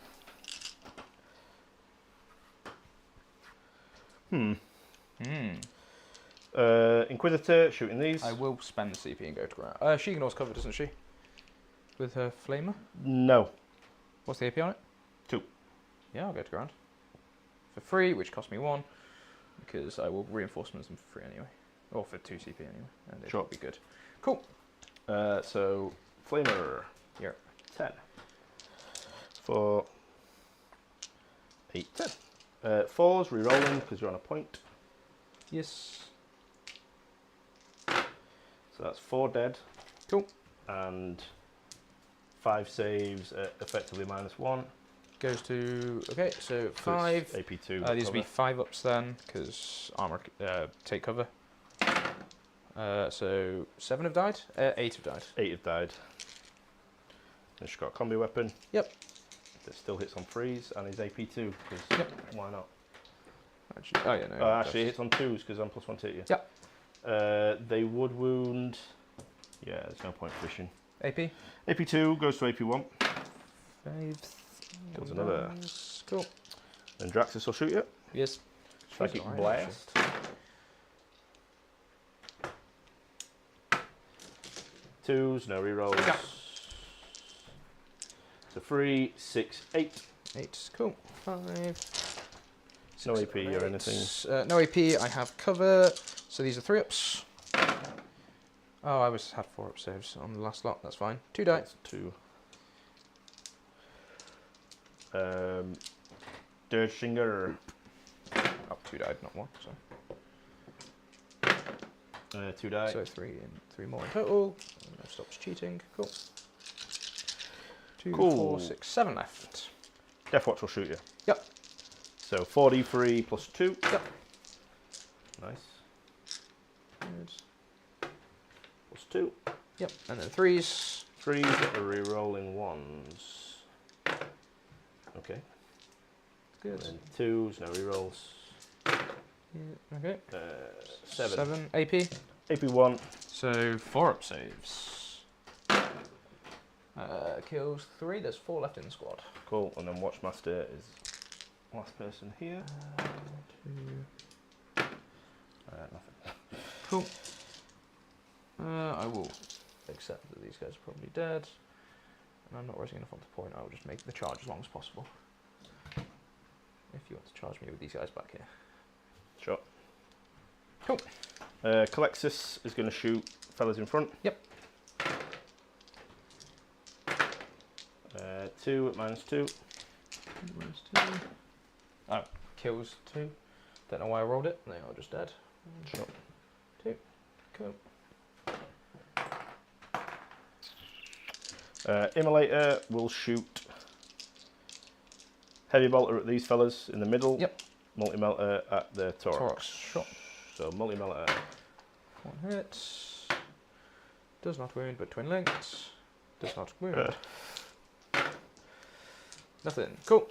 Inquisitor, shooting these. I will spend the CP and go to ground. She ignores cover, doesn't she? With her flamer? No. What's the AP on it? 2. Yeah, I'll go to ground. For free, which cost me 1. Because I will reinforcements them for free anyway. Or for 2 CP anyway. And it Sure. should be good. Cool. So, Flamer. Here. 10. 4, 8, 10. 4s, re-rolling because you're on a point. Yes. So that's 4 dead. Cool. And 5 saves at effectively -1. Goes to... Okay, so So it's 5. AP2. These will be 5 ups then, because armor take cover. So 7 have died? 8 have died. 8 have died. And she's got a combi weapon. Yep. That still hits on 3s and is AP2, because why not? Actually, oh yeah, no. Actually, it hits on 2s because I'm +1 to hit you. Yep. They would wound. Yeah, there's no point fishing. AP? AP2 goes to AP1. 5. Kills another. Cool. Then Draxus will shoot you. Yes. Psychic alright, Blast. Twos, no rerolls. Yeah. So 3, 6, 8. 8. Cool. 5. No 6, AP or anything. No AP. I have cover. So these are 3 ups. Oh, I had 4 up saves on the last lot. That's fine. 2 die. That's 2. Dirtshinger. Oh, 2 died, not 1. So 2 die. So 3 more in total. That stops cheating. Cool. 2, Cool. 4, 6, 7 left. Deathwatch will shoot you. Yep. So 43 plus 2. Yep. Nice. Good. Plus 2. Yep. And then 3s. 3s that are re-rolling 1s. Okay. Good. And 2s, no re-rolls. Yeah, okay. 7. 7 AP. AP 1. So 4 up saves. Kills 3. There's 4 left in the squad. Cool. And then Watchmaster is last person here. 2. Nothing. Cool. I will accept that these guys are probably dead. And I'm not risking enough onto point. I will just make the charge as long as possible. If you want to charge me with these guys back here. Sure. Cool. Calexis is going to shoot fellas in front. Yep. 2 at -2. -2. Oh, kills 2. Don't know why I rolled it. They are just dead. Sure. 2. Cool. Immolator will shoot heavy bolter at these fellas in the middle. Yep. Multi-melter at the thorax. Thorax. Shot. So multi-melter. 1 hit. Does not wound, but twin linked. Does not wound. Nothing. Cool.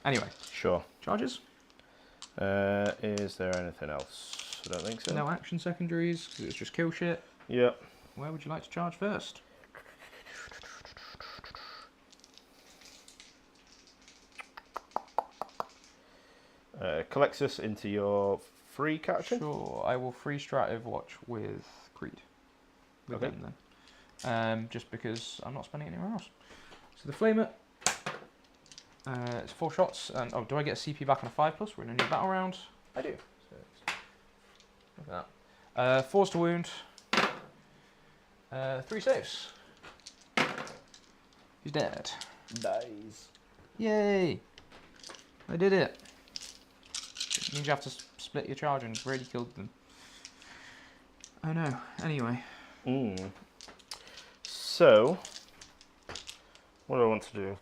Anyway. Sure. Charges. Is there anything else? I don't think so. No action secondaries, because it's just kill shit. Yep. Where would you like to charge first? Calexis into your free catching. Sure, I will free strat Overwatch with Creed. With Okay. them then. Just because I'm not spending anywhere else. So the Flamer, it's 4 shots, and oh, do I get a CP back on a 5+? We're in a new battle round. I do. So look at that. 4s to wound. 3 saves. He's dead. Dies. Yay! I did it. It means you have to split your charge and really killed them. Oh no. Anyway. So, what do I want to do?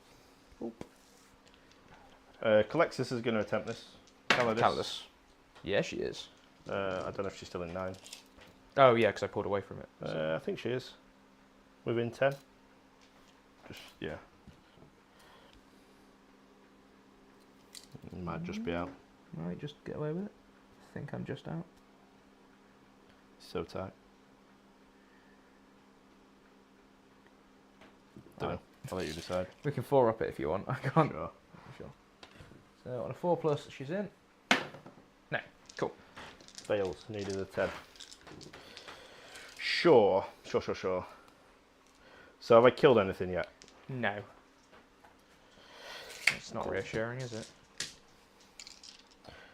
Calexis is going to attempt this. Calidus. Yeah, she is. I don't know if she's still in 9. Oh yeah, because I pulled away from it. I think she is. Within 10. Just, yeah. Might just be out. Might just get away with it. I think I'm just out. So tight. Don't know. I'll let you decide. We can 4 up it if you want. I can't. Sure. Sure. So on a 4+, she's in. No. Cool. Fails. Needed a 10. Sure. So have I killed anything yet? No. It's not reassuring, is it?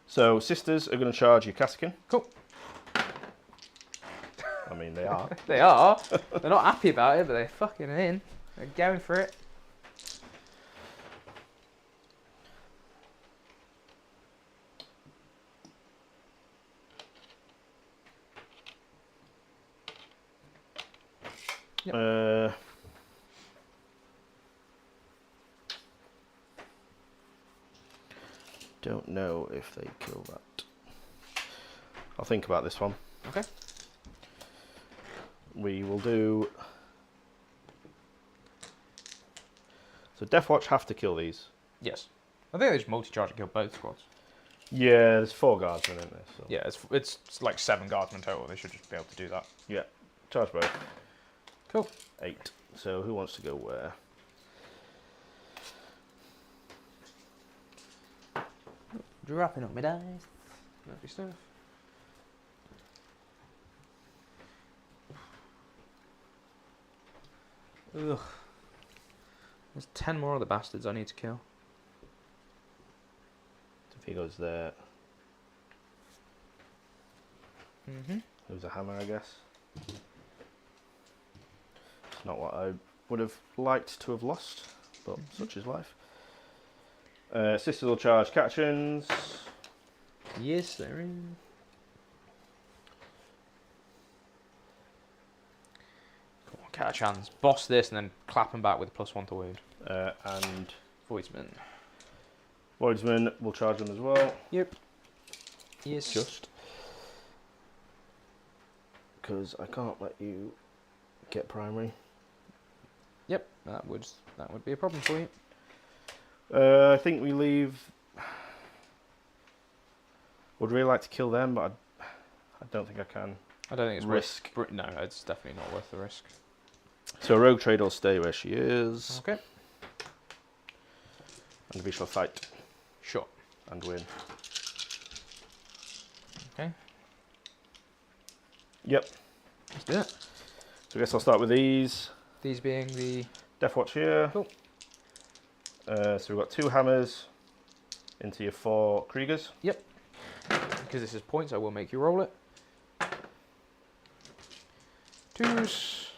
So sisters are going to charge your Kassakin. Cool. I mean, they are. They are. They're not happy about it, but they're fucking in. They're going for it. Yep. Don't know if they kill that. I'll think about this one. Okay. We will do. So Death Watch have to kill these. Yes. I think they just multi-charge and kill both squads. Yeah, there's 4 guardsmen in this. So. Yeah, it's like 7 guardsmen total. They should just be able to do that. Yeah, charge both. Cool. 8. So who wants to go where? Dropping up my dice. Lovely stuff. Ugh. There's 10 more of the bastards I need to kill. If he goes there, there's a hammer, I guess. It's not what I would have liked to have lost, but such is life. Sisters will charge Catchins. Yes, they're in. Come on, catch hands. Boss this and then clap them back with a +1 to wound. And Voidsman. Voidsman will charge them as well. Yep. Yes. Just because I can't let you get primary. Yep, that would be a problem for you. I think we leave. Would really like to kill them, but I don't think I can. I don't think it's Risk. No, it's definitely not worth the risk. So Rogue Trader will stay where she is. Okay. And we shall fight. Sure. And win. Okay. Yep. Let's do it. So I guess I'll start with these. These being the... Death Watch here. Cool. So we've got 2 hammers into your 4 Kriegers. Yep. Because this is points, I will make you roll it. 2s.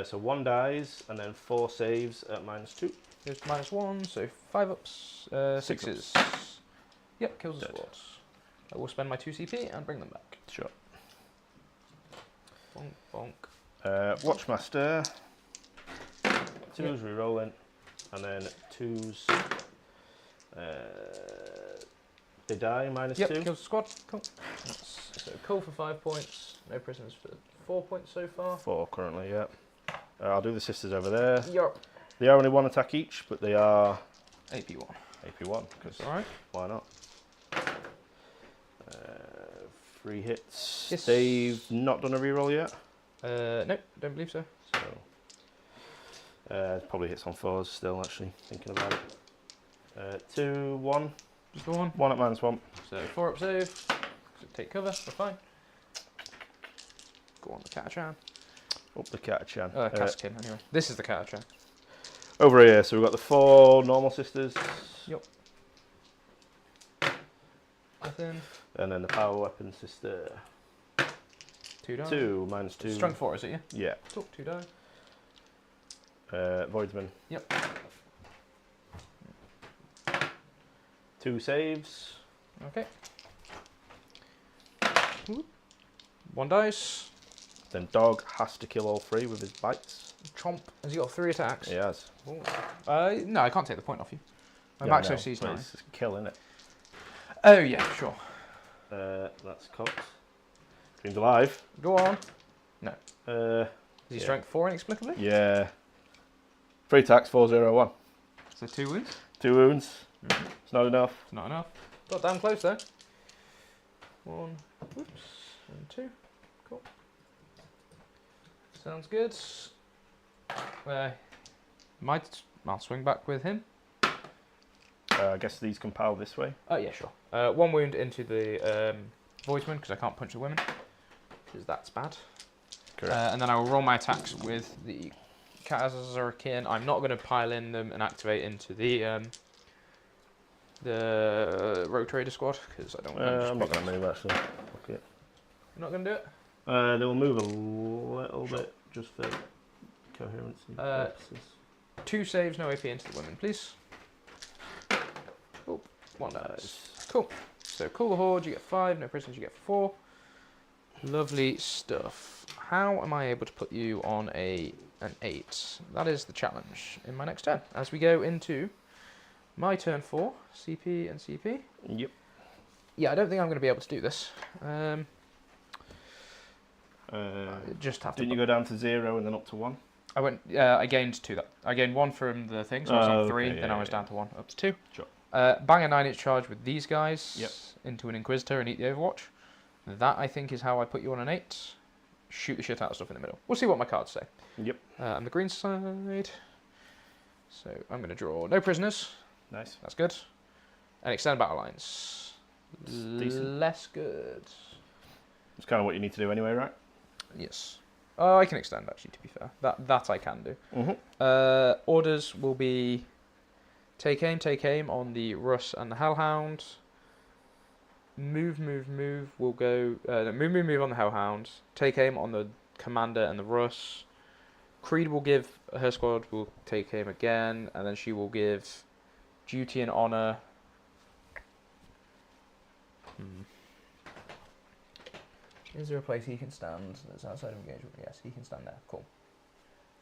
So 1 dies, and then 4 saves at -2. There's -1, so 5 ups. 6s. Yep, kills the Dead. squads. I will spend my 2 CP and bring them back. Sure. Bonk, bonk. Watchmaster. 2s re-rolling, and then 2s. They die -2. Yep, kills the squad. Cool. So cool for 5 points. No prisoners for 4 points so far. 4 currently, yeah. I'll do the sisters over there. Yup. They are only 1 attack each, but they are AP1. AP1, because Alright. why not? 3 hits. Yes. They've not done a reroll yet. Nope, don't believe so. So probably hits on 4s still, actually, thinking about it. 2, 1. Just go on. 1 at -1. So 4 up save. So take cover, we're fine. Go on the Catachan. Up the Catachan. Caskin, anyway. This is the Catachan. Over here, so we've got the 4 normal sisters. Yep. Nothing. And then the power weapon sister. 2 die. 2, -2. Strength 4, is it, yeah? Yeah. Cool, 2 die. Voidsman. Yep. 2 saves. Okay. 1 dice. Then dog has to kill all 3 with his bites. Chomp. Has he got 3 attacks? He has. Ooh. No, I can't take the point off you. My Yeah, max I know, OC is but 9. it's a kill, isn't it? Oh, yeah, sure. That's cocked. Dreams alive. Go on. No. Uh, Is he yeah. strength 4 inexplicably? Yeah. 3 attacks, 4-0-1. So 2 wounds? 2 wounds. It's not enough. It's not enough. Got damn close though. 1, whoops, and 2. Cool. Sounds good. I'll swing back with him. I guess these compile this way. Oh yeah, sure. 1 wound into the Voidsman because I can't punch the women. Because that's bad. Correct. And then I will roll my attacks with the Kazarakin. I'm not going to pile in them and activate into the Rogue Trader squad because I don't want them to I'm not going to move actually. Okay. You're not going to do it? They will move a little bit just for coherency purposes. 2 saves, no AP into the women, please. Oh, 1 dice. Cool. So cool the horde, you get 5. No prisoners, you get 4. Lovely stuff. How am I able to put you on an 8? That is the challenge in my next turn. As we go into my turn 4, CP and CP. Yep. Yeah, I don't think I'm going to be able to do this. Just have to. Didn't you go down to 0 and then up to 1? I went. I gained 2. I gained 1 from the thing, so I was on 3. Okay, then I was down to 1, up to 2. Sure. Bang a 9-inch charge with these guys Yep. into an Inquisitor and eat the Overwatch. That I think is how I put you on an 8. Shoot the shit out of stuff in the middle. We'll see what my cards say. Yep. On the green side, so I'm going to draw no prisoners. Nice. That's good. And extend battle lines. Decent. Less good. It's kind of what you need to do anyway, right? Yes. Oh, I can extend actually. To be fair, that I can do. Mm-hmm. Orders will be take aim on the Russ and the Hellhound. Move. We'll go move on the Hellhound. Take aim on the Commander and the Russ. Creed will give her squad will take aim again, and then she will give duty and honor. Is there a place he can stand that's outside of engagement? Yes, he can stand there. Cool.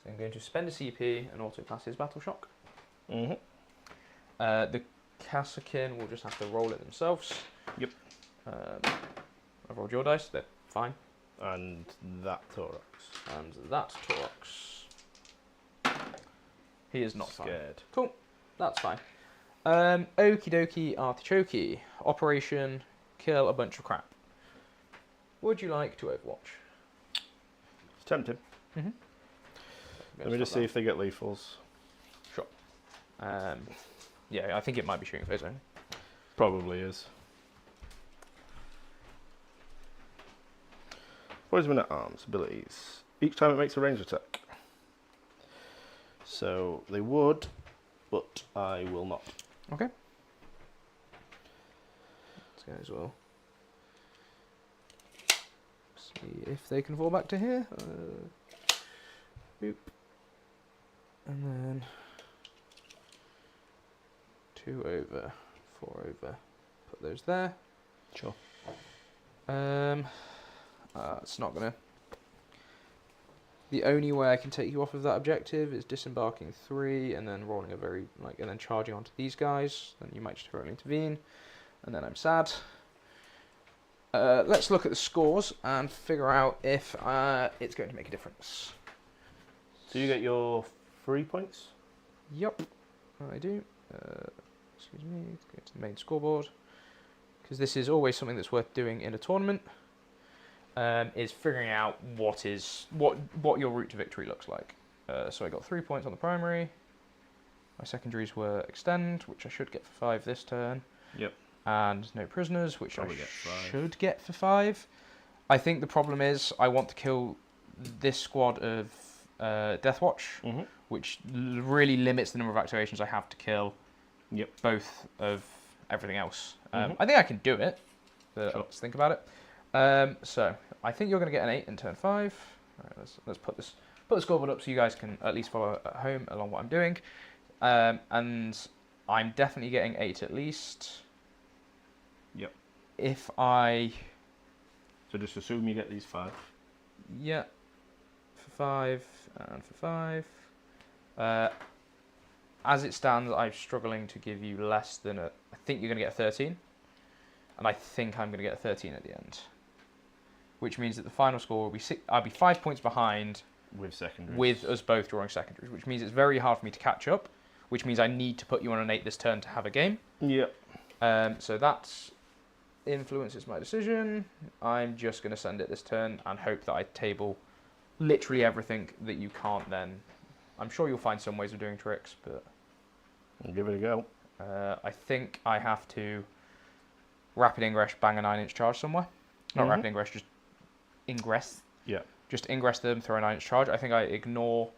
So I'm going to spend a CP and auto pass his battle shock. Mm-hmm. The Kassakin will just have to roll it themselves. Yep. I've rolled your dice, they're fine. And that Torox. And that Torox. He is not Scared. fine. Cool, that's fine. Okie dokie artichoke. Operation kill a bunch of crap. Would you like to Overwatch? It's tempting. Mm-hmm. Let me just see if they get lethals. Sure. Yeah, I think it might be shooting phase only. Probably is. Poison at arms abilities. Each time it makes a ranged attack. So they would, but I will not. Okay. Let's go as well. See if they can fall back to here. Boop. And then 2 over, 4 over. Put those there. Sure. It's not gonna. The only way I can take you off of that objective is disembarking 3 and then rolling a very and then charging onto these guys. Then you might just heroically intervene, and then I'm sad. Let's look at the scores and figure out if it's going to make a difference. So you get your 3 points? Yep, I do. Excuse me, let's go to the main scoreboard. Because this is always something that's worth doing in a tournament. Is figuring out what your route to victory looks like. So I got 3 points on the primary. My secondaries were extend, which I should get for 5 this turn. Yep. And no prisoners, which Probably I get 5. should get for 5. I think the problem is I want to kill this squad of Deathwatch, which really limits the number of activations I have to kill. Yep. Both of everything else. I think I can do it, but Sure. let's think about it. So I think you're going to get an 8 in turn 5. All right, let's put the scoreboard up so you guys can at least follow at home along what I'm doing. And I'm definitely getting 8 at least. Yep. If I... So just assume you get these 5. Yeah. For 5 and for 5. As it stands, I'm struggling to give you less than a... I think you're going to get a 13. And I think I'm going to get a 13 at the end. Which means that the final score will be I'll be 5 points behind with secondaries. With us both drawing secondaries, which means it's very hard for me to catch up, which means I need to put you on an 8 this turn to have a game. Yep. So that influences my decision. I'm just going to send it this turn and hope that I table literally everything that you can't then. I'm sure you'll find some ways of doing tricks, but... I'll give it a go. I think I have to rapid ingress, bang a 9-inch charge somewhere. Not rapid ingress, just ingress. Yeah. Just ingress them, throw a 9-inch charge. I think I ignore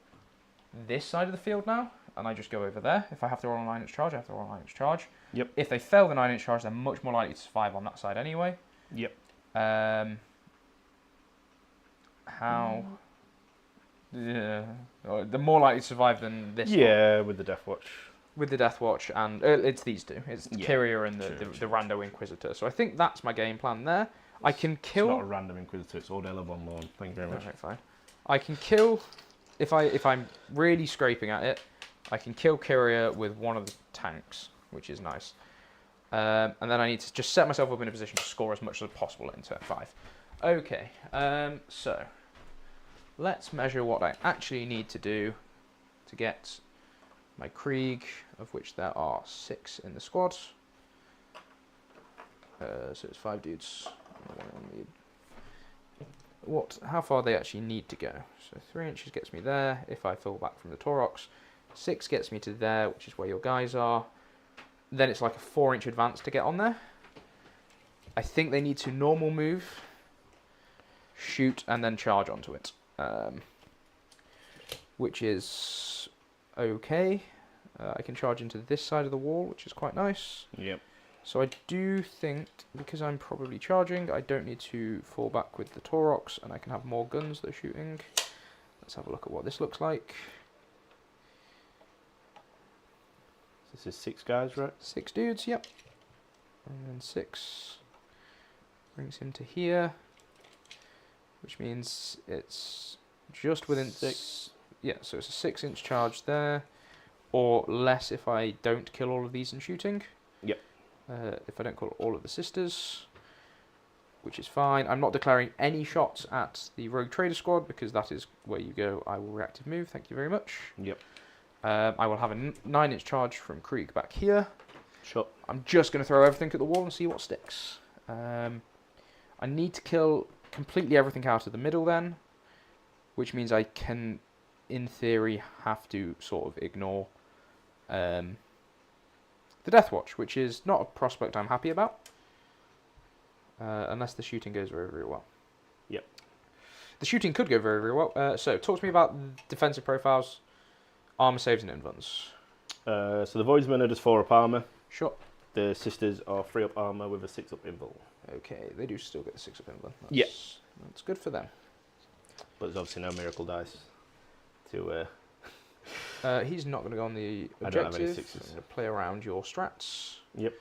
this side of the field now, and I just go over there. If I have to roll a 9-inch charge, I have to roll a 9-inch charge. Yep. If they fail the 9-inch charge, they're much more likely to survive on that side anyway. Yep. How? Yeah. They're more likely to survive than this one. Yeah, with the Death Watch. With the Death Watch, and it's these two. It's Yeah, Kyria and the Rando Inquisitor. So I think that's my game plan there. I can kill... It's not a random Inquisitor, it's Ordello on lawn. Thank you very much. Okay, fine. I can kill... If I'm really scraping at it, I can kill Kyria with one of the tanks, which is nice. And then I need to just set myself up in a position to score as much as possible in turn 5. Okay, so... Let's measure what I actually need to do to get my Krieg, of which there are 6 in the squad. So it's 5 dudes. How far they actually need to go. So 3 inches gets me there, if I fall back from the Torox. 6 gets me to there, which is where your guys are. Then it's like a 4-inch advance to get on there. I think they need to normal move, shoot, and then charge onto it. Which is okay. I can charge into this side of the wall, which is quite nice. Yep. So I do think, because I'm probably charging, I don't need to fall back with the Torox, and I can have more guns that are shooting. Let's have a look at what this looks like. This is 6 guys, right? 6 dudes, yep. And then 6 brings him to here, which means it's just within 6. Yeah, so it's a 6-inch charge there, or less if I don't kill all of these in shooting. Yep. If I don't kill all of the sisters. which is fine. I'm not declaring any shots at the Rogue Trader Squad because that is where you go. I will reactive move. Thank you very much. Yep. I will have a 9-inch charge from Krieg back here. Sure. I'm just going to throw everything at the wall and see what sticks. I need to kill completely everything out of the middle then, which means I can, in theory, have to sort of ignore the Death Watch, which is not a prospect I'm happy about. Unless the shooting goes very, very well. Yep. The shooting could go very, very well. So, talk to me about defensive profiles, armor saves, and invulns. So the Voidsmen are just 4 up armor. Sure. The Sisters are 3 up armor with a 6 up invul. Okay, they do still get the 6 up invuln. Yes. That's good for them. But there's obviously no miracle dice to... He's not going to go on the I don't have any objective. 6s. I'm going to play around your strats. Yep.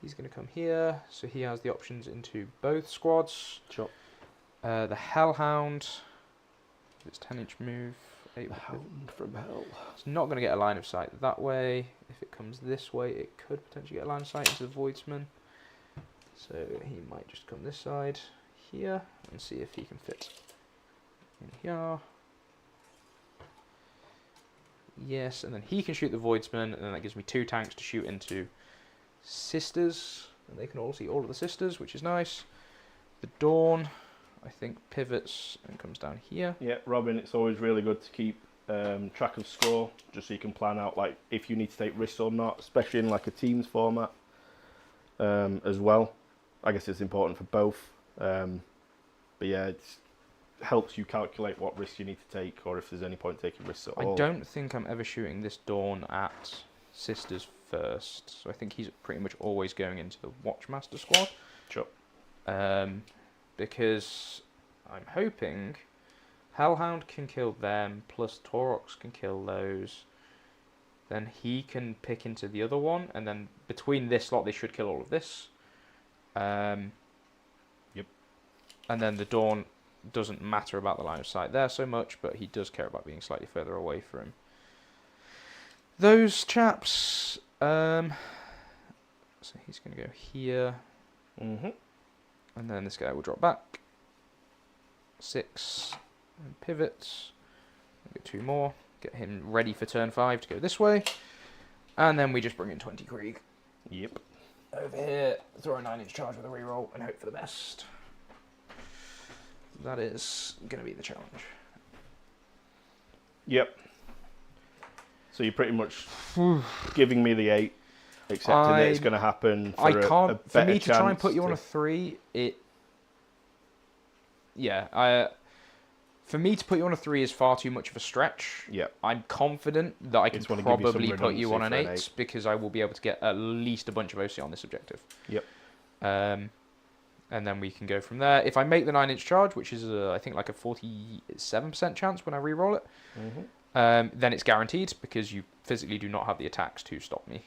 He's going to come here, so he has the options into both squads. Sure. The Hellhound, its 10-inch move. The Hound from Hell. It's not going to get a line of sight that way. If it comes this way, it could potentially get a line of sight into the Voidsman. So he might just come this side here and see if he can fit in here. Yes, and then he can shoot the Voidsman, and then that gives me 2 tanks to shoot into Sisters, and they can all see all of the Sisters, which is nice. The Dawn, I think, pivots and comes down here. Yeah, Robin, it's always really good to keep track of score, just so you can plan out like if you need to take risks or not, especially in like a teams format as well. I guess it's important for both, but yeah, it helps you calculate what risks you need to take, or if there's any point taking risks at all. I don't think I'm ever shooting this Dawn at Sisters first, so I think he's pretty much always going into the Watchmaster squad. Sure. Because I'm hoping Hellhound can kill them, plus Taurox can kill those. Then he can pick into the other one, and then between this lot they should kill all of this. Yep. And then the Dawn doesn't matter about the line of sight there so much, but he does care about being slightly further away from those chaps. So he's going to go here. Mm-hmm. And then this guy will drop back. 6. And pivots. Get 2 more. Get him ready for turn 5 to go this way. And then we just bring in 20 Krieg. Yep. Over here, throw a 9-inch charge with a reroll and hope for the best. That is going to be the challenge. Yep. So you're pretty much giving me the 8, accepting that it's going to happen for I can't. a For better me to try and chance put you on a 3, for me to put you on a 3 is far too much of a stretch. Yeah. I'm confident that I can just wanna give you some probably put you on an redundancy 8 for an 8. because I will be able to get at least a bunch of OC on this objective. Yep. And then we can go from there. If I make the 9-inch charge, which is I think like a 47% chance when I re-roll it, then it's guaranteed because you physically do not have the attacks to stop me.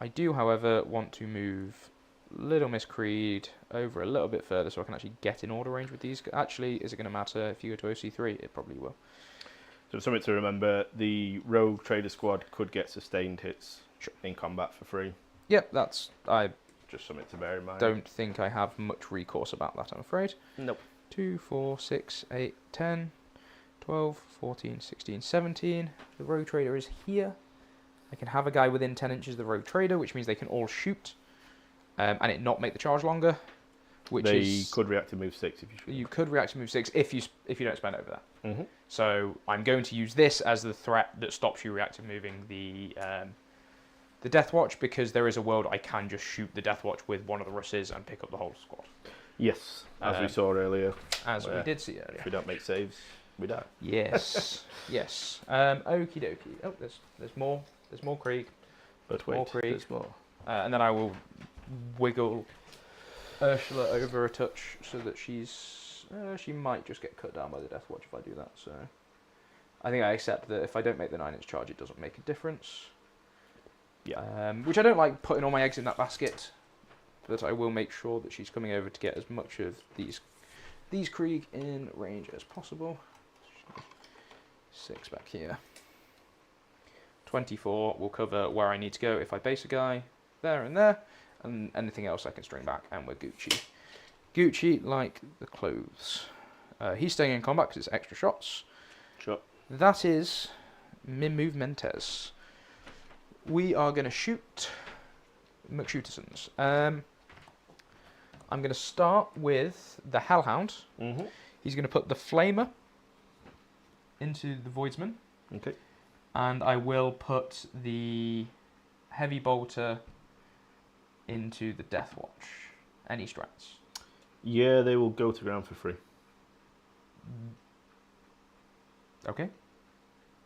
I do, however, want to move Little Miss Creed over a little bit further so I can actually get in order range with these. Actually, is it going to matter if you go to OC3? It probably will. So something to remember, the Rogue Trader Squad could get sustained hits in combat for free. Yep, that's... I Just something to bear in mind. don't think I have much recourse about that, I'm afraid. Nope. 2, 4, 6, 8, 10, 12, 14, 16, 17. The Rogue Trader is here. I can have a guy within 10 inches of the Rogue Trader, which means they can all shoot, and it not make the charge longer. Which they could react to move 6 if you shoot. You could react to move 6 if you don't spend over that. Mm-hmm. So I'm going to use this as the threat that stops you reactive moving the Death Watch, because there is a world I can just shoot the Death Watch with one of the Russes and pick up the whole squad. Yes, as we saw earlier. As we did see earlier. If we don't make saves, we die. Yes, yes. Okie dokie. Oh, there's more. There's more Krieg. But More wait, Krieg. there's more. And then I will wiggle Ursula over a touch so that she might just get cut down by the Death Watch if I do that. So I think I accept that if I don't make the 9-inch charge, it doesn't make a difference. Yeah. Which I don't like putting all my eggs in that basket, but I will make sure that she's coming over to get as much of these Krieg in range as possible. 6 back here. 24 will cover where I need to go if I base a guy there, and anything else I can string back, and we're Gucci. Gucci like the clothes. He's staying in combat because it's extra shots. Sure. That is mi movementes. We are going to shoot McShootersons. I'm going to start with the Hellhound. Mm-hmm. He's going to put the Flamer into the Voidsman. Okay. And I will put the Heavy Bolter into the Deathwatch. Any strats? Yeah, they will go to ground for free. Okay.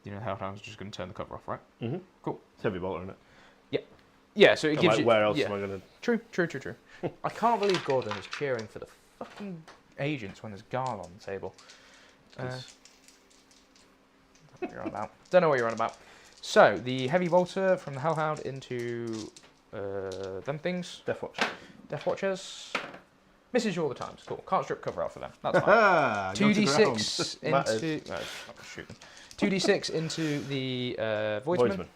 You know, the Hellhound's just going to turn the cover off, right? Mm-hmm. Cool. It's heavy bolter, isn't it? Yeah, so it I'm gives like, you... where else yeah. am I going to... True. I can't believe Gordon is cheering for the fucking agents when there's Garl on the table. Don't know what you're on about. Don't know what you're on about. So, the Heavy Bolter from the Hellhound into them things. Deathwatchers. Misses you all the times. Cool. Can't strip cover out for them. That's fine. 2d6 into... No, I'm not shoot them. 2d6 into the Voidsman.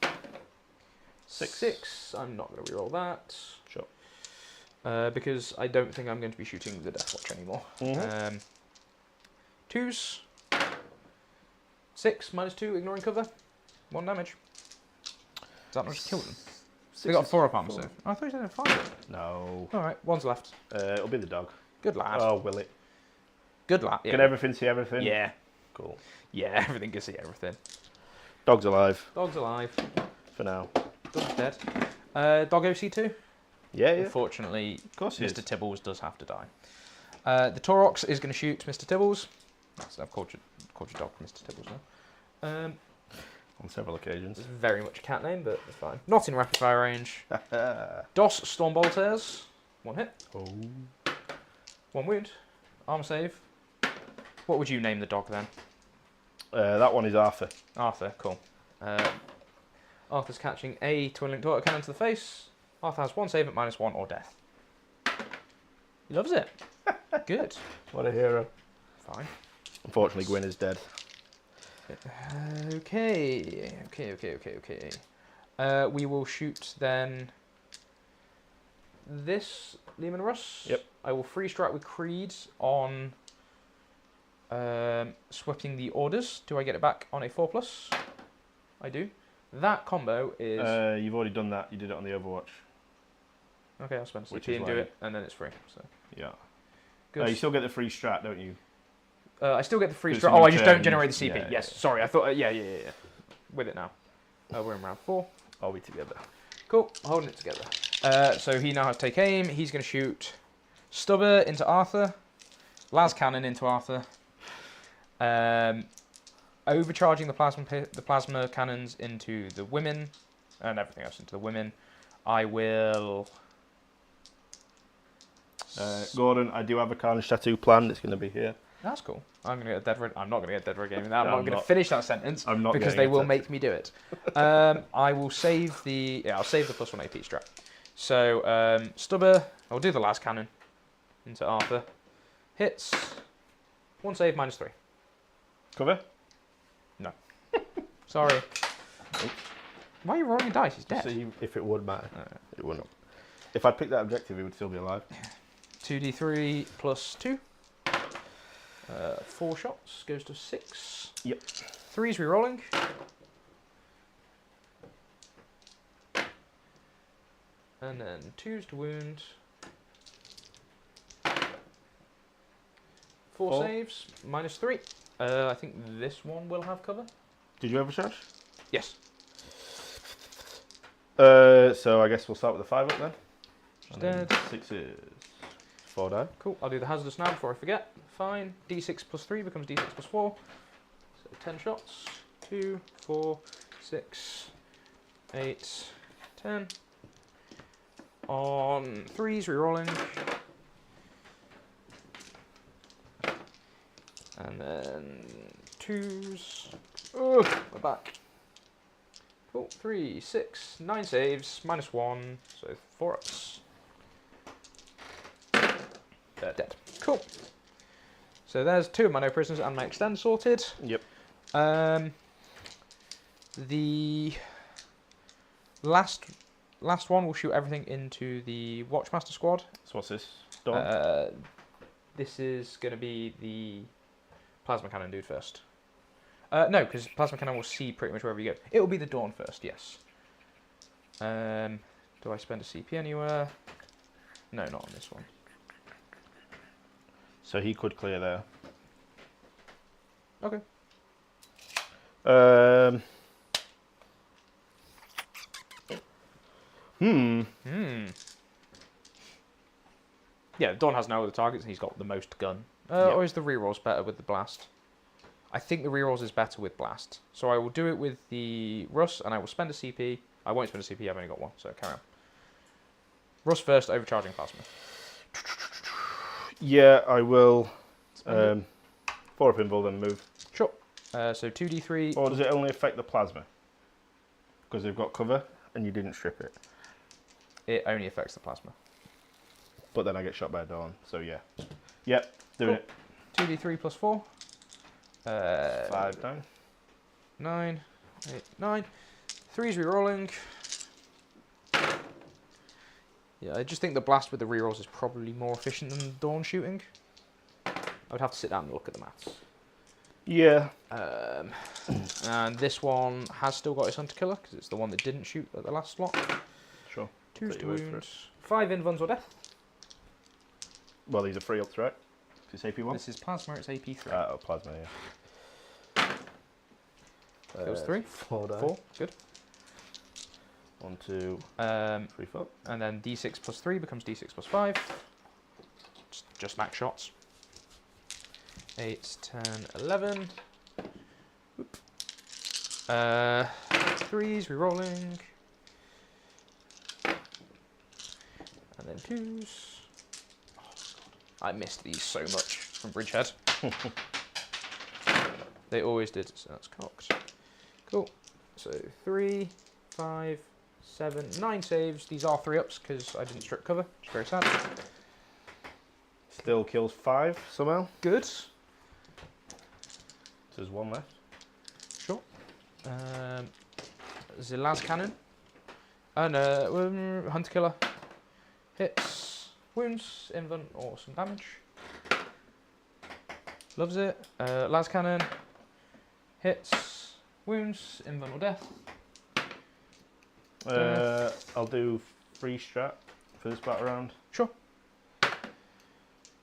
6. I'm not going to reroll that. Sure. Because I don't think I'm going to be shooting the Deathwatch anymore. Mm-hmm. 2s. 6 minus 2, ignoring cover. 1 damage. Does that not just kill them? They got 4 up armor save. Oh, I thought you said 5. No. Alright, 1's left. It'll be the dog. Good lad. Oh, will it? Good lad. Yeah. Can everything see everything? Yeah. Cool. Yeah, everything can see everything. Dog's alive. Dog's alive. For now. Dog's dead. Dog OC2? Yeah. Unfortunately, Of course he Mr. is. Tibbles does have to die. The Taurox is going to shoot Mr. Tibbles. I've called your dog Mr. Tibbles now. On several occasions. It's very much a cat name, but it's fine. Not in rapid fire range. DOS Stormbolters. 1 hit. Oh. 1 wound. Armor save. What would you name the dog then? That one is Arthur. Arthur, cool. Arthur's catching a twin linked autocannon to the face. Arthur has 1 save at -1 or death. He loves it. Good. What a hero. Fine. Unfortunately, Gwyn is dead. Okay. We will shoot then this Lehman Russ. Yep. I will free strike with Creed on swapping the orders. Do I get it back on a 4+? I do. That combo is... You've already done that. You did it on the Overwatch. okay, I'll spend Which CP is and do why- it, and then it's free. So Yeah. good. You still get the free strat, don't you? I still get the free 'Cause strike. you Oh, I just don't turn- generate the CP. yeah, yes, yeah. sorry. I thought... yeah. With it now. We're in round 4. Are we together? Cool, holding it together. So he now has take aim. He's going to shoot Stubber into Arthur, Las Cannon into Arthur, overcharging the plasma cannons into the women, and everything else into the women. I will... Gordon, I do have a Carnage tattoo planned. It's going to be here. That's cool. I'm going to get a dead red. I'm not going to get dead red gaming that. I'm No, not I'm going to not. finish that sentence I'm not because getting they a will tattoo. make me do it. I will save the... yeah, I'll save the +1 AP strat. So, Stubber, I'll do the last cannon into Arthur. Hits. 1 save, -3. Cover? Sorry. Why are you rolling dice? He's dead. See if it would matter. Alright. It wouldn't. If I picked that objective, he would still be alive. 2d3 +2. 4 shots. Goes to 6. Yep. 3's re-rolling. And then 2's to wound. 4 4. saves. -3. I think this one will have cover. Did you ever charge? Yes. So I guess we'll start with the 5 up then. She's dead. 6 is 4 die. Cool. I'll do the hazardous now before I forget. Fine. D6 +3 becomes D6 +4. So 10 shots. 2, 4, 6, 8, 10. On 3's re-rolling. And then 2's. Oh, we're back. Cool. 3, 6, 9 saves. -1. So 4 ups. Dead. Cool. So there's 2 of my no prisoners and my extend sorted. Yep. The last one will shoot everything into the Watchmaster squad. So what's this? Storm? this is going to be the plasma cannon dude first. No, because plasma cannon will see pretty much wherever you go. It will be the Dawn first, yes. Do I spend a CP anywhere? No, not on this one. So he could clear there. Okay. Yeah, Dawn has no other targets and he's got the most gun. Yep. Or is the rerolls better with the blast? I think the rerolls is better with blast. So I will do it with the Russ and I will spend a CP. I won't spend a CP, I've only got one, so carry on. Russ first, overcharging plasma. Yeah, I will. 4 pinball, then move. Sure. So 2d3. Or does it only affect the plasma? Because they've got cover and you didn't strip it. It only affects the plasma. But then I get shot by a Dawn, so yeah. Yep, doing it. 2d3 plus 4. 5 down. 9, 8, 9. 3's rerolling. Yeah, I just think the blast with the rerolls is probably more efficient than the Dawn shooting. I would have to sit down and look at the maths. Yeah. And this one has still got its hunter killer because it's the one that didn't shoot at the last slot. Sure. 2's Take to your word for wounds. 5 invulns or death. Well, these are 3 ups, right? Is this AP1? This is plasma, it's AP3. Oh, plasma, yeah. Kills 3. 4 die. 4, good. 1, 2, 3, 4. And then d6 plus 3 becomes d6 plus 5. Just max shots. 8, 10, 11. Oop. 3's rerolling. And then 2's. Oh, God. I missed these so much from Bridgehead. They always did, so that's cocked. Cool. So 3, 5, 7, 9 saves. These are 3 ups because I didn't strip cover, which is very sad. Still kills 5 somehow. Good. So there's 1 left. Sure. The las cannon. And hunter killer. Hits, wounds, invuln, or some damage. Loves it. Las cannon. Hits, wounds, invuln, or death. I'll do free strat for this battle round. Sure.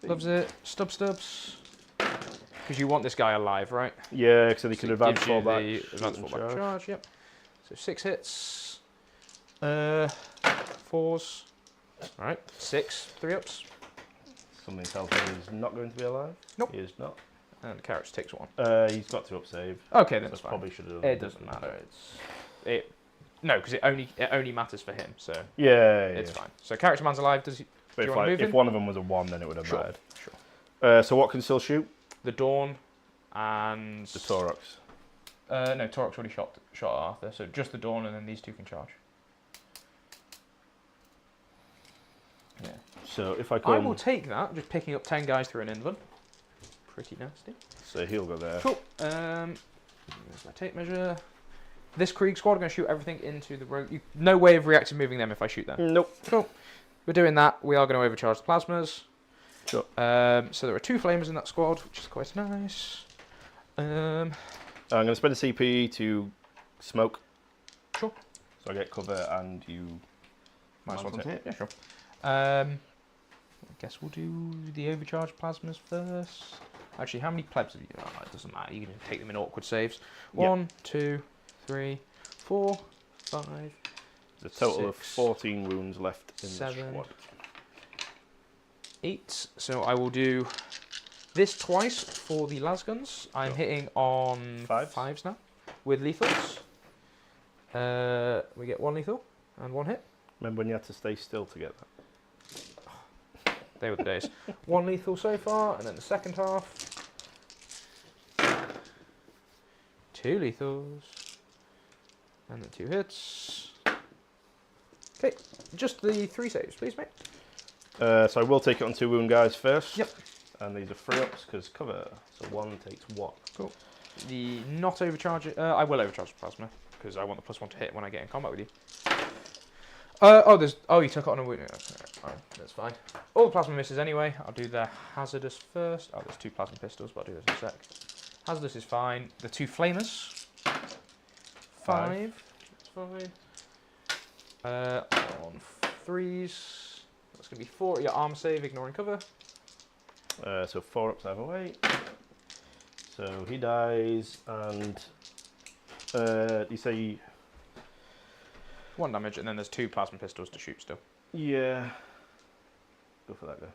Loves it. Stubs. Because you want this guy alive, right? Yeah, so they So can it advance gives you fallback. the advance and fallback charge. Yep. So 6 hits. 4s. All right. 6 3-ups. Something tells me he's not going to be alive. Nope. He is not. And Carrots takes 1. He's got to up save. Okay, then So it's fine. probably should have done It doesn't matter. No, because it only matters for him. So Yeah, it's fine. So Character Man's alive. Does he? But Do you want to move if him? one of them was a 1, then it would have Sure. mattered. Sure. So what can still shoot? The Dawn and The Torox. No, Torok's already shot Arthur. So just the Dawn, and then these 2 can charge. Yeah. So if I I come... will take that. Just picking up 10 guys through an invuln. Pretty nasty. So he'll go there. Cool. There's my tape measure. This Krieg squad are going to shoot everything into the road. No way of reactive moving them if I shoot them. Nope. Cool. We're doing that. We are going to overcharge the plasmas. Sure. So there are 2 flamers in that squad, which is quite nice. I'm going to spend a CP to smoke. Sure. So I get cover and you... Might as well Might as well take it. Yeah, sure. I guess we'll do the overcharge plasmas first. Actually, how many plebs have you? Oh, it doesn't matter. You can take them in awkward saves. Yep. 1, 2, 3, 4, 5. There's a total of 6, 14 wounds left in the 7, squad. 8. So I will do this twice for the lasguns. I'm Sure. hitting on 5s now with lethals. We get 1 lethal and 1 hit. Remember when you had to stay still to get that? They were the days. 1 lethal so far, and then the second half. 2 lethals. And then 2 hits. Okay, just the 3 saves, please, mate. So I will take it on 2 wound guys first. Yep. And these are 3-ups because cover. So 1 takes 1. Cool. The not overcharge. I will overcharge the plasma because I want the +1 to hit when I get in combat with you. Oh, you took it on a wound. Fine, that's fine. All the plasma misses anyway. I'll do the hazardous first. Oh, there's 2 plasma pistols, but I'll do this in a sec. Hazardous is fine. The 2 flamers. 5. That's fine. On 3s. That's going to be 4. Your arm save, ignoring cover. So 4 ups either way. So he dies, and you say 1 damage, and then there's 2 plasma pistols to shoot still. yeah. Go for that guy.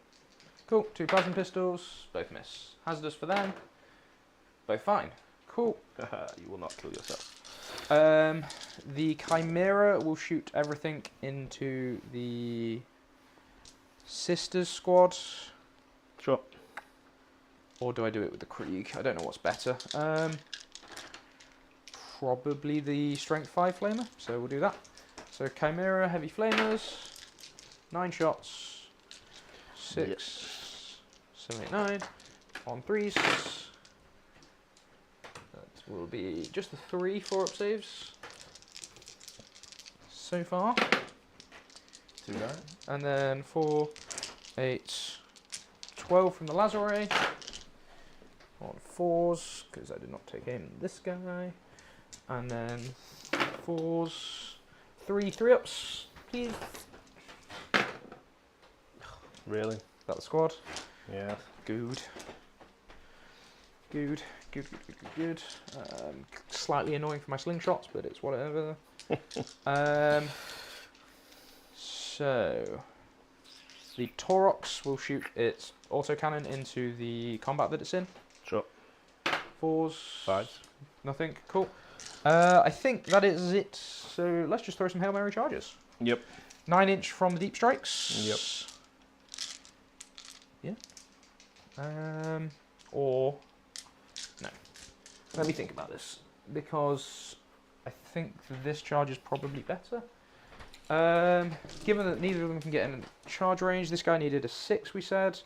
Cool. 2 plasma pistols, both miss. Hazardous for them. Both fine. Cool. You will not kill yourself. The Chimera will shoot everything into the Sisters squad. Sure. Or do I do it with the Krieg? I don't know what's better. Probably the Strength 5 flamer, so we'll do that. So Chimera, heavy flamers, 9 shots, 6, 7, 8, 9, on 3s. That will be just the 3 4-up saves so far. 2 down. And then 4, 8, 12 from the Lazare. On 4s, because I did not take aim this guy. And then 4s, 3 3-ups, please. Really? Is that the squad? Yeah. Good. Good. Slightly annoying for my slingshots, but it's whatever. So the Taurox will shoot its autocannon into the combat that it's in. Sure. 4s. 5s. Nothing. Cool. I think that is it. So let's just throw some Hail Mary charges. Yep. 9-inch from the deep strikes. Yep. Yeah. Or no. Let me think about this, because I think this charge is probably better. Given that neither of them can get in charge range, this guy needed a 6, we said.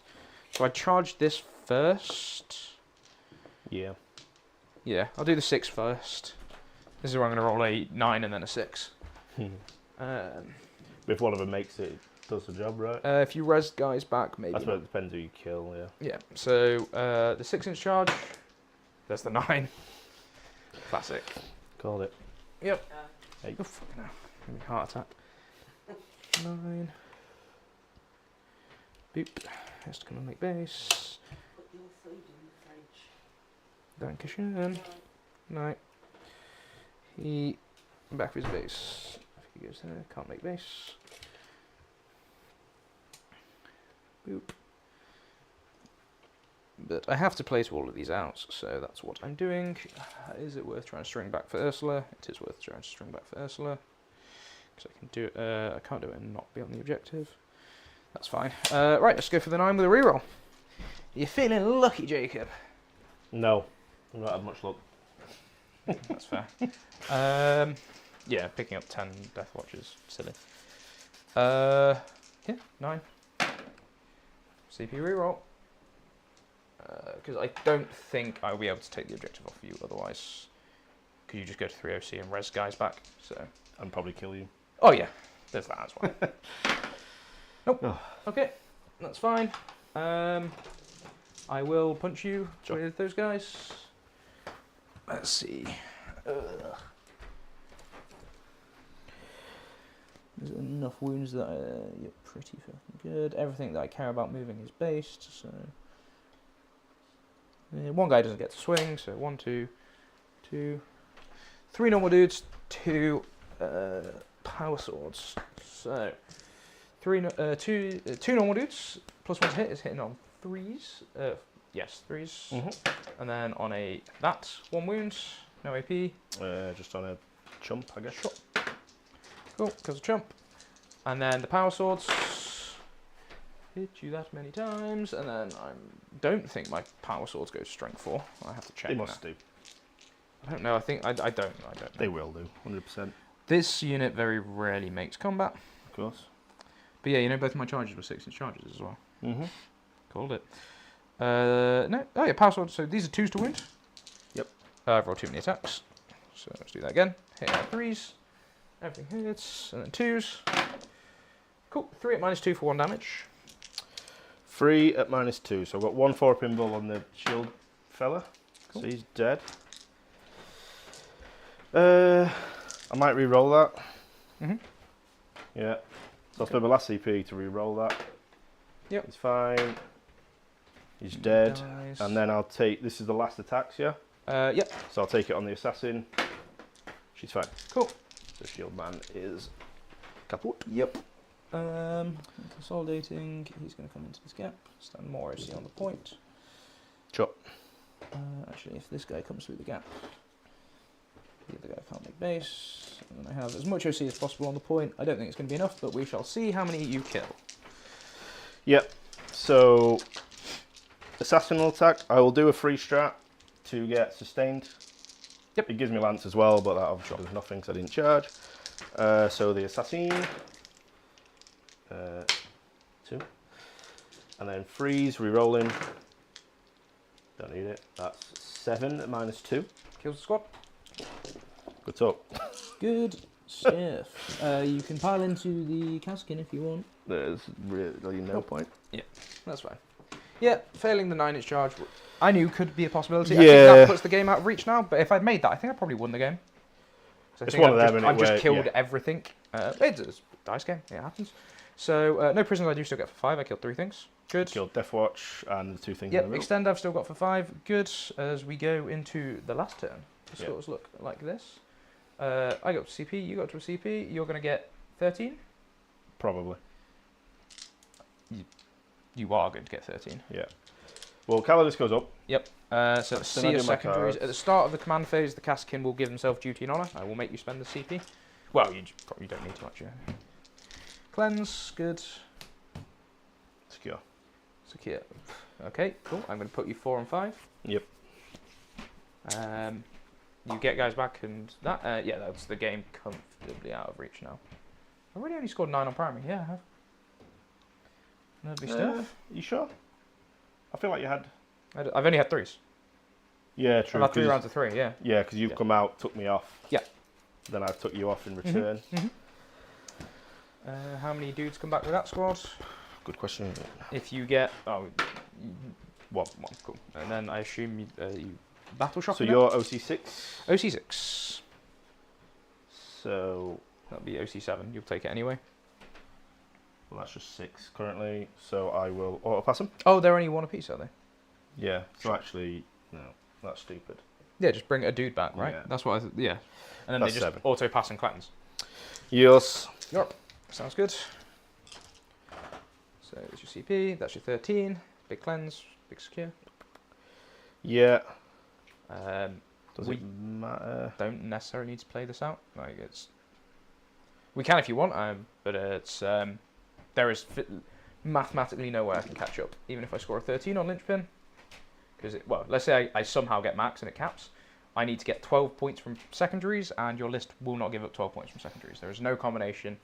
So I charged this first. Yeah. Yeah, I'll do the 6 first. This is where I'm going to roll a 9 and then a 6. If one of them makes it, does the job, right? If you res guys back, maybe. That's what it depends who you kill, yeah. Yeah, so the 6-inch charge, there's the 9. Classic. Called it. Yep. Hey. Oh, fucking hell. Give me a heart attack. 9. Boop. Has to come and make base. Put your food in the fridge. Dankeschön. No. He back of his base. If he goes there, can't make base. Boop. But I have to place all of these out, so that's what I'm doing. Is it worth trying to string back for Ursula? It is worth trying to string back for Ursula. Because I can do it, I can't do it and not be on the objective. That's fine. Right, let's go for the 9 with a reroll. You're feeling lucky, Jacob. No. I've not had much luck. That's fair. Yeah, picking up 10 Death Watch is silly. Yeah, 9. CP reroll. Because I don't think I'll be able to take the objective off of you otherwise. Could you just go to 3 OC and res guys back? So. And probably kill you. Oh yeah, there's that as well. Nope. Oh. Okay, that's fine. I will punch you with those guys. Let's see. There's enough wounds that you're pretty fucking good. Everything that I care about moving is based, so... one guy doesn't get to swing, so 1, 2, 2, 3 normal dudes, 2 power swords. So, two normal dudes, plus 1 to hit is hitting on 3s. Yes, 3s. Mm-hmm. And then on a 1 wound, no AP. Just on a chump, I guess. Sure. Cool, because of chump. And then the power swords hit you that many times, and then I don't think my power swords go strength 4. I have to check. They must do. I don't know. I think I don't know. They will do, 100%. This unit very rarely makes combat. Of course. But yeah, you know, both my charges were 6-inch charges as well. Mm-hmm. Called it. No. Oh yeah, power sword. So these are 2s to wound. Yep. I've rolled too many attacks. So let's do that again. Hit on 3s. Everything hits, and then 2s. Cool. 3 at -2 for 1 damage. 3 at -2. So I've got 1 4 pinball on the shield fella. Cool. So he's dead. I might re-roll that. Mhm. Yeah. So I'll spend my last CP to re-roll that. Yep. He's fine. He's dead. Nice. And then I'll take... This is the last attacks, yeah? Yep. So I'll take it on the assassin. She's fine. Cool. The shield man is kaput. Yep. Consolidating. He's going to come into this gap. Stand more OC on the point. Sure. Actually, if this guy comes through the gap, the other guy can't make base. And then I have as much OC as possible on the point. I don't think it's going to be enough, but we shall see how many you kill. Yep. So, assassin will attack. I will do a free strat to get sustained. Yep. It gives me lance as well, but that obviously does nothing because I didn't charge. So the assassin. 2. And then freeze, re-rolling. Don't need it. That's 7 at -2. Kills the squad. Good talk. Good stuff. You can pile into the Kaskin if you want. There's really no point. That's fine. Yeah, failing the 9-inch charge, I knew could be a possibility. I Yeah. think that puts the game out of reach now, but if I'd made that, I think I probably won the game. 'Cause I It's think one of them, innit, I've just where- killed yeah. everything. It's a dice game, it happens. So, no prisoners I do still get for 5. I killed 3 things. Good. Killed Death Watch and the 2 things in Yep, the middle. extend I've still got for 5. Good. As we go into the last turn, the Yep. scores look like this. I got to CP, you got to a CP. You're going to get 13. Probably. You are going to get 13. Yeah. Well, Calidus goes up. Yep. So Then I see do your my secondaries. cards. At the start of the command phase, the Kaskin will give himself duty and honour. I will make you spend the CP. Well, you probably don't need to much. Yeah. Cleanse, good. Secure. Secure. Okay, cool. I'm going to put you 4 and 5. Yep. You get guys back and that. Yeah, that's the game comfortably out of reach now. I've already only scored 9 on primary. Yeah, I have. Lovely stuff. You sure? I feel like you had... I've only had 3s. Yeah, true. I've had 3 'cause- rounds of 3, yeah. Yeah, because you've Yeah. come out, took me off. Yeah. Then I took you off in return. How many dudes come back with that squad? Good question. If you get... Oh, one, cool. And then I assume you battle shock. So you're OC6. OC6. So... That'll be OC7. You'll take it anyway. Well, that's just 6 currently. So I will auto pass them. Oh, they're only 1 apiece, are they? Yeah. So actually, no, that's stupid. Yeah, just bring a dude back, right? Yeah. That's what yeah. And then That's they just 7. auto pass and cleanse. Yes. Yep. Sounds good. So there's your CP. That's your 13. Big cleanse. Big secure. Yeah. Does We it matter? don't necessarily need to play this out. Like it's. We can if you want, but it's there is mathematically no way I can catch up, even if I score a 13 on linchpin. Because well, let's say I somehow get max and it caps. I need to get 12 points from secondaries, and your list will not give up 12 points from secondaries. There is no combination.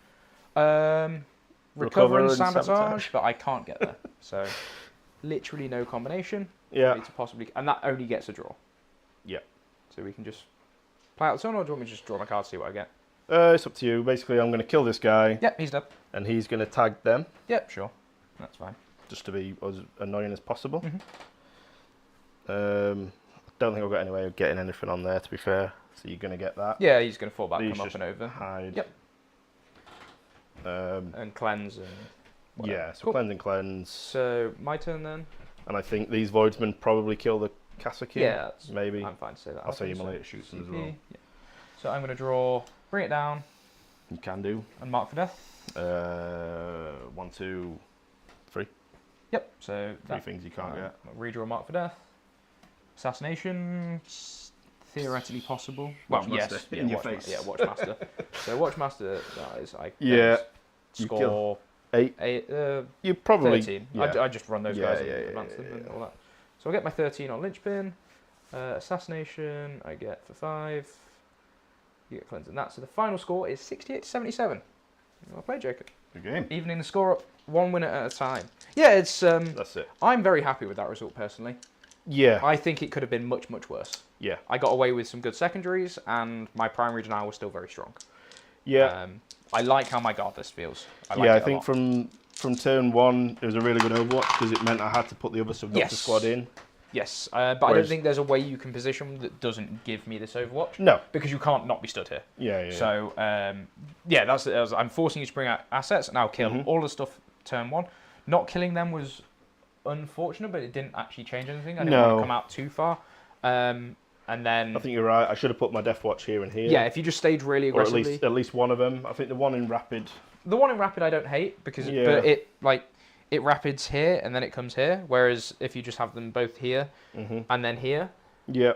Recover and sabotage, but I can't get there. So, literally no combination. Yeah. To possibly, and that only gets a draw. Yeah. So we can just play out the turn, or do you want me to just draw my card, see what I get? It's up to you. Basically, I'm going to kill this guy. Yep, he's dead. And he's going to tag them. Yep, sure. That's fine. Just to be as annoying as possible. Mhm. Don't think I've got any way of getting anything on there, to be fair. So you're going to get that. Yeah, he's going to fall back, These come up just and over. Hide. Yep. Um, And cleanse and whatever. yeah, so Cool. cleanse and cleanse. So my turn then. And I think these voidsmen probably kill the Kassakin. Yeah, that's, maybe. I'm fine to say that. I'll say think you so. later shoots them as CP, well. yeah. So I'm going to draw, bring it down, You can do. and mark for death. 1, 2, 3. Yep. So 3 that, things you can't get. redraw mark for death. Assassination, theoretically possible. Well, Watchmaster, yes, in yeah, your face. Yeah, Watchmaster. So Watchmaster, that is Yeah. You You score 8. 8. You probably. 13. Yeah. I just run those Yeah, guys yeah, and yeah, advance them yeah, and yeah. all that. So I get my 13 on linchpin. Assassination, I get for 5. You get cleansing that. So the final score is 68 to 77. Well played, Jacob. Good game. Evening the score up 1 winner at a time. Yeah, it's. That's it. I'm very happy with that result personally. Yeah. I think it could have been much, much worse. Yeah. I got away with some good secondaries, and my primary denial was still very strong. Yeah. I like how my guard list feels. I like Yeah, it I a think lot. from turn 1, it was a really good Overwatch because it meant I had to put the other Subductor Yes. squad in. Yes, but I don't Whereas- think there's a way you can position that doesn't give me this Overwatch. No. Because you can't not be stood here. Yeah. So, I'm forcing you to bring out assets, and I'll kill all the stuff turn 1. Not killing them was unfortunate, but it didn't actually change anything. I didn't want to come out too far. And then... I think you're right. I should have put my Death Watch here and here. Yeah, if you just stayed really Or aggressively... at least one of them. I think the one in Rapid... The one in Rapid I don't hate, because but it rapids here, and then it comes here. Whereas if you just have them both here, and then here... Yeah.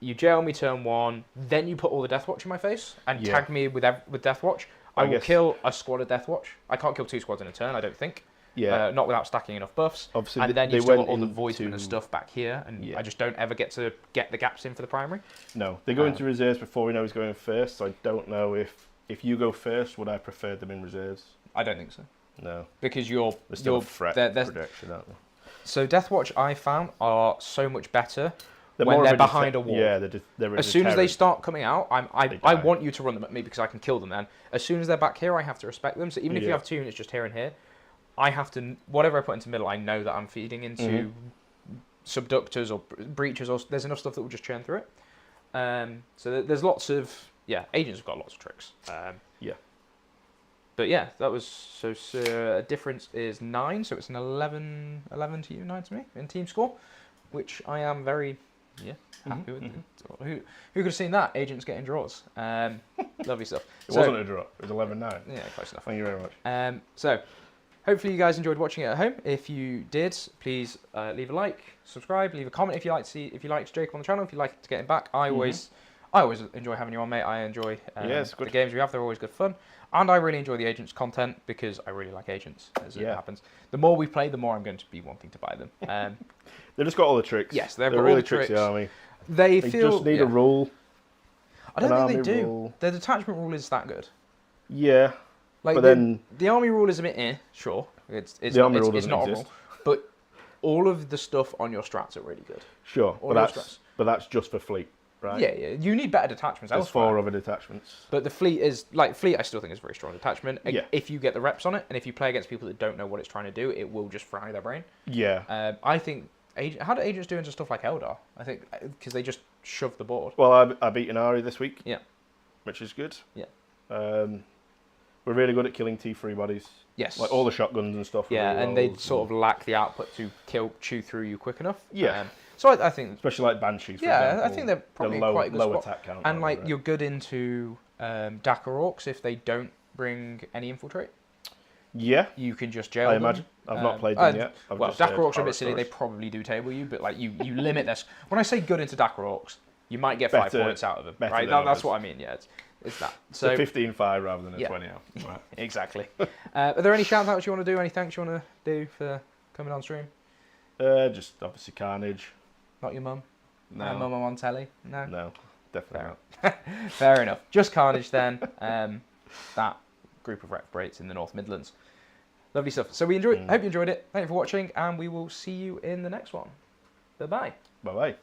You jail me turn 1, then you put all the Death Watch in my face, and tag me with Death Watch. I will kill a squad of Death Watch. I can't kill 2 squads in a turn, I don't think. Yeah. Not without stacking enough buffs. Obviously, and then they you still went got all the into- voidsmen and stuff back here, and I just don't ever get to get the gaps in for the primary. No, they go into reserves before we know he's going first, so I don't know if you go first, would I prefer them in reserves? I don't think so. No. Because you're still a threat projection, aren't they? So Death Watch I found are so much better when more of they're a behind a wall. Yeah, they're a As soon as they deterrent. start coming out, I die. want you to run them at me because I can kill them then. As soon as they're back here, I have to respect them. So even if you have 2 units just here and here, I have to, whatever I put into middle, I know that I'm feeding into subductors or breaches, or there's enough stuff that will just churn through it. So there's lots of, agents have got lots of tricks. But yeah, that was, so a difference is 9, so it's an 11 to you, 9 to me in team score, which I am very, happy with. Who could have seen that? Agents getting draws. Lovely stuff. It wasn't a draw, it was 11-9. Yeah, close enough. Thank you very much. So, hopefully you guys enjoyed watching it at home. If you did, please leave a like, subscribe, leave a comment if you liked Jacob on the channel, if you'd like to get him back. I always enjoy having you on, mate. I enjoy the games we have. They're always good fun. And I really enjoy the Agents content because I really like Agents, as it happens. The more we play, the more I'm going to be wanting to buy them. They've just got all the tricks. Yes, they're got really all the tricksy tricks. army. They just need a rule. I don't think they do. Rule. The detachment rule is that good. Yeah. Like but then the army rule is a bit sure. It's the army rule it's doesn't not exist. a rule. But all of the stuff on your strats are really good. Sure, All but that's just for fleet, right? Yeah. You need better detachments There's elsewhere. 4 other detachments. But the fleet is fleet. I still think is a very strong detachment. Yeah. If you get the reps on it, and if you play against people that don't know what it's trying to do, it will just fry their brain. Yeah. I think. How do agents do into stuff like Eldar? I think because they just shove the board. Well, I beat an Ari this week. Yeah. Which is good. Yeah. We're really good at killing T3 bodies. Yes. Like all the shotguns and stuff. Yeah, really and they sort of lack the output to chew through you quick enough. Yeah. So I think. Especially like Banshees. For Yeah, example. I think they're probably low, quite a good low spot. attack count. And like you're good into Dakar Orcs if they don't bring any infiltrate. Yeah. You can just jail I them. imagine. I've not played them yet. Well, Dakar Orcs are a bit silly. They probably do table you, but like you limit this. When I say good into Dakar Orcs, you might get 5 points out of them. Right? That's what I mean. Yeah, it's that. So 15-5 rather than a 20 out. Right. Exactly. Are there any shout outs you want to do? Any thanks you want to do for coming on stream? Just obviously Carnage. Not your mum? No. Mum on telly? No. No, definitely not. Fair enough. Just Carnage then. That group of rep breaks in the North Midlands. Lovely stuff. So we enjoyed. Hope you enjoyed it. Thank you for watching, and we will see you in the next one. Bye bye. Bye bye.